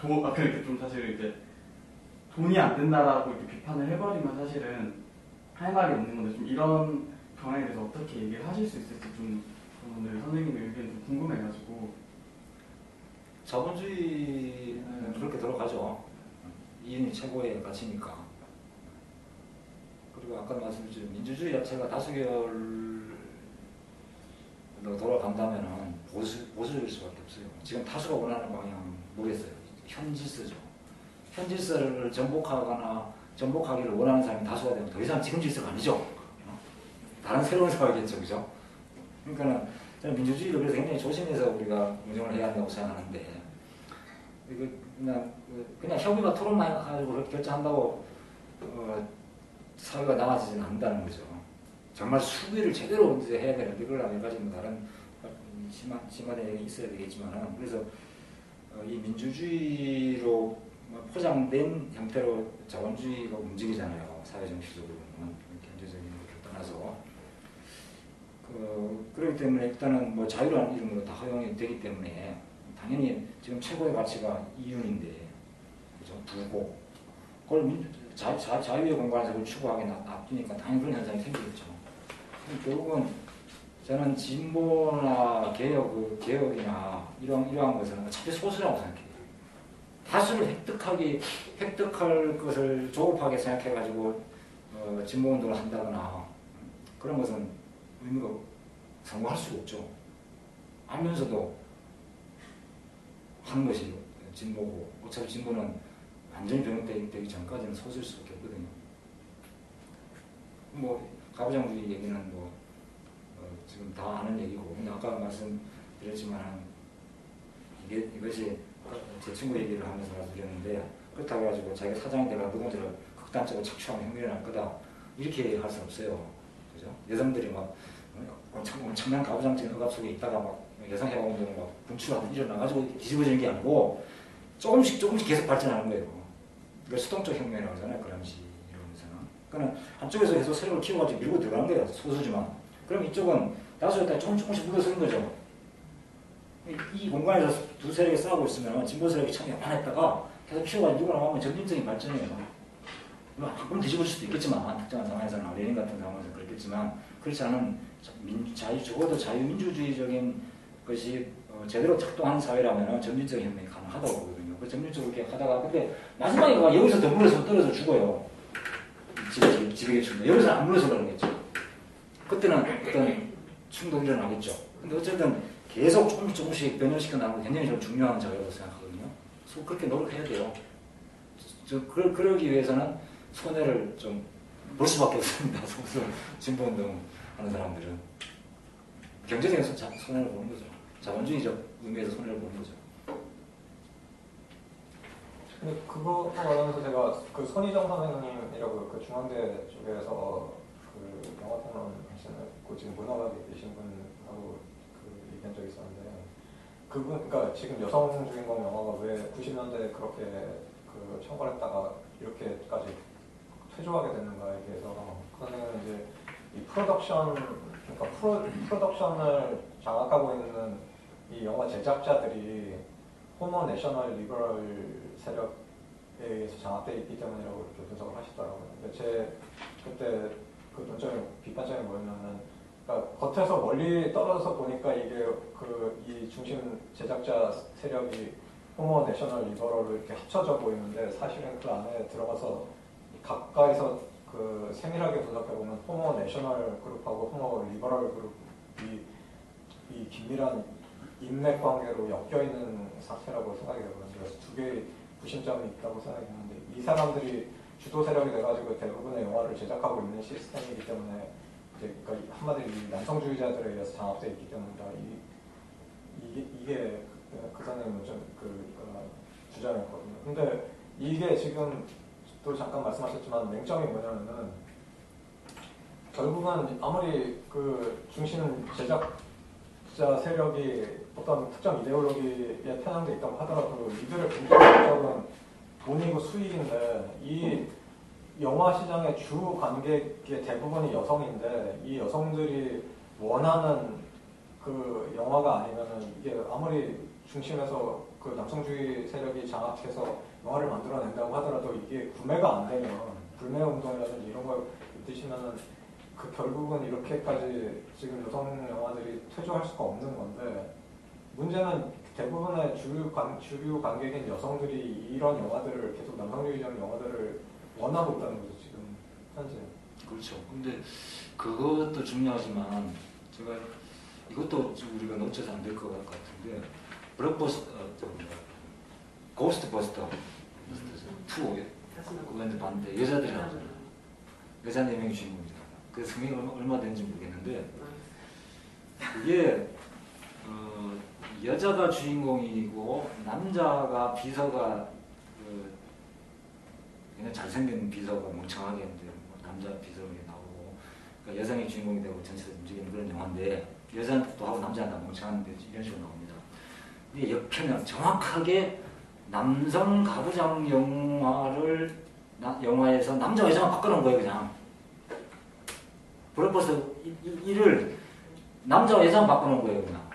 그렇게 좀 사실 이제 돈이 안 된다라고 이렇게 비판을 해버리면 사실은 할 말이 없는 건데 좀 이런 경향에 대해서 어떻게 얘기를 하실 수 있을지 좀 오늘 선생님의 의견이 좀 궁금해가지고. 자본주의는 그렇게 돌아가죠. 이윤이 최고의 가치니까. 그리고 아까 말씀드린 민주주의 자체가 다수결로 돌아간다면 보수적일 수밖에 없어요. 지금 다수가 원하는 방향은 모르겠어요. 현질서죠. 현질서를 전복하기를 원하는 사람이 다수가 되면 더 이상 지금 질서가 아니죠. 다른 새로운 사회겠죠. 그죠? 그러니까는 저는 민주주의를 그래서 굉장히 조심해서 우리가 운영을 해야 한다고 생각하는데 이거 그냥 협의와 토론만 해가지고 그렇게 결정한다고 사회가 나아지지는 않는다는 거죠. 정말 수비를 제대로 이제 해야 되는데 그걸 몇 가지 다른 심화된 얘기 있어야 되겠지만 그래서 이 민주주의로 포장된 형태로 자본주의가 움직이잖아요. 사회 정치적으로는 경제적인 것을 떠나서 그렇기 때문에 일단은 뭐 자유라는 이름으로 다 허용이 되기 때문에 당연히 지금 최고의 가치가 이윤인데 그죠? 부고 그걸 자유의 공간에서 그걸 추구하게 놔두니까 당연히 그런 현상이 생기겠죠. 결국은 저는 진보나 개혁이나 이러한 것은 어차피 소수라고 생각해요. 다수를 획득할 것을 조급하게 생각해가지고 진보운동을 한다거나 그런 것은 의미가 성공할 수가 없죠. 알면서도 하는 것이 진보고 어차피 진보는 완전히 변형되기 전까지는 소수일 수밖에 없거든요. 뭐 가부장주의 얘기는 지금 다 아는 얘기고 근데 아까 말씀드렸지만 이것이 제 친구 얘기를 하면서 말씀드렸는데 그렇다고 해가지고 자기가 사장이 되면 노동자를 극단적으로 착취하면 혁명이 날 거다 이렇게 할 수는 없어요. 그죠? 여성들이 막 엄청난 가부장적인 억압 속에 있다가 막 여성해방운동을 막 분출하듯 일어나가지고 뒤집어지는 게 아니고 조금씩 계속 발전하는 거예요. 이걸 수동적 혁명이라고 하잖아요. 그람시 이러면서는. 그러니까 한쪽에서 계속 세력을 키워가지고 밀고 들어가는 거예요. 소수지만. 그럼 이쪽은 다수였다 조금씩 물러서는 거죠. 이 공간에서 두 세력이 싸우고 있으면 진보 세력이 참 요만했다가 계속 키워가지고 밀고 나가면 점진적인 발전이에요. 물론 뒤집어질 수도 있겠지만 특정한 상황에서는 레닌 같은 상황에서는 그렇겠지만 그렇지 않은 적어도 자유민주주의적인 것이 제대로 작동하는 사회라면 점진적인 혁명이 가능하다고 보거든요. 그 점진적으로 이렇게 하다가 근데 마지막에 여기서 더 물러서 떨어져 죽어요. 지배계층도 여기서 안 물러서 그러겠죠. 그때는 어떤 충돌이 일어나겠죠. 근데 어쨌든 계속 조금씩 변형시켜 나가는 게 굉장히 좀 중요한 작업이라고 생각하거든요. 그래서 그렇게 노력해야 돼요. 그러기 위해서는 손해를 좀 볼 수밖에 없습니다. 진보운동 하는 사람들은 경제적인 손해를 보는 거죠. 자본주의적 의미에서 손해를 보는 거죠. 근데 그거 말하면서 제가 그 손희정 선생님이라고 그 중앙대 쪽에서 그 영화평론 하시는 그 지금 문화학에 계신 분하고 그 얘기한 적이 있었는데 그분 그러니까 지금 여성 주인공 영화가 왜 90년대에 그렇게 그 청구했다가 이렇게까지 퇴조하게 됐는가에 대해서 그거는 이제 이 프로덕션 그러니까 프로덕션을 장악하고 있는 이 영화 제작자들이 호모 내셔널 리버럴 세력에 의해서 장악되어 있기 때문이라고 이렇게 분석을 하시더라고요. 근데 제 그때 그 논점이 비판점이 뭐였냐면 그러니까 겉에서 멀리 떨어져서 보니까 이게 그 이 중심 제작자 세력이 호모 내셔널 리버럴로 이렇게 합쳐져 보이는데 사실은 그 안에 들어가서 가까이서 그 세밀하게 분석해 보면 호모 내셔널 그룹하고 호모 리버럴 그룹이 이 긴밀한 인맥 관계로 엮여 있는 사태라고 생각이 되거든요. 그래서 두 개의 구심점이 있다고 생각했는데 이 사람들이 주도 세력이 돼가지고 대부분의 영화를 제작하고 있는 시스템이기 때문에 이제 그러니까 한마디로 이 남성주의자들에 의해서 장악되어 있기 때문이다. 이게 그 선생님은 좀 주장이었거든요. 근데 이게 지금 또 잠깐 말씀하셨지만 맹점이 뭐냐면은 결국은 아무리 그 중심 제작자 세력이 어떤 특정 이데올로기에 편향돼 있다고 하더라도 이들의 근본 목적은 돈이고 수익인데 이 영화 시장의 주 관객의 대부분이 여성인데 이 여성들이 원하는 그 영화가 아니면은 이게 아무리 중심에서 그 남성주의 세력이 장악해서 영화를 만들어낸다고 하더라도 이게 구매가 안 되면 불매 운동이라든지 이런 걸 드시면은 그 결국은 이렇게까지 지금 여성 영화들이 퇴조할 수가 없는 건데 문제는 대부분의 주류 관객인 여성들이 이런 영화들을 계속 남성주의적 영화들을 원하고 있다는 거죠 지금 현재. 그렇죠. 근데 그것도 중요하지만 제가 이것도 우리가 놓쳐서 안 될 것 같은데 블록버스터 고스트버스터 2 그건 봤는데 여자들이 나오잖아요. 여자 4명이 주인공입니다. 그 성명이 얼마 되는지 모르겠는데 그게 여자가 주인공이고 남자가 비서가 그냥 잘생긴 비서가 멍청하게 있는데 남자 비서가 나오고 그러니까 여성이 주인공이 되고 전체를 움직이는 그런 영화인데 여자도 하고 남자는 다 멍청한데 이런 식으로 나옵니다. 이게 역편은 정확하게 남성 가부장 영화에서 남자 여자만 바꿔놓은 거예요 그냥. 블록버스터 이를 남자와 여자만 바꿔놓은 거예요 그냥.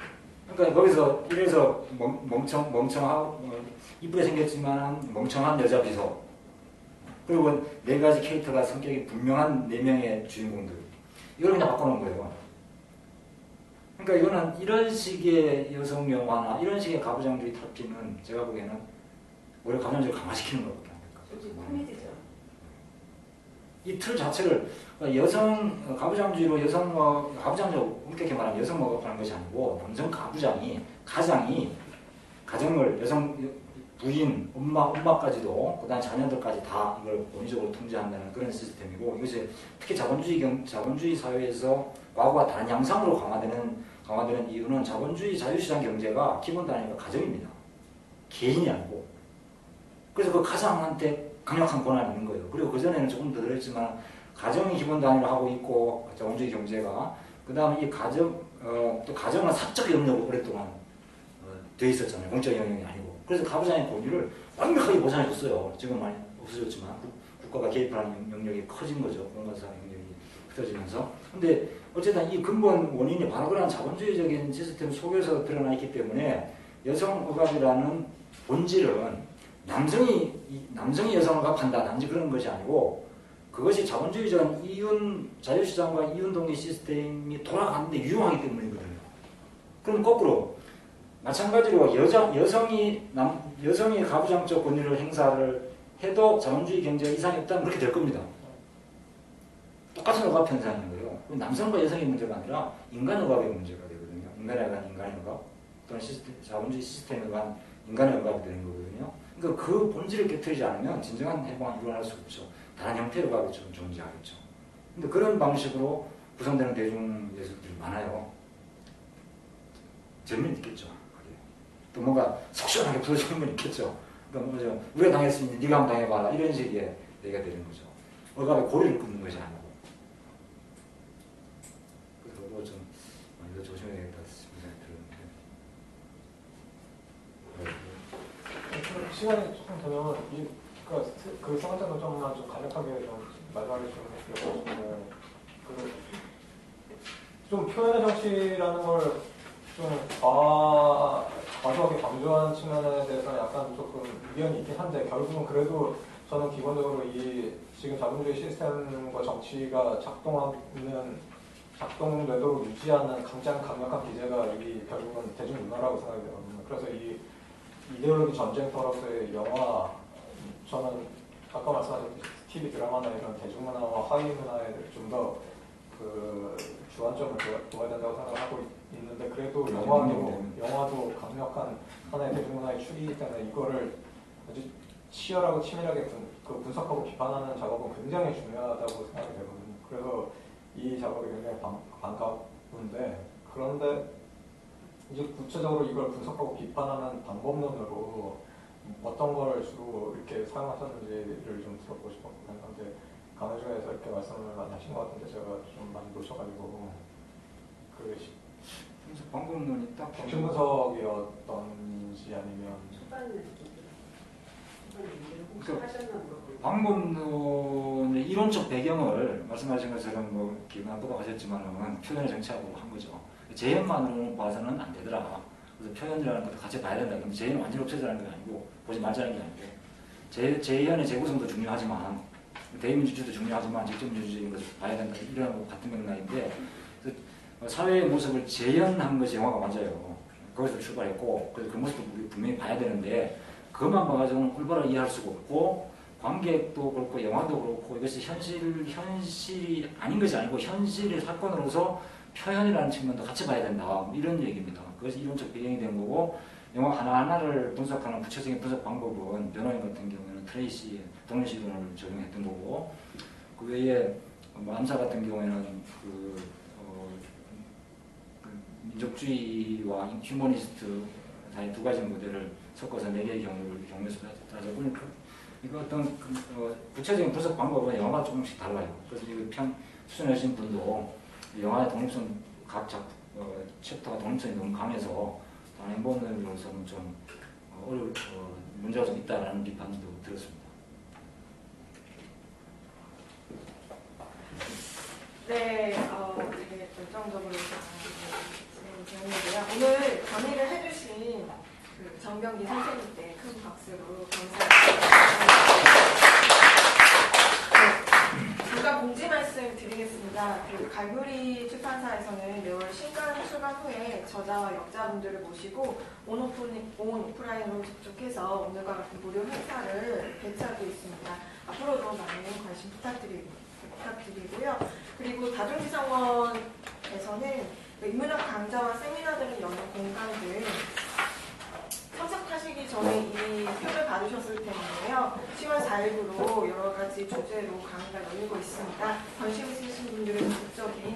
그러니까 거기서 이래서 멍청하고 이쁘게 생겼지만 멍청한 여자 비서 그리고 4가지 캐릭터가 성격이 분명한 4명의 주인공들 이걸 그냥 바꿔놓은 거예요. 그러니까 이거는 이런 식의 여성 영화나 이런 식의 가부장주의 탈피는 제가 보기에는 오히려 가부장주의를 강화시키는 것밖에 안 될까. 솔직히 코미디죠. 이 틀 자체를 여성 가부장주의로 가부장주의 엄격히 말하면 여성 먹업하는 것이 아니고 남성 가장이 가정을 여성 부인, 엄마까지도 그다음 자녀들까지 다 이걸 권위적으로 통제한다는 그런 시스템이고 이것이 특히 자본주의 사회에서 과거와 다른 양상으로 강화되는 이유는 자본주의 자유시장 경제가 기본 단위가 가정입니다. 개인이 아니고. 그래서 그 가장한테 강력한 권한이 있는 거예요. 그리고 그전에는 조금 더 들었지만 가정이 기본 단위로 하고 있고 자본주의 경제가 그 다음에 이 가정 또 가정은 사적 영역으로 오랫동안 돼 있었잖아요. 공적 영역이 아니고. 그래서 가부장의 권위를 완벽하게 보장해줬어요. 지금 많이 없어졌지만 국가가 개입하는 영역이 커진 거죠. 공간사 영역이 흩어지면서. 근데 어쨌든 이 근본 원인이 바로 그런 자본주의적인 시스템 속에서 드러나 있기 때문에 여성 억압이라는 본질은 남성이 여성을 억압한다 단지 그런 것이 아니고 그것이 자본주의적 자유시장과 이윤동기 시스템이 돌아가는데 유용하기 때문이거든요. 그럼 거꾸로 마찬가지로 여성이 가부장적 권위를 행사를 해도 자본주의 경제가 이상이 없다면 그렇게 될 겁니다. 똑같은 억압 현상인 거예요. 남성과 여성의 문제가 아니라 인간 억압의 문제가 되거든요. 인간에 관한 인간의 억압 또는 자본주의 시스템에 관한 인간의 억압이 되는 거거든요. 그러니까 그 본질을 깨트리지 않으면 진정한 해방이 일어날 수 없죠. 다른 형태의 억압이 좀 존재하겠죠. 근데 그런 방식으로 구성되는 대중예술들이 많아요. 재미는 있겠죠. 또 뭔가 속 시원하게 풀어주는 건 있겠죠. 그러니까 뭐죠? 우리가 당했으니 네가 한번 당해봐라 이런 식의 얘기가 되는 거죠. 억압의 고리를 끊는 것이 아니고. 그래서 그거 좀 많이 더 조심해야겠다 생각이 들었는데. 시간이 조금 되면 그 성장도 좀 간략하게 좀 말하기 좀 여쭤보는데 좀 표현의 정치라는 걸 좀 과도하게 강조하는 측면에 대해서는 약간 조금 의견이 있긴 한데 결국은 그래도 저는 기본적으로 이 지금 자본주의 시스템과 정치가 작동되도록 유지하는 가장 강력한 기제가 이 결국은 대중문화라고 생각이 되거든요. 그래서 이 이데올로기 전쟁터로서의 영화, 저는 아까 말씀하셨듯이 TV 드라마나 이런 대중문화와 하위 문화에 좀 더 주안점을 둬야 된다고 생각하고 있는데 그래도 영화도 강력한 하나의 대중문화의 축이기 때문에 이거를 아주 치열하고 치밀하게 분석하고 비판하는 작업은 굉장히 중요하다고 생각이 되거든요. 그래서 이 작업이 굉장히 반갑은데 그런데 이제 구체적으로 이걸 분석하고 비판하는 방법론으로 어떤 걸 주로 이렇게 사용하셨는지를 좀 들어보고 싶었거든요. 근데 강의 중에서 이렇게 말씀을 많이 하신 것 같은데 제가 좀 많이 놓쳐가지고 방법론이 딱 기준 분석이었던지 아니면 방법론의 이론적 배경을 말씀하신 것처럼 뭐 기분 보다 하셨지만은 표현의 정치하고 한 거죠. 재현만으로는 봐서는 안 되더라. 그래서 표현이라는 것도 같이 봐야 된다. 근데 재현은 완전히 없애자는 게 아니고 보지 말자는 게 아니고 재현의 재구성도 중요하지만 대의민주주의도 중요하지만 직접민주주의인 것을 봐야 된다. 이런 것 같은 맥락인데 사회의 모습을 재현한 것이 영화가 맞아요. 거기서 출발했고 그래서 그 모습도 우리 분명히 봐야 되는데 그것만 봐가지고는 올바로 이해할 수가 없고 관객도 그렇고 영화도 그렇고 이것이 현실이 아닌 것이 아니고 현실의 사건으로서 표현이라는 측면도 같이 봐야 된다. 이런 얘기입니다. 그것이 이론적 배경이 된 거고 영화 하나하나를 분석하는 구체적인 분석 방법은 변호인 같은 경우에는 트레이시의 동일시 이론을 적용했던 거고 그 외에 암사 같은 경우에는 민족주의와 휴머니스트 사이 두 가지 모델을 섞어서 4개의 경우에서 따져 보니까 이거 어떤 구체적인 분석 방법은 영화가 조금씩 달라요. 그래서 이거 수준하신 분도 영화의 독립성 각 챕터가 독립성이 너무 강해서 단행본으로서는 좀 문제가 좀 있다라는 비판도 들었습니다. 네, 되게 결정적으로 질문인데요. 오늘 강의를 해주신 정병기 선생님께 큰 박수로 감사드립니다. 잠깐 공지 말씀 드리겠습니다. 갈무리 출판사에서는 매월 신간 출간 후에 저자와 역자분들을 모시고 온 오프라인으로 접촉해서 오늘과 같은 무료 행사를 개최하고 있습니다. 앞으로도 많은 관심 부탁드리고요. 그리고 다중지성원에서는 인문학 강좌와 세미나 등을 여는 공간 등 참석하시기 전에 이미 표를 받으셨을 텐데요. 10월 4일부로 여러 가지 주제로 강의가 열리고 있습니다. 관심 있으신 분들은 직접 개인